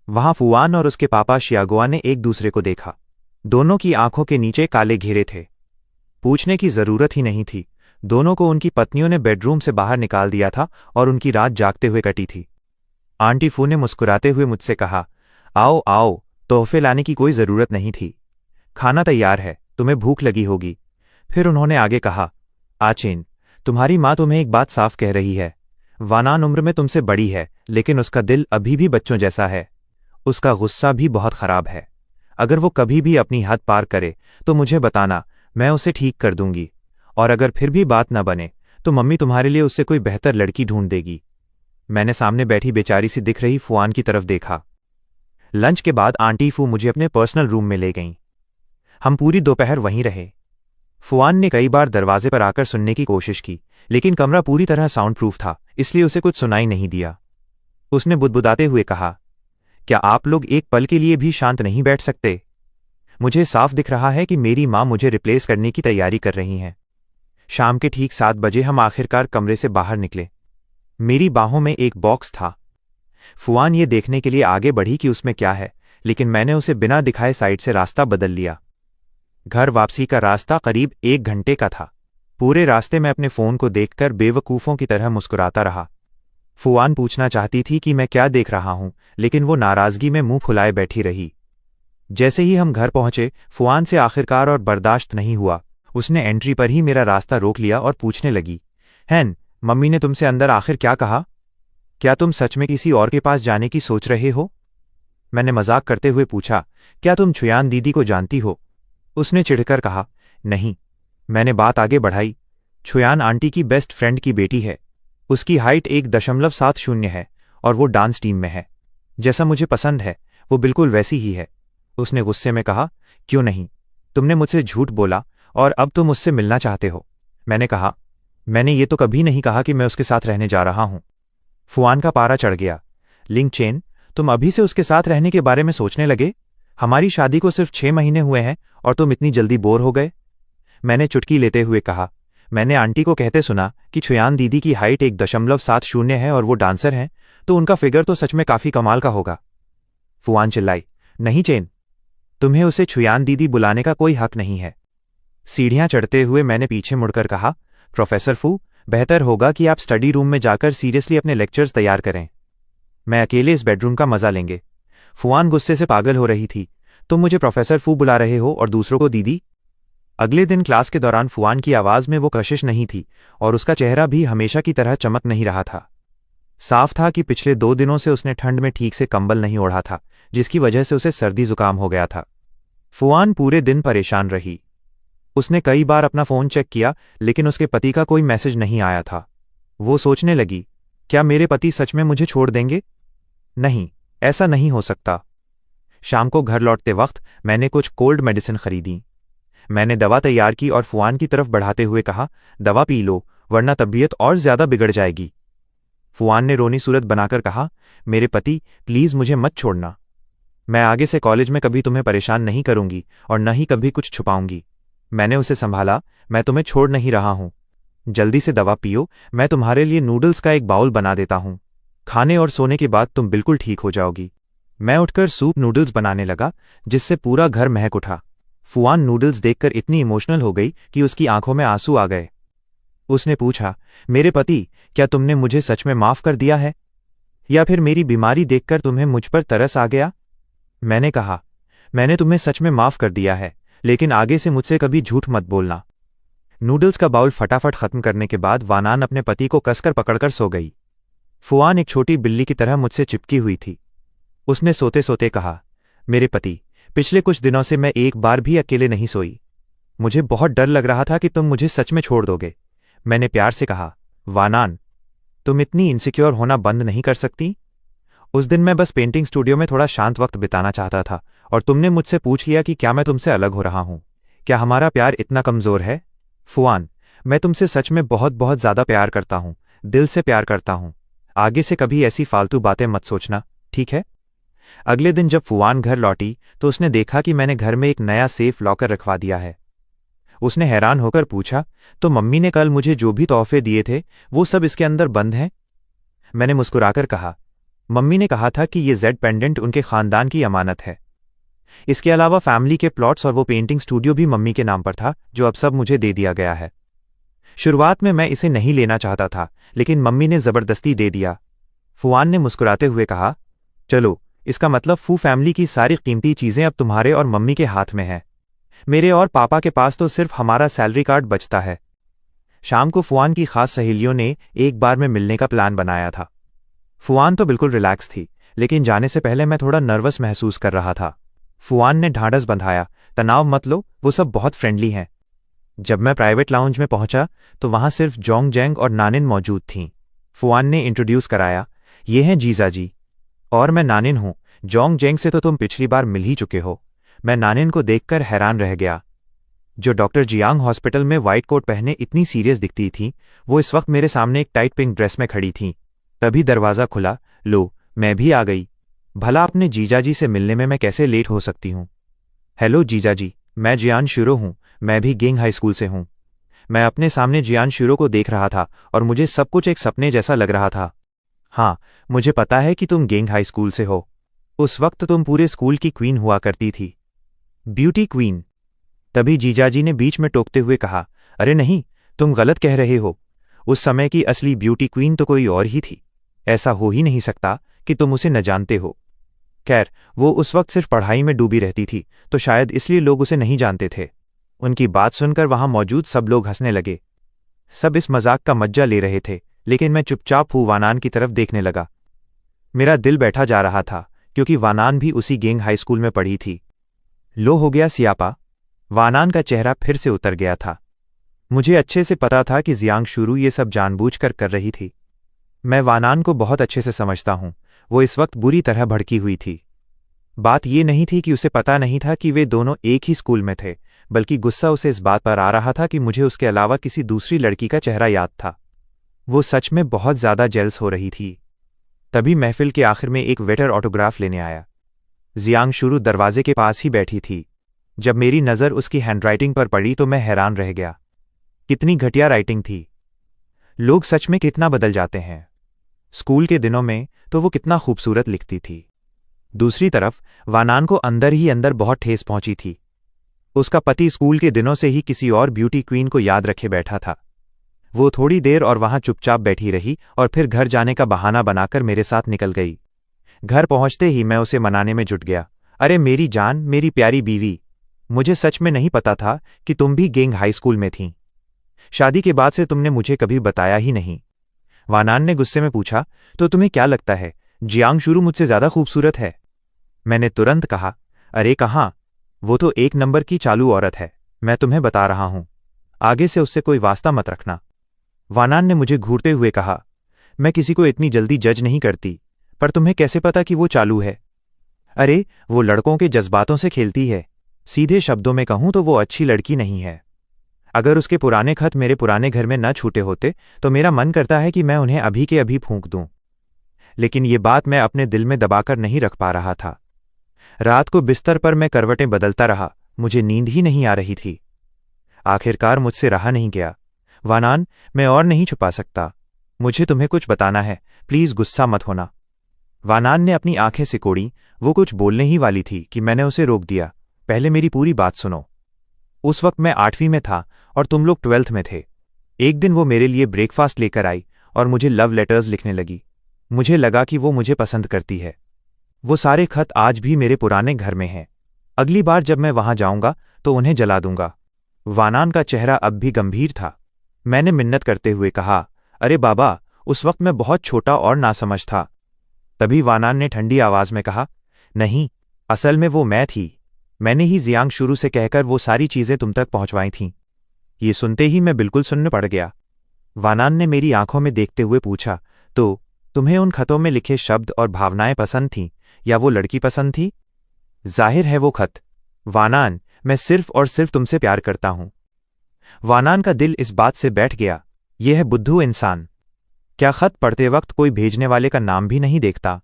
वहां फुआन और उसके पापा शियागोआ ने एक दूसरे को देखा। दोनों की आंखों के नीचे काले घेरे थे। पूछने की जरूरत ही नहीं थी, दोनों को उनकी पत्नियों ने बेडरूम से बाहर निकाल दिया था और उनकी रात जागते हुए कटी थी। आंटी फू ने मुस्कुराते हुए मुझसे कहा, आओ आओ, तोहफे लाने की कोई जरूरत नहीं थी। खाना तैयार है, तुम्हें भूख लगी होगी। फिर उन्होंने आगे कहा, आचेन, तुम्हारी माँ तुम्हें एक बात साफ कह रही है। वानान उम्र में तुमसे बड़ी है, लेकिन उसका दिल अभी भी बच्चों जैसा है। उसका गुस्सा भी बहुत खराब है। अगर वो कभी भी अपनी हद पार करे तो मुझे बताना, मैं उसे ठीक कर दूंगी। और अगर फिर भी बात न बने तो मम्मी तुम्हारे लिए उससे कोई बेहतर लड़की ढूंढ देगी। मैंने सामने बैठी बेचारी सी दिख रही फुआन की तरफ देखा। लंच के बाद आंटी फू मुझे अपने पर्सनल रूम में ले गईं। हम पूरी दोपहर वहीं रहे। फुआन ने कई बार दरवाजे पर आकर सुनने की कोशिश की, लेकिन कमरा पूरी तरह साउंड प्रूफ था, इसलिए उसे कुछ सुनाई नहीं दिया। उसने बुदबुदाते हुए कहा, क्या आप लोग एक पल के लिए भी शांत नहीं बैठ सकते? मुझे साफ दिख रहा है कि मेरी माँ मुझे रिप्लेस करने की तैयारी कर रही हैं। शाम के ठीक 7 बजे हम आखिरकार कमरे से बाहर निकले। मेरी बाहों में एक बॉक्स था। फुआन ये देखने के लिए आगे बढ़ी कि उसमें क्या है, लेकिन मैंने उसे बिना दिखाए साइड से रास्ता बदल लिया। घर वापसी का रास्ता करीब 1 घंटे का था। पूरे रास्ते में अपने फ़ोन को देखकर बेवकूफ़ों की तरह मुस्कुराता रहा। फुआन पूछना चाहती थी कि मैं क्या देख रहा हूं, लेकिन वो नाराज़गी में मुंह फुलाए बैठी रही। जैसे ही हम घर पहुंचे, फुआन से आखिरकार और बर्दाश्त नहीं हुआ। उसने एंट्री पर ही मेरा रास्ता रोक लिया और पूछने लगी, हैन, मम्मी ने तुमसे अंदर आखिर क्या कहा? क्या तुम सच में किसी और के पास जाने की सोच रहे हो? मैंने मजाक करते हुए पूछा, क्या तुम छुयान दीदी को जानती हो? उसने चिढ़कर कहा, नहीं। मैंने बात आगे बढ़ाई, छुयान आंटी की बेस्ट फ्रेंड की बेटी है। उसकी हाइट 1.70 है और वो डांस टीम में है। जैसा मुझे पसंद है वो बिल्कुल वैसी ही है। उसने गुस्से में कहा, क्यों नहीं? तुमने मुझसे झूठ बोला और अब तुम मुझसे मिलना चाहते हो। मैंने कहा, मैंने ये तो कभी नहीं कहा कि मैं उसके साथ रहने जा रहा हूं। फुआन का पारा चढ़ गया। लिंग चेन, तुम अभी से उसके साथ रहने के बारे में सोचने लगे? हमारी शादी को सिर्फ 6 महीने हुए हैं और तुम इतनी जल्दी बोर हो गए? मैंने चुटकी लेते हुए कहा, मैंने आंटी को कहते सुना कि छुयान दीदी की हाइट 1.70 है और वो डांसर हैं, तो उनका फिगर तो सच में काफी कमाल का होगा। फुआन चिल्लाई, नहीं चेन, तुम्हें उसे छुयान दीदी बुलाने का कोई हक नहीं है। सीढ़ियां चढ़ते हुए मैंने पीछे मुड़कर कहा, प्रोफेसर फू, बेहतर होगा कि आप स्टडी रूम में जाकर सीरियसली अपने लेक्चर्स तैयार करें। मैं अकेले इस बेडरूम का मजा लेंगे। फुआन गुस्से से पागल हो रही थी। तुम मुझे प्रोफेसर फू बुला रहे हो और दूसरों को दीदी? अगले दिन क्लास के दौरान फुआन की आवाज में वो कशिश नहीं थी और उसका चेहरा भी हमेशा की तरह चमक नहीं रहा था। साफ था कि पिछले 2 दिनों से उसने ठंड में ठीक से कंबल नहीं ओढ़ा था, जिसकी वजह से उसे सर्दी जुकाम हो गया था। फुआन पूरे दिन परेशान रही। उसने कई बार अपना फ़ोन चेक किया, लेकिन उसके पति का कोई मैसेज नहीं आया था। वो सोचने लगी, क्या मेरे पति सच में मुझे छोड़ देंगे? नहीं, ऐसा नहीं हो सकता। शाम को घर लौटते वक्त मैंने कुछ कोल्ड मेडिसिन खरीदी। मैंने दवा तैयार की और फुआन की तरफ बढ़ाते हुए कहा, दवा पी लो वरना तबीयत और ज्यादा बिगड़ जाएगी। फुआन ने रोनी सूरत बनाकर कहा, मेरे पति प्लीज मुझे मत छोड़ना। मैं आगे से कॉलेज में कभी तुम्हें परेशान नहीं करूंगी और न ही कभी कुछ छुपाऊंगी। मैंने उसे संभाला, मैं तुम्हें छोड़ नहीं रहा हूं। जल्दी से दवा पियो, मैं तुम्हारे लिए नूडल्स का एक बाउल बना देता हूं। खाने और सोने के बाद तुम बिल्कुल ठीक हो जाओगी। मैं उठकर सूप नूडल्स बनाने लगा, जिससे पूरा घर महक उठा। फुआन नूडल्स देखकर इतनी इमोशनल हो गई कि उसकी आंखों में आंसू आ गए। उसने पूछा, मेरे पति, क्या तुमने मुझे सच में माफ कर दिया है या फिर मेरी बीमारी देखकर तुम्हें मुझ पर तरस आ गया? मैंने कहा, मैंने तुम्हें सच में माफ कर दिया है, लेकिन आगे से मुझसे कभी झूठ मत बोलना। नूडल्स का बाउल फटाफट खत्म करने के बाद वानान अपने पति को कसकर पकड़कर सो गई। फुआन एक छोटी बिल्ली की तरह मुझसे चिपकी हुई थी। उसने सोते सोते कहा, मेरे पति, पिछले कुछ दिनों से मैं एक बार भी अकेले नहीं सोई। मुझे बहुत डर लग रहा था कि तुम मुझे सच में छोड़ दोगे। मैंने प्यार से कहा, वानान, तुम इतनी इनसिक्योर होना बंद नहीं कर सकती? उस दिन मैं बस पेंटिंग स्टूडियो में थोड़ा शांत वक्त बिताना चाहता था और तुमने मुझसे पूछ लिया कि क्या मैं तुमसे अलग हो रहा हूं। क्या हमारा प्यार इतना कमजोर है? फुआन, मैं तुमसे सच में बहुत बहुत ज्यादा प्यार करता हूं, दिल से प्यार करता हूं। आगे से कभी ऐसी फालतू बातें मत सोचना, ठीक है? अगले दिन जब फुआन घर लौटी तो उसने देखा कि मैंने घर में एक नया सेफ लॉकर रखवा दिया है। उसने हैरान होकर पूछा, तो मम्मी ने कल मुझे जो भी तोहफे दिए थे वो सब इसके अंदर बंद हैं? मैंने मुस्कुराकर कहा, मम्मी ने कहा था कि ये जेड पेंडेंट उनके खानदान की अमानत है। इसके अलावा फैमिली के प्लॉट्स और वो पेंटिंग स्टूडियो भी मम्मी के नाम पर था, जो अब सब मुझे दे दिया गया है। शुरुआत में मैं इसे नहीं लेना चाहता था, लेकिन मम्मी ने जबरदस्ती दे दिया। फुआन ने मुस्कुराते हुए कहा, चलो, इसका मतलब फू फैमिली की सारी कीमती चीजें अब तुम्हारे और मम्मी के हाथ में हैं। मेरे और पापा के पास तो सिर्फ हमारा सैलरी कार्ड बचता है। शाम को फुआन की खास सहेलियों ने एक बार में मिलने का प्लान बनाया था। फुआन तो बिल्कुल रिलैक्स थी, लेकिन जाने से पहले मैं थोड़ा नर्वस महसूस कर रहा था। फुआन ने ढांढस बंधाया, तनाव मत लो, वो सब बहुत फ्रेंडली हैं। जब मैं प्राइवेट लाउंज में पहुंचा तो वहां सिर्फ जोंग जेंग और नानिन मौजूद थीं। फुआन ने इंट्रोड्यूस कराया, ये हैं जीजा जी, और मैं नानिन हूं। जोंग जेंग से तो तुम पिछली बार मिल ही चुके हो। मैं नानिन को देखकर हैरान रह गया, जो डॉक्टर जियांग हॉस्पिटल में व्हाइट कोट पहने इतनी सीरियस दिखती थीं, वो इस वक्त मेरे सामने एक टाइट पिंक ड्रेस में खड़ी थीं। तभी दरवाज़ा खुला, लो, मैं भी आ गई। भला अपने जीजाजी से मिलने में मैं कैसे लेट हो सकती हूँ? हेलो जीजाजी, मैं जियान शुरो हूँ, मैं भी गेंग हाई स्कूल से हूँ। मैं अपने सामने जियान शुरो को देख रहा था और मुझे सब कुछ एक सपने जैसा लग रहा था। हाँ, मुझे पता है कि तुम गेंग हाई स्कूल से हो। उस वक्त तुम पूरे स्कूल की क्वीन हुआ करती थी, ब्यूटी क्वीन। तभी जीजाजी ने बीच में टोकते हुए कहा, अरे नहीं, तुम गलत कह रहे हो। उस समय की असली ब्यूटी क्वीन तो कोई और ही थी। ऐसा हो ही नहीं सकता कि तुम उसे न जानते हो। खैर, वो उस वक्त सिर्फ पढ़ाई में डूबी रहती थी, तो शायद इसलिए लोग उसे नहीं जानते थे। उनकी बात सुनकर वहां मौजूद सब लोग हंसने लगे। सब इस मजाक का मज्जा ले रहे थे, लेकिन मैं चुपचाप हूँ वानान की तरफ देखने लगा। मेरा दिल बैठा जा रहा था, क्योंकि वानान भी उसी गेंग हाई स्कूल में पढ़ी थी। लो हो गया सियापा। वानान का चेहरा फिर से उतर गया था। मुझे अच्छे से पता था कि जियांग शुरू ये सब जानबूझकर कर रही थी। मैं वानान को बहुत अच्छे से समझता हूं, वो इस वक्त बुरी तरह भड़की हुई थी। बात ये नहीं थी कि उसे पता नहीं था कि वे दोनों एक ही स्कूल में थे, बल्कि गुस्सा उसे इस बात पर आ रहा था कि मुझे उसके अलावा किसी दूसरी लड़की का चेहरा याद था। वो सच में बहुत ज्यादा जेल्स हो रही थी। तभी महफिल के आखिर में एक वेटर ऑटोग्राफ लेने आया। जियांग शुरू दरवाजे के पास ही बैठी थी। जब मेरी नज़र उसकी हैंडराइटिंग पर पड़ी तो मैं हैरान रह गया। कितनी घटिया राइटिंग थी। लोग सच में कितना बदल जाते हैं। स्कूल के दिनों में तो वो कितना खूबसूरत लिखती थी। दूसरी तरफ वानान को अंदर ही अंदर बहुत ठेस पहुंची थी। उसका पति स्कूल के दिनों से ही किसी और ब्यूटी क्वीन को याद रखे बैठा था। वो थोड़ी देर और वहां चुपचाप बैठी रही और फिर घर जाने का बहाना बनाकर मेरे साथ निकल गई। घर पहुंचते ही मैं उसे मनाने में जुट गया। अरे मेरी जान, मेरी प्यारी बीवी, मुझे सच में नहीं पता था कि तुम भी गेंग हाई स्कूल में थीं। शादी के बाद से तुमने मुझे कभी बताया ही नहीं। वानान ने गुस्से में पूछा, तो तुम्हें क्या लगता है जियांग शुरू मुझसे ज्यादा खूबसूरत है? मैंने तुरंत कहा, अरे कहाँ, वो तो एक नंबर की चालू औरत है। मैं तुम्हें बता रहा हूं, आगे से उससे कोई वास्ता मत रखना। वानान ने मुझे घूरते हुए कहा, मैं किसी को इतनी जल्दी जज नहीं करती, पर तुम्हें कैसे पता कि वो चालू है? अरे, वो लड़कों के जज्बातों से खेलती है। सीधे शब्दों में कहूं तो वो अच्छी लड़की नहीं है। अगर उसके पुराने खत मेरे पुराने घर में न छूटे होते तो मेरा मन करता है कि मैं उन्हें अभी के अभी फूंक दूं, लेकिन ये बात मैं अपने दिल में दबाकर नहीं रख पा रहा था। रात को बिस्तर पर मैं करवटें बदलता रहा, मुझे नींद ही नहीं आ रही थी। आखिरकार मुझसे रहा नहीं गया। वानान, मैं और नहीं छुपा सकता, मुझे तुम्हें कुछ बताना है, प्लीज गुस्सा मत होना। वानान ने अपनी आंखें सिकोड़ी। वो कुछ बोलने ही वाली थी कि मैंने उसे रोक दिया। पहले मेरी पूरी बात सुनो। उस वक्त मैं 8वीं में था और तुम लोग 12th में थे। एक दिन वो मेरे लिए ब्रेकफास्ट लेकर आई और मुझे लव लेटर्स लिखने लगी। मुझे लगा कि वो मुझे पसंद करती है। वो सारे खत आज भी मेरे पुराने घर में हैं। अगली बार जब मैं वहां जाऊंगा तो उन्हें जला दूंगा। वानान का चेहरा अब भी गंभीर था। मैंने मिन्नत करते हुए कहा, अरे बाबा, उस वक्त मैं बहुत छोटा और नासमझ था। तभी वानान ने ठंडी आवाज में कहा, नहीं, असल में वो मैं थी। मैंने ही जियांग शुरू से कहकर वो सारी चीजें तुम तक पहुंचवाई थीं। ये सुनते ही मैं बिल्कुल सुन्न पड़ गया। वानान ने मेरी आंखों में देखते हुए पूछा, तो तुम्हें उन खतों में लिखे शब्द और भावनाएं पसंद थीं या वो लड़की पसंद थी? जाहिर है वो खत। वानान, मैं सिर्फ और सिर्फ तुमसे प्यार करता हूं। वानान का दिल इस बात से बैठ गया, यह है बुद्धू इंसान। क्या खत पढ़ते वक्त कोई भेजने वाले का नाम भी नहीं देखता?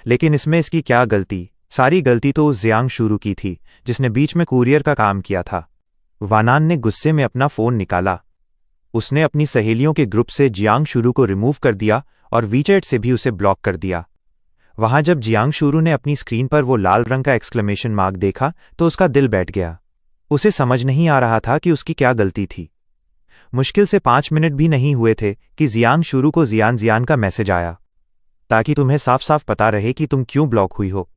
लेकिन इसमें इसकी क्या गलती? सारी गलती तो उस जियांग शुरू की थी जिसने बीच में कुरियर का काम किया था। वानान ने गुस्से में अपना फोन निकाला। उसने अपनी सहेलियों के ग्रुप से जियांग शुरू को रिमूव कर दिया और वीचैट से भी उसे ब्लॉक कर दिया। वहां जब जियांग शुरू ने अपनी स्क्रीन पर वो लाल रंग का एक्सक्लेमेशन मार्क देखा तो उसका दिल बैठ गया। उसे समझ नहीं आ रहा था कि उसकी क्या गलती थी। मुश्किल से 5 मिनट भी नहीं हुए थे कि जियांग शुरू को जियान जियान का मैसेज आया, ताकि तुम्हें साफ साफ पता रहे कि तुम क्यों ब्लॉक हुई हो।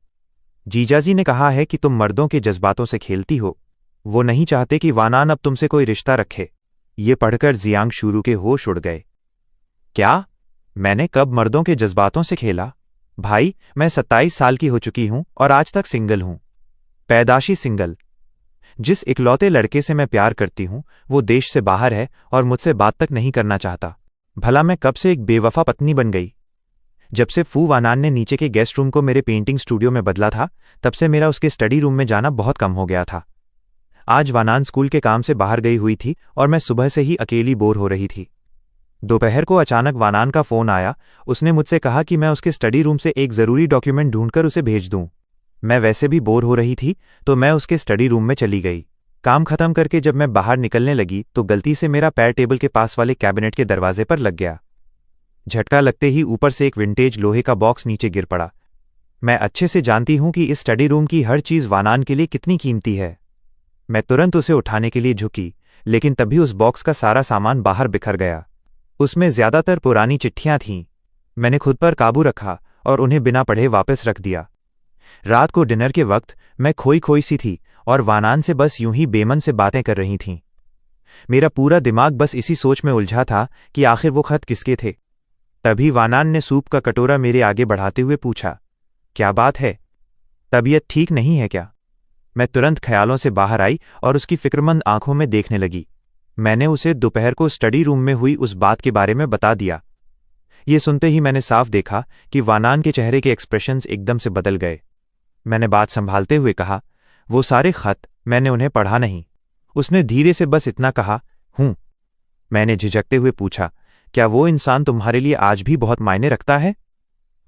जीजाजी ने कहा है कि तुम मर्दों के जज्बातों से खेलती हो। वो नहीं चाहते कि वानान अब तुमसे कोई रिश्ता रखे। ये पढ़कर जियांग शुरू के होश उड़ गए। क्या? मैंने कब मर्दों के जज्बातों से खेला? भाई, मैं 27 साल की हो चुकी हूं और आज तक सिंगल हूं। पैदाशी सिंगल। जिस इकलौते लड़के से मैं प्यार करती हूं वो देश से बाहर है और मुझसे बात तक नहीं करना चाहता। भला मैं कब से एक बेवफा पत्नी बन गई? जब से फू वानान ने नीचे के गेस्ट रूम को मेरे पेंटिंग स्टूडियो में बदला था, तब से मेरा उसके स्टडी रूम में जाना बहुत कम हो गया था। आज वानान स्कूल के काम से बाहर गई हुई थी और मैं सुबह से ही अकेली बोर हो रही थी। दोपहर को अचानक वानान का फोन आया। उसने मुझसे कहा कि मैं उसके स्टडी रूम से एक जरूरी डॉक्यूमेंट ढूंढकर उसे भेज दूं। मैं वैसे भी बोर हो रही थी तो मैं उसके स्टडी रूम में चली गई। काम खत्म करके जब मैं बाहर निकलने लगी तो गलती से मेरा पैर टेबल के पास वाले कैबिनेट के दरवाजे पर लग गया। झटका लगते ही ऊपर से एक विंटेज लोहे का बॉक्स नीचे गिर पड़ा। मैं अच्छे से जानती हूं कि इस स्टडी रूम की हर चीज वानान के लिए कितनी कीमती है। मैं तुरंत उसे उठाने के लिए झुकी, लेकिन तभी उस बॉक्स का सारा सामान बाहर बिखर गया। उसमें ज्यादातर पुरानी चिट्ठियां थीं। मैंने खुद पर काबू रखा और उन्हें बिना पढ़े वापस रख दिया। रात को डिनर के वक्त मैं खोई खोई सी थी और वानान से बस यूं ही बेमन से बातें कर रही थीं। मेरा पूरा दिमाग बस इसी सोच में उलझा था कि आखिर वो खत किसके थे। तभी वानान ने सूप का कटोरा मेरे आगे बढ़ाते हुए पूछा, क्या बात है? तबीयत ठीक नहीं है क्या? मैं तुरंत ख्यालों से बाहर आई और उसकी फिक्रमंद आंखों में देखने लगी। मैंने उसे दोपहर को स्टडी रूम में हुई उस बात के बारे में बता दिया। ये सुनते ही मैंने साफ देखा कि वानान के चेहरे के एक्सप्रेशंस एकदम से बदल गए। मैंने बात संभालते हुए कहा, वो सारे खत मैंने उन्हें पढ़ा नहीं। उसने धीरे से बस इतना कहा, हूं। मैंने झिझकते हुए पूछा, क्या वो इंसान तुम्हारे लिए आज भी बहुत मायने रखता है?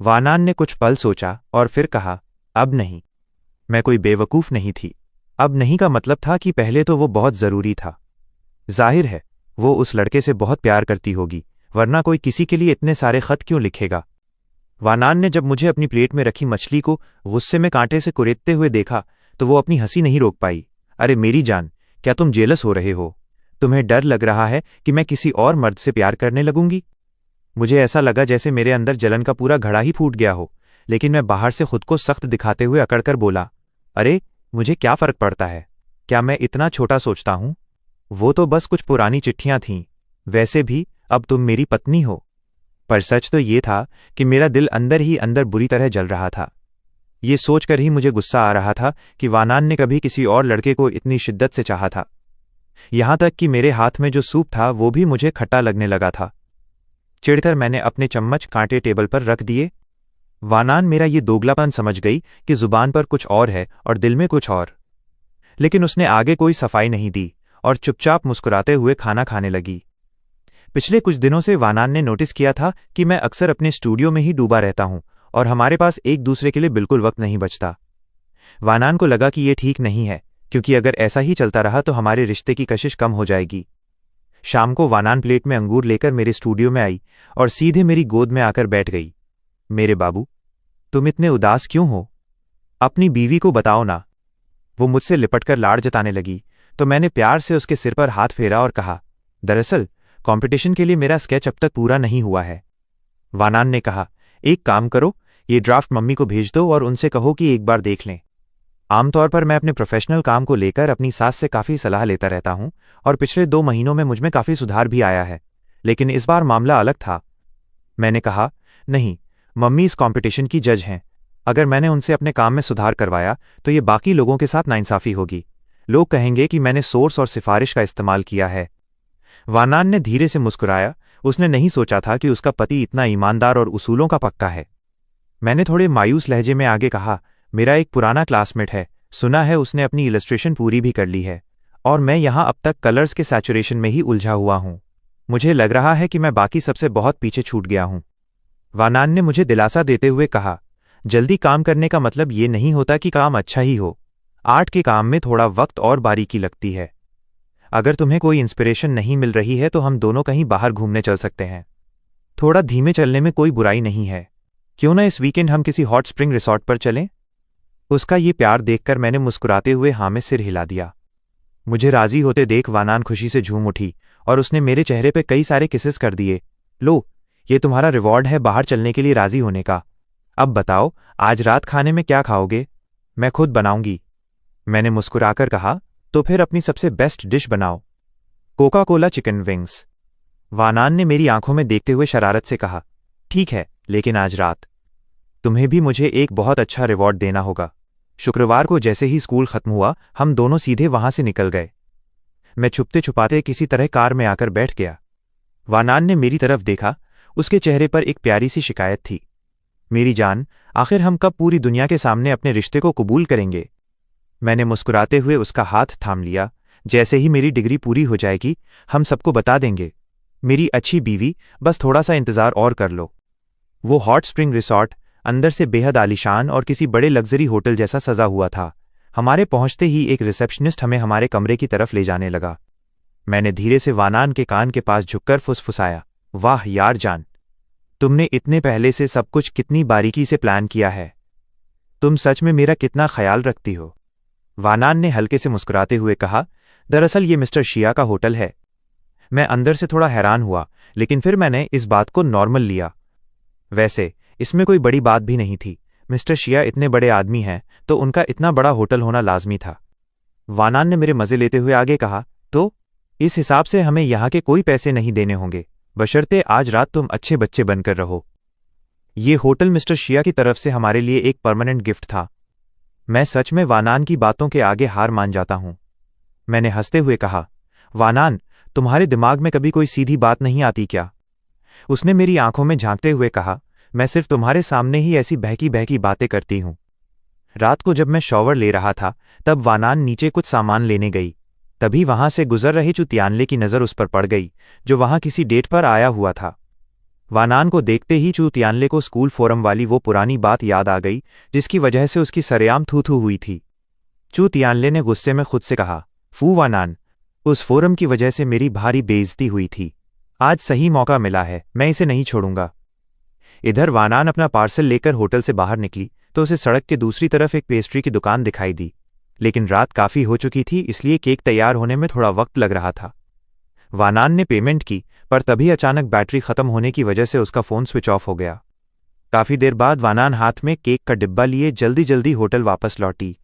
वानान ने कुछ पल सोचा और फिर कहा, अब नहीं। मैं कोई बेवकूफ नहीं थी। अब नहीं का मतलब था कि पहले तो वो बहुत जरूरी था। जाहिर है वो उस लड़के से बहुत प्यार करती होगी, वरना कोई किसी के लिए इतने सारे खत क्यों लिखेगा? वानान ने जब मुझे अपनी प्लेट में रखी मछली को गुस्से में कांटे से कुरेदते हुए देखा तो वो अपनी हंसी नहीं रोक पाई। अरे मेरी जान, क्या तुम जेलस हो रहे हो? तुम्हें डर लग रहा है कि मैं किसी और मर्द से प्यार करने लगूंगी? मुझे ऐसा लगा जैसे मेरे अंदर जलन का पूरा घड़ा ही फूट गया हो, लेकिन मैं बाहर से खुद को सख्त दिखाते हुए अकड़कर बोला, अरे मुझे क्या फर्क पड़ता है? क्या मैं इतना छोटा सोचता हूं? वो तो बस कुछ पुरानी चिट्ठियां थीं। वैसे भी अब तुम मेरी पत्नी हो। पर सच तो ये था कि मेरा दिल अंदर ही अंदर बुरी तरह जल रहा था। ये सोचकर ही मुझे गुस्सा आ रहा था कि वानान ने कभी किसी और लड़के को इतनी शिद्दत से चाहा था। यहां तक कि मेरे हाथ में जो सूप था वो भी मुझे खट्टा लगने लगा था। चिढ़कर मैंने अपने चम्मच कांटे टेबल पर रख दिए। वानान मेरा ये दोगलापन समझ गई कि जुबान पर कुछ और है और दिल में कुछ और। लेकिन उसने आगे कोई सफाई नहीं दी और चुपचाप मुस्कुराते हुए खाना खाने लगी। पिछले कुछ दिनों से वानान ने नोटिस किया था कि मैं अक्सर अपने स्टूडियो में ही डूबा रहता हूं और हमारे पास एक दूसरे के लिए बिल्कुल वक्त नहीं बचता। वानान को लगा कि ये ठीक नहीं है, क्योंकि अगर ऐसा ही चलता रहा तो हमारे रिश्ते की कशिश कम हो जाएगी। शाम को वानान प्लेट में अंगूर लेकर मेरे स्टूडियो में आई और सीधे मेरी गोद में आकर बैठ गई। मेरे बाबू, तुम इतने उदास क्यों हो? अपनी बीवी को बताओ ना। वो मुझसे लिपटकर लाड़ जताने लगी तो मैंने प्यार से उसके सिर पर हाथ फेरा और कहा, दरअसल कंपटीशन के लिए मेरा स्केच अब तक पूरा नहीं हुआ है। वानान ने कहा, एक काम करो, ये ड्राफ्ट मम्मी को भेज दो और उनसे कहो कि एक बार देख लें। आमतौर पर मैं अपने प्रोफेशनल काम को लेकर अपनी सास से काफ़ी सलाह लेता रहता हूं और पिछले 2 महीनों में मुझमें काफ़ी सुधार भी आया है, लेकिन इस बार मामला अलग था। मैंने कहा, नहीं, मम्मी इस कंपटीशन की जज हैं। अगर मैंने उनसे अपने काम में सुधार करवाया तो ये बाकी लोगों के साथ नाइंसाफ़ी होगी। लोग कहेंगे कि मैंने सोर्स और सिफारिश का इस्तेमाल किया है। वानान ने धीरे से मुस्कुराया। उसने नहीं सोचा था कि उसका पति इतना ईमानदार और उसूलों का पक्का है। मैंने थोड़े मायूस लहजे में आगे कहा, मेरा एक पुराना क्लासमेट है, सुना है उसने अपनी इलस्ट्रेशन पूरी भी कर ली है और मैं यहां अब तक कलर्स के सैचुरेशन में ही उलझा हुआ हूं। मुझे लग रहा है कि मैं बाकी सबसे बहुत पीछे छूट गया हूं। वानान ने मुझे दिलासा देते हुए कहा, जल्दी काम करने का मतलब ये नहीं होता कि काम अच्छा ही हो। आर्ट के काम में थोड़ा वक्त और बारीकी लगती है। अगर तुम्हें कोई इंस्पिरेशन नहीं मिल रही है तो हम दोनों कहीं बाहर घूमने चल सकते हैं। थोड़ा धीमे चलने में कोई बुराई नहीं है। क्यों ना इस वीकेंड हम किसी हॉट स्प्रिंग रिसॉर्ट पर चलें? उसका ये प्यार देखकर मैंने मुस्कुराते हुए हाँ में सिर हिला दिया। मुझे राजी होते देख वानान खुशी से झूम उठी और उसने मेरे चेहरे पे कई सारे किसेस कर दिए। लो, ये तुम्हारा रिवॉर्ड है बाहर चलने के लिए राजी होने का। अब बताओ, आज रात खाने में क्या खाओगे? मैं खुद बनाऊंगी। मैंने मुस्कुराकर कहा, तो फिर अपनी सबसे बेस्ट डिश बनाओ। Coca Cola chicken wings. वानान ने मेरी आंखों में देखते हुए शरारत से कहा, ठीक है, लेकिन आज रात तुम्हें भी मुझे एक बहुत अच्छा रिवॉर्ड देना होगा। शुक्रवार को जैसे ही स्कूल खत्म हुआ हम दोनों सीधे वहां से निकल गए। मैं छुपते छुपाते किसी तरह कार में आकर बैठ गया। वानान ने मेरी तरफ देखा। उसके चेहरे पर एक प्यारी सी शिकायत थी। मेरी जान, आखिर हम कब पूरी दुनिया के सामने अपने रिश्ते को कबूल करेंगे? मैंने मुस्कुराते हुए उसका हाथ थाम लिया। जैसे ही मेरी डिग्री पूरी हो जाएगी हम सबको बता देंगे। मेरी अच्छी बीवी, बस थोड़ा सा इंतज़ार और कर लो। वो हॉट स्प्रिंग रिसॉर्ट अंदर से बेहद आलीशान और किसी बड़े लग्जरी होटल जैसा सजा हुआ था। हमारे पहुंचते ही एक रिसेप्शनिस्ट हमें हमारे कमरे की तरफ ले जाने लगा। मैंने धीरे से वानान के कान के पास झुककर फुसफुसाया, वाह यार जान, तुमने इतने पहले से सब कुछ कितनी बारीकी से प्लान किया है। तुम सच में मेरा कितना ख्याल रखती हो। वानान ने हल्के से मुस्कुराते हुए कहा, दरअसल ये मिस्टर शिया का होटल है। मैं अंदर से थोड़ा हैरान हुआ, लेकिन फिर मैंने इस बात को नॉर्मल लिया। वैसे इसमें कोई बड़ी बात भी नहीं थी। मिस्टर शिया इतने बड़े आदमी हैं तो उनका इतना बड़ा होटल होना लाजमी था। वानान ने मेरे मजे लेते हुए आगे कहा, तो इस हिसाब से हमें यहाँ के कोई पैसे नहीं देने होंगे, बशर्ते आज रात तुम अच्छे बच्चे बनकर रहो। ये होटल मिस्टर शिया की तरफ से हमारे लिए एक परमानेंट गिफ्ट था। मैं सच में वानान की बातों के आगे हार मान जाता हूं। मैंने हंसते हुए कहा, वानान, तुम्हारे दिमाग में कभी कोई सीधी बात नहीं आती क्या? उसने मेरी आंखों में झांकते हुए कहा, मैं सिर्फ तुम्हारे सामने ही ऐसी बहकी बहकी बातें करती हूं। रात को जब मैं शॉवर ले रहा था तब वानान नीचे कुछ सामान लेने गई। तभी वहां से गुजर रहे चूतियानले की नज़र उस पर पड़ गई, जो वहां किसी डेट पर आया हुआ था। वानान को देखते ही चूतियानले को स्कूल फोरम वाली वो पुरानी बात याद आ गई जिसकी वजह से उसकी सरेआम थू-थू हुई थी। चूतियानले ने गुस्से में खुद से कहा, फू वानान, उस फोरम की वजह से मेरी भारी बेइज्जती हुई थी। आज सही मौका मिला है, मैं इसे नहीं छोड़ूंगा। इधर वानान अपना पार्सल लेकर होटल से बाहर निकली तो उसे सड़क के दूसरी तरफ एक पेस्ट्री की दुकान दिखाई दी, लेकिन रात काफ़ी हो चुकी थी इसलिए केक तैयार होने में थोड़ा वक्त लग रहा था। वानान ने पेमेंट की, पर तभी अचानक बैटरी खत्म होने की वजह से उसका फ़ोन स्विच ऑफ हो गया। काफ़ी देर बाद वानान हाथ में केक का डिब्बा लिए जल्दी जल्दी होटल वापस लौटी।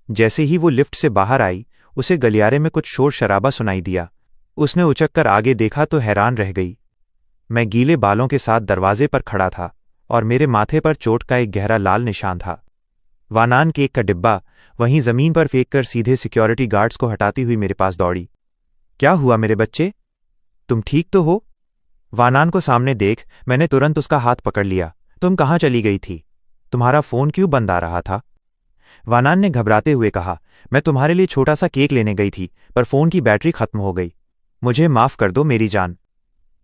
जैसे ही वो लिफ्ट से बाहर आई उसे गलियारे में कुछ शोर शराबा सुनाई दिया। उसने उचक कर आगे देखा तो हैरान रह गई। मैं गीले बालों के साथ दरवाजे पर खड़ा था और मेरे माथे पर चोट का एक गहरा लाल निशान था। वानान केक का डिब्बा वहीं जमीन पर फेंक कर सीधे सिक्योरिटी गार्ड्स को हटाती हुई मेरे पास दौड़ी। क्या हुआ मेरे बच्चे, तुम ठीक तो हो? वानान को सामने देख मैंने तुरंत उसका हाथ पकड़ लिया। तुम कहाँ चली गई थी? तुम्हारा फ़ोन क्यों बंद आ रहा था? वानान ने घबराते हुए कहा, मैं तुम्हारे लिए छोटा सा केक लेने गई थी, पर फ़ोन की बैटरी खत्म हो गई। मुझे माफ़ कर दो मेरी जान।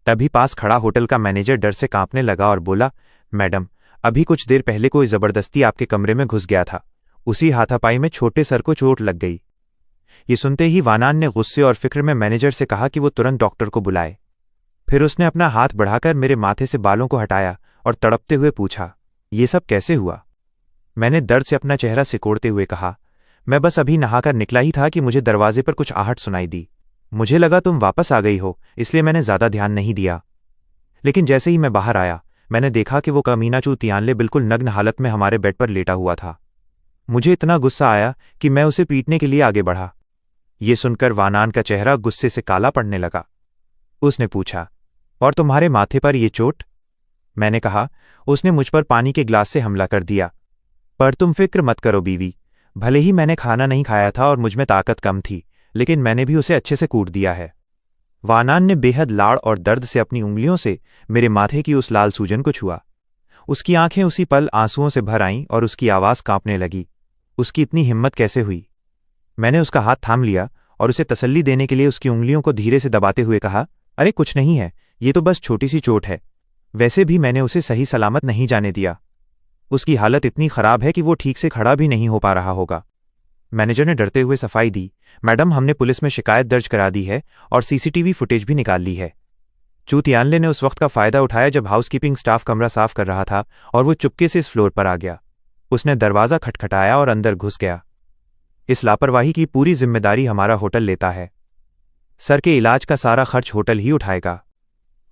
तभी पास खड़ा होटल का मैनेजर डर से कांपने लगा और बोला, मैडम, अभी कुछ देर पहले कोई ज़बरदस्ती आपके कमरे में घुस गया था। उसी हाथापाई में छोटे सर को चोट लग गई। ये सुनते ही वानान ने गुस्से और फिक्र में मैनेजर से कहा कि वो तुरंत डॉक्टर को बुलाए। फिर उसने अपना हाथ बढ़ाकर मेरे माथे से बालों को हटाया और तड़पते हुए पूछा, ये सब कैसे हुआ? मैंने दर्द से अपना चेहरा सिकोड़ते हुए कहा, मैं बस अभी नहाकर निकला ही था कि मुझे दरवाजे पर कुछ आहट सुनाई दी। मुझे लगा तुम वापस आ गई हो, इसलिए मैंने ज़्यादा ध्यान नहीं दिया। लेकिन जैसे ही मैं बाहर आया, मैंने देखा कि वो कमीनाचू तियानले बिल्कुल नग्न हालत में हमारे बेड पर लेटा हुआ था। मुझे इतना गुस्सा आया कि मैं उसे पीटने के लिए आगे बढ़ा। ये सुनकर वानान का चेहरा गुस्से से काला पड़ने लगा। उसने पूछा, और तुम्हारे माथे पर ये चोट? मैंने कहा, उसने मुझ पर पानी के ग्लास से हमला कर दिया। पर तुम फिक्र मत करो बीवी, भले ही मैंने खाना नहीं खाया था और मुझमें ताकत कम थी, लेकिन मैंने भी उसे अच्छे से कूट दिया है। वानान ने बेहद लाड़ और दर्द से अपनी उंगलियों से मेरे माथे की उस लाल सूजन को छुआ। उसकी आंखें उसी पल आंसुओं से भर आईं और उसकी आवाज़ कांपने लगी। उसकी इतनी हिम्मत कैसे हुई? मैंने उसका हाथ थाम लिया और उसे तसल्ली देने के लिए उसकी उंगलियों को धीरे से दबाते हुए कहा, अरे कुछ नहीं है, ये तो बस छोटी सी चोट है। वैसे भी मैंने उसे सही सलामत नहीं जाने दिया। उसकी हालत इतनी खराब है कि वो ठीक से खड़ा भी नहीं हो पा रहा होगा। मैनेजर ने डरते हुए सफाई दी, मैडम, हमने पुलिस में शिकायत दर्ज करा दी है और सीसीटीवी फुटेज भी निकाल ली है। चू तियानले ने उस वक्त का फायदा उठाया जब हाउसकीपिंग स्टाफ कमरा साफ कर रहा था और वो चुपके से इस फ्लोर पर आ गया। उसने दरवाज़ा खटखटाया और अंदर घुस गया। इस लापरवाही की पूरी जिम्मेदारी हमारा होटल लेता है। सर के इलाज का सारा खर्च होटल ही उठाएगा।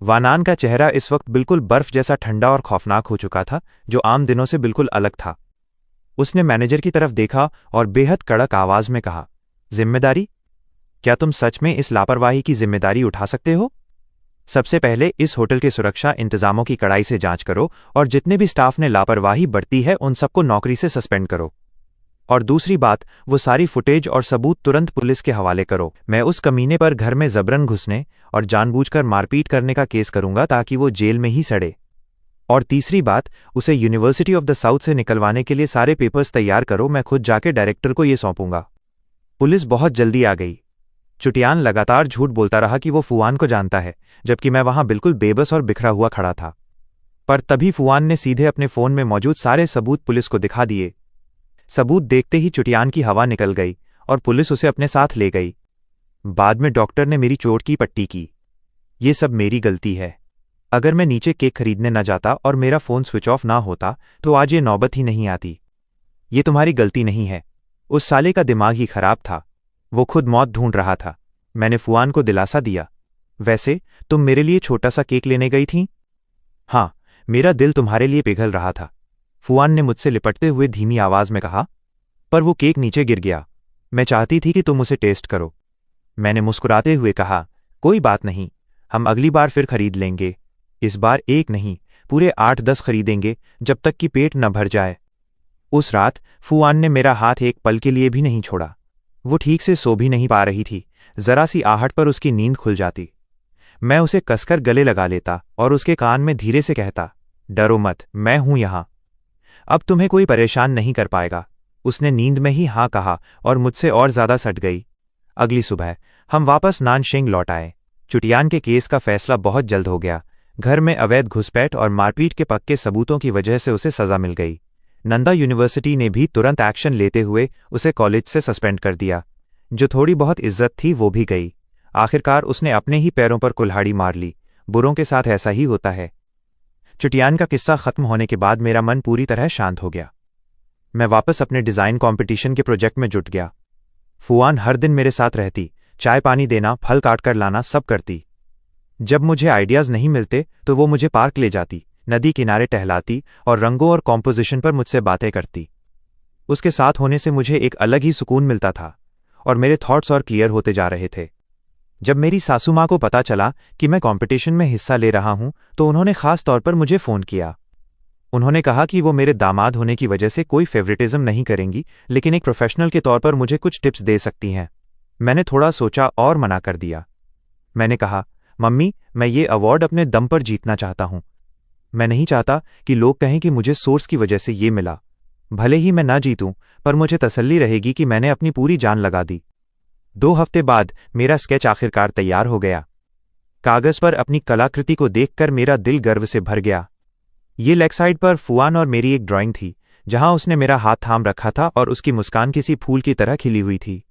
वानान का चेहरा इस वक्त बिल्कुल बर्फ जैसा ठंडा और खौफनाक हो चुका था, जो आम दिनों से बिल्कुल अलग था। उसने मैनेजर की तरफ देखा और बेहद कड़क आवाज में कहा, जिम्मेदारी? क्या तुम सच में इस लापरवाही की जिम्मेदारी उठा सकते हो? सबसे पहले इस होटल के सुरक्षा इंतजामों की कड़ाई से जांच करो और जितने भी स्टाफ ने लापरवाही बरती है उन सबको नौकरी से सस्पेंड करो। और दूसरी बात, वो सारी फुटेज और सबूत तुरंत पुलिस के हवाले करो। मैं उस कमीने पर घर में जबरन घुसने और जानबूझकर मारपीट करने का केस करूंगा ताकि वो जेल में ही सड़े। और तीसरी बात, उसे यूनिवर्सिटी ऑफ द साउथ से निकलवाने के लिए सारे पेपर्स तैयार करो। मैं खुद जाके डायरेक्टर को ये सौंपूंगा। पुलिस बहुत जल्दी आ गई। चुटियान लगातार झूठ बोलता रहा कि वो फुआन को जानता है, जबकि मैं वहां बिल्कुल बेबस और बिखरा हुआ खड़ा था। पर तभी फुआन ने सीधे अपने फ़ोन में मौजूद सारे सबूत पुलिस को दिखा दिए। सबूत देखते ही चुटियान की हवा निकल गई और पुलिस उसे अपने साथ ले गई। बाद में डॉक्टर ने मेरी चोट की पट्टी की। ये सब मेरी गलती है। अगर मैं नीचे केक खरीदने न जाता और मेरा फ़ोन स्विच ऑफ ना होता तो आज ये नौबत ही नहीं आती। ये तुम्हारी गलती नहीं है। उस साले का दिमाग ही खराब था। वो खुद मौत ढूंढ रहा था। मैंने फुआन को दिलासा दिया। वैसे तुम मेरे लिए छोटा सा केक लेने गई थी? हाँ, मेरा दिल तुम्हारे लिए पिघल रहा था, फुआन ने मुझसे लिपटते हुए धीमी आवाज में कहा। पर वो केक नीचे गिर गया। मैं चाहती थी कि तुम उसे टेस्ट करो। मैंने मुस्कुराते हुए कहा, कोई बात नहीं, हम अगली बार फिर खरीद लेंगे। इस बार एक नहीं, पूरे 8-10 खरीदेंगे जब तक कि पेट न भर जाए। उस रात फुआन ने मेरा हाथ एक पल के लिए भी नहीं छोड़ा। वो ठीक से सो भी नहीं पा रही थी। जरा सी आहट पर उसकी नींद खुल जाती। मैं उसे कसकर गले लगा लेता और उसके कान में धीरे से कहता, डरो मत, मैं हूं यहां। अब तुम्हें कोई परेशान नहीं कर पाएगा। उसने नींद में ही हाँ कहा और मुझसे और ज्यादा सट गई। अगली सुबह हम वापस नानशिंग लौट आए। चुटियान के केस का फैसला बहुत जल्द हो गया। घर में अवैध घुसपैठ और मारपीट के पक्के सबूतों की वजह से उसे सजा मिल गई। नंदा यूनिवर्सिटी ने भी तुरंत एक्शन लेते हुए उसे कॉलेज से सस्पेंड कर दिया। जो थोड़ी बहुत इज्जत थी वो भी गई। आखिरकार उसने अपने ही पैरों पर कुल्हाड़ी मार ली। बुरों के साथ ऐसा ही होता है। चुटियान का किस्सा खत्म होने के बाद मेरा मन पूरी तरह शांत हो गया। मैं वापस अपने डिज़ाइन कॉम्पिटिशन के प्रोजेक्ट में जुट गया। फुआन हर दिन मेरे साथ रहती, चाय पानी देना, फल काट कर लाना सब करती। जब मुझे आइडियाज़ नहीं मिलते तो वो मुझे पार्क ले जाती, नदी किनारे टहलाती और रंगों और कॉम्पोजिशन पर मुझसे बातें करती। उसके साथ होने से मुझे एक अलग ही सुकून मिलता था और मेरे थॉट्स और क्लियर होते जा रहे थे। जब मेरी सासू माँ को पता चला कि मैं कंपटीशन में हिस्सा ले रहा हूं तो उन्होंने खास तौर पर मुझे फ़ोन किया। उन्होंने कहा कि वो मेरे दामाद होने की वजह से कोई फेवरेटिज्म नहीं करेंगी, लेकिन एक प्रोफेशनल के तौर पर मुझे कुछ टिप्स दे सकती हैं। मैंने थोड़ा सोचा और मना कर दिया। मैंने कहा, मम्मी, मैं ये अवार्ड अपने दम पर जीतना चाहता हूं। मैं नहीं चाहता कि लोग कहें कि मुझे सोर्स की वजह से ये मिला। भले ही मैं ना जीतूं, पर मुझे तसल्ली रहेगी कि मैंने अपनी पूरी जान लगा दी। 2 हफ्ते बाद मेरा स्केच आखिरकार तैयार हो गया। कागज पर अपनी कलाकृति को देखकर मेरा दिल गर्व से भर गया। ये लेग साइड पर फुआन और मेरी एक ड्राइंग थी, जहां उसने मेरा हाथ थाम रखा था और उसकी मुस्कान किसी फूल की तरह खिली हुई थी।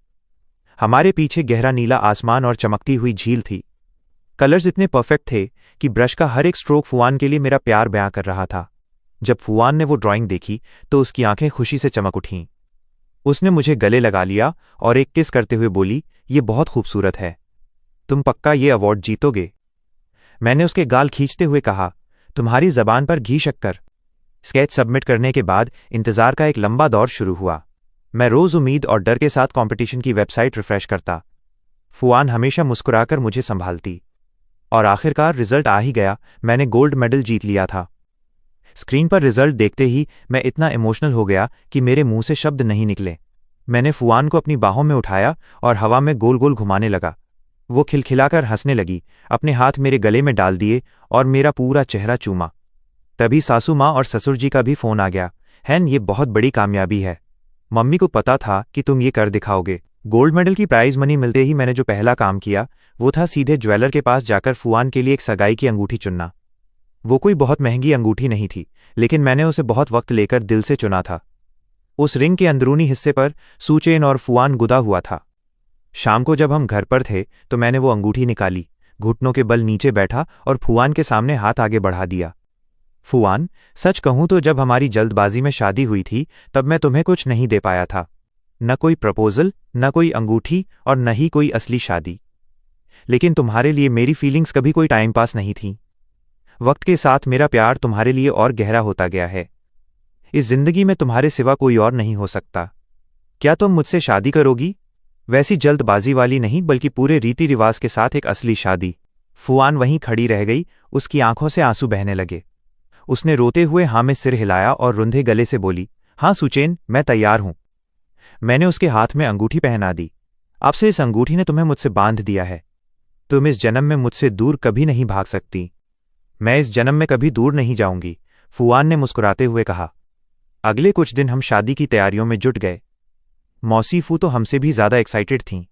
हमारे पीछे गहरा नीला आसमान और चमकती हुई झील थी। कलर्स इतने परफेक्ट थे कि ब्रश का हर एक स्ट्रोक फुआन के लिए मेरा प्यार बयां कर रहा था। जब फुआन ने वो ड्राइंग देखी तो उसकी आंखें खुशी से चमक उठीं। उसने मुझे गले लगा लिया और एक किस करते हुए बोली, ये बहुत खूबसूरत है, तुम पक्का ये अवार्ड जीतोगे। मैंने उसके गाल खींचते हुए कहा, तुम्हारी जबान पर घी शक्कर। स्केच सबमिट करने के बाद इंतजार का एक लंबा दौर शुरू हुआ। मैं रोज उम्मीद और डर के साथ कंपटीशन की वेबसाइट रिफ्रेश करता। फुआन हमेशा मुस्कुराकर मुझे संभालती। और आखिरकार रिजल्ट आ ही गया। मैंने गोल्ड मेडल जीत लिया था। स्क्रीन पर रिजल्ट देखते ही मैं इतना इमोशनल हो गया कि मेरे मुंह से शब्द नहीं निकले। मैंने फुआन को अपनी बाहों में उठाया और हवा में गोल गोल घुमाने लगा। वो खिलखिलाकर हंसने लगी, अपने हाथ मेरे गले में डाल दिए और मेरा पूरा चेहरा चूमा। तभी सासू माँ और ससुर जी का भी फोन आ गया। हैन, ये बहुत बड़ी कामयाबी है। मम्मी को पता था कि तुम ये कर दिखाओगे। गोल्ड मेडल की प्राइज मनी मिलते ही मैंने जो पहला काम किया वो था सीधे ज्वेलर के पास जाकर फुआन के लिए एक सगाई की अंगूठी चुनना। वो कोई बहुत महंगी अंगूठी नहीं थी, लेकिन मैंने उसे बहुत वक्त लेकर दिल से चुना था। उस रिंग के अंदरूनी हिस्से पर सुचेन और फुआन गुदा हुआ था। शाम को जब हम घर पर थे तो मैंने वो अंगूठी निकाली, घुटनों के बल नीचे बैठा और फुआन के सामने हाथ आगे बढ़ा दिया। फुआन, सच कहूं तो जब हमारी जल्दबाजी में शादी हुई थी तब मैं तुम्हें कुछ नहीं दे पाया था। न कोई प्रपोजल, न कोई अंगूठी और न ही कोई असली शादी। लेकिन तुम्हारे लिए मेरी फीलिंग्स कभी कोई टाइम पास नहीं थी। वक्त के साथ मेरा प्यार तुम्हारे लिए और गहरा होता गया है। इस जिंदगी में तुम्हारे सिवा कोई और नहीं हो सकता। क्या तुम मुझसे शादी करोगी? वैसी जल्दबाजी वाली नहीं, बल्कि पूरे रीति रिवाज के साथ एक असली शादी। फुआन वहीं खड़ी रह गई, उसकी आंखों से आंसू बहने लगे। उसने रोते हुए हाँ में सिर हिलाया और रुंधे गले से बोली, हाँ सुचेन, मैं तैयार हूं। मैंने उसके हाथ में अंगूठी पहना दी। अब से इस अंगूठी ने तुम्हें मुझसे बांध दिया है। तुम इस जन्म में मुझसे दूर कभी नहीं भाग सकती। मैं इस जन्म में कभी दूर नहीं जाऊंगी, फुआन ने मुस्कुराते हुए कहा। अगले कुछ दिन हम शादी की तैयारियों में जुट गए। मौसी फू तो हमसे भी ज्यादा एक्साइटेड थीं।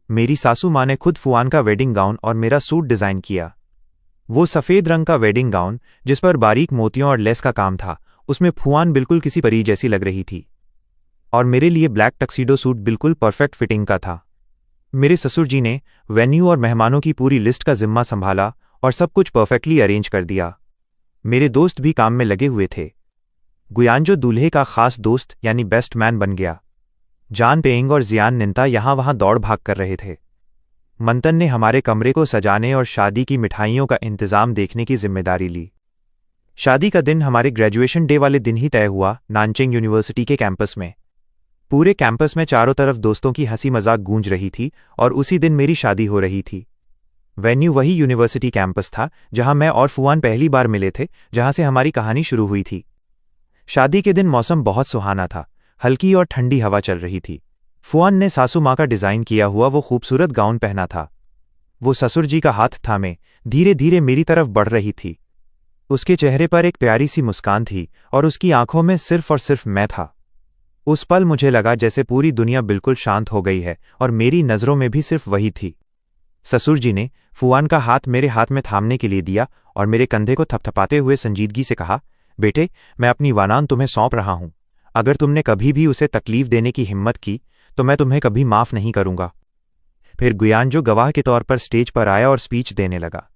मेरी सासू माँ ने खुद फुआन का वेडिंग गाउन और मेरा सूट डिजाइन किया। वो सफेद रंग का वेडिंग गाउन जिस पर बारीक मोतियों और लेस का काम था, उसमें फुआन बिल्कुल किसी परी जैसी लग रही थी। और मेरे लिए ब्लैक टक्सीडो सूट बिल्कुल परफेक्ट फिटिंग का था। मेरे ससुर जी ने वेन्यू और मेहमानों की पूरी लिस्ट का जिम्मा संभाला और सब कुछ परफेक्टली अरेंज कर दिया। मेरे दोस्त भी काम में लगे हुए थे। गुयांजो दूल्हे का खास दोस्त यानी बेस्ट मैन बन गया। जान पेंग और जियान निंता यहां वहां दौड़ भाग कर रहे थे। मंतन ने हमारे कमरे को सजाने और शादी की मिठाइयों का इंतजाम देखने की जिम्मेदारी ली। शादी का दिन हमारे ग्रेजुएशन डे वाले दिन ही तय हुआ, नानचिंग यूनिवर्सिटी के कैंपस में। पूरे कैंपस में चारों तरफ दोस्तों की हंसी मजाक गूंज रही थी और उसी दिन मेरी शादी हो रही थी। वेन्यू वही यूनिवर्सिटी कैंपस था जहां मैं और फुआन पहली बार मिले थे, जहां से हमारी कहानी शुरू हुई थी। शादी के दिन मौसम बहुत सुहाना था। हल्की और ठंडी हवा चल रही थी। फुआन ने सासू माँ का डिजाइन किया हुआ वो खूबसूरत गाउन पहना था। वो ससुर जी का हाथ थामे धीरे धीरे मेरी तरफ बढ़ रही थी। उसके चेहरे पर एक प्यारी सी मुस्कान थी और उसकी आंखों में सिर्फ और सिर्फ मैं था। उस पल मुझे लगा जैसे पूरी दुनिया बिल्कुल शांत हो गई है और मेरी नज़रों में भी सिर्फ वही थी। ससुर जी ने फुआन का हाथ मेरे हाथ में थामने के लिए दिया और मेरे कंधे को थपथपाते हुए संजीदगी से कहा, बेटे, मैं अपनी वानान तुम्हें सौंप रहा हूं। अगर तुमने कभी भी उसे तकलीफ देने की हिम्मत की तो मैं तुम्हें कभी माफ नहीं करूंगा। फिर गुयांजो गवाह के तौर पर स्टेज पर आया और स्पीच देने लगा।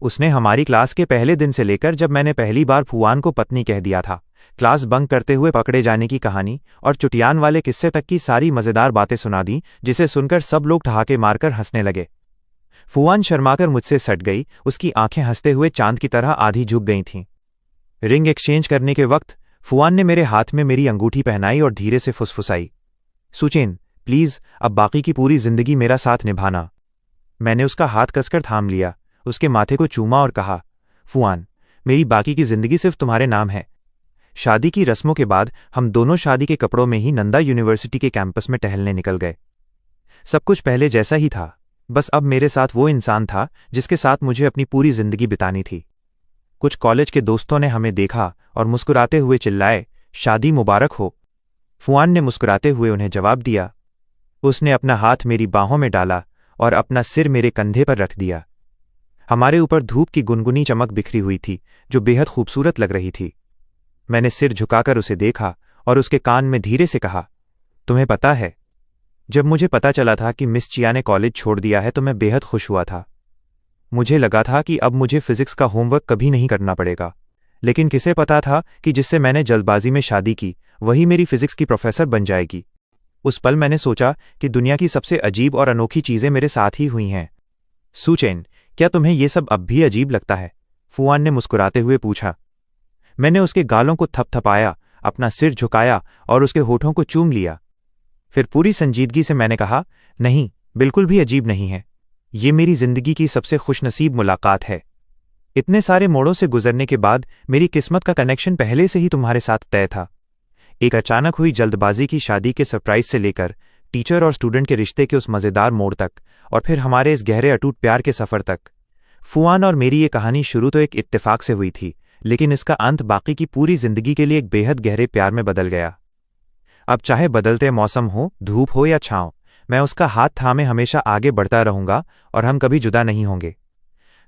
उसने हमारी क्लास के पहले दिन से लेकर जब मैंने पहली बार फुआन को पत्नी कह दिया था, क्लास बंक करते हुए पकड़े जाने की कहानी और चुटियान वाले किस्से तक की सारी मजेदार बातें सुना दी, जिसे सुनकर सब लोग ठहाके मारकर हंसने लगे। फुआन शर्माकर मुझसे सट गई। उसकी आंखें हंसते हुए चांद की तरह आधी झुक गई थीं। रिंग एक्सचेंज करने के वक्त फुआन ने मेरे हाथ में मेरी अंगूठी पहनाई और धीरे से फुसफुसाई, सुचेन, प्लीज अब बाकी की पूरी जिंदगी मेरा साथ निभाना। मैंने उसका हाथ कसकर थाम लिया, उसके माथे को चूमा और कहा, फुआन, मेरी बाकी की जिंदगी सिर्फ तुम्हारे नाम है। शादी की रस्मों के बाद हम दोनों शादी के कपड़ों में ही नंदा यूनिवर्सिटी के कैंपस में टहलने निकल गए। सब कुछ पहले जैसा ही था, बस अब मेरे साथ वो इंसान था जिसके साथ मुझे अपनी पूरी जिंदगी बितानी थी। कुछ कॉलेज के दोस्तों ने हमें देखा और मुस्कुराते हुए चिल्लाए, शादी मुबारक हो। फुआन ने मुस्कुराते हुए उन्हें जवाब दिया। उसने अपना हाथ मेरी बाहों में डाला और अपना सिर मेरे कंधे पर रख दिया। हमारे ऊपर धूप की गुनगुनी चमक बिखरी हुई थी जो बेहद खूबसूरत लग रही थी। मैंने सिर झुकाकर उसे देखा और उसके कान में धीरे से कहा, तुम्हें पता है, जब मुझे पता चला था कि मिस चिया ने कॉलेज छोड़ दिया है तो मैं बेहद खुश हुआ था। मुझे लगा था कि अब मुझे फिजिक्स का होमवर्क कभी नहीं करना पड़ेगा, लेकिन किसे पता था कि जिससे मैंने जल्दबाजी में शादी की वही मेरी फिजिक्स की प्रोफेसर बन जाएगी। उस पल मैंने सोचा कि दुनिया की सबसे अजीब और अनोखी चीज़ें मेरे साथ ही हुई हैं। सुचेन, क्या तुम्हें ये सब अब भी अजीब लगता है? फुआन ने मुस्कुराते हुए पूछा। मैंने उसके गालों को थपथपाया, अपना सिर झुकाया और उसके होठों को चूम लिया। फिर पूरी संजीदगी से मैंने कहा, नहीं, बिल्कुल भी अजीब नहीं है। ये मेरी जिंदगी की सबसे खुशनसीब मुलाकात है। इतने सारे मोड़ों से गुजरने के बाद मेरी किस्मत का कनेक्शन पहले से ही तुम्हारे साथ तय था। एक अचानक हुई जल्दबाजी की शादी के सरप्राइज से लेकर टीचर और स्टूडेंट के रिश्ते के उस मज़ेदार मोड़ तक, और फिर हमारे इस गहरे अटूट प्यार के सफ़र तक। फुआन और मेरी ये कहानी शुरू तो एक इत्तेफाक से हुई थी, लेकिन इसका अंत बाकी की पूरी जिंदगी के लिए एक बेहद गहरे प्यार में बदल गया। अब चाहे बदलते मौसम हो, धूप हो या छांव, मैं उसका हाथ थामे हमेशा आगे बढ़ता रहूंगा और हम कभी जुदा नहीं होंगे।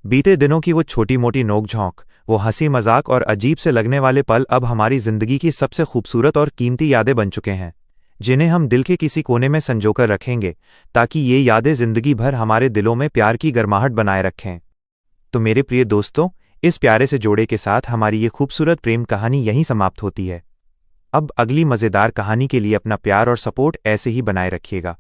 बीते दिनों की वो छोटी मोटी नोक-झोंक, वो हंसी मजाक और अजीब से लगने वाले पल अब हमारी जिंदगी की सबसे खूबसूरत और कीमती यादें बन चुके हैं, जिन्हें हम दिल के किसी कोने में संजोकर रखेंगे ताकि ये यादें जिंदगी भर हमारे दिलों में प्यार की गर्माहट बनाए रखें। तो मेरे प्रिय दोस्तों, इस प्यारे से जोड़े के साथ हमारी ये खूबसूरत प्रेम कहानी यहीं समाप्त होती है। अब अगली मज़ेदार कहानी के लिए अपना प्यार और सपोर्ट ऐसे ही बनाए रखिएगा।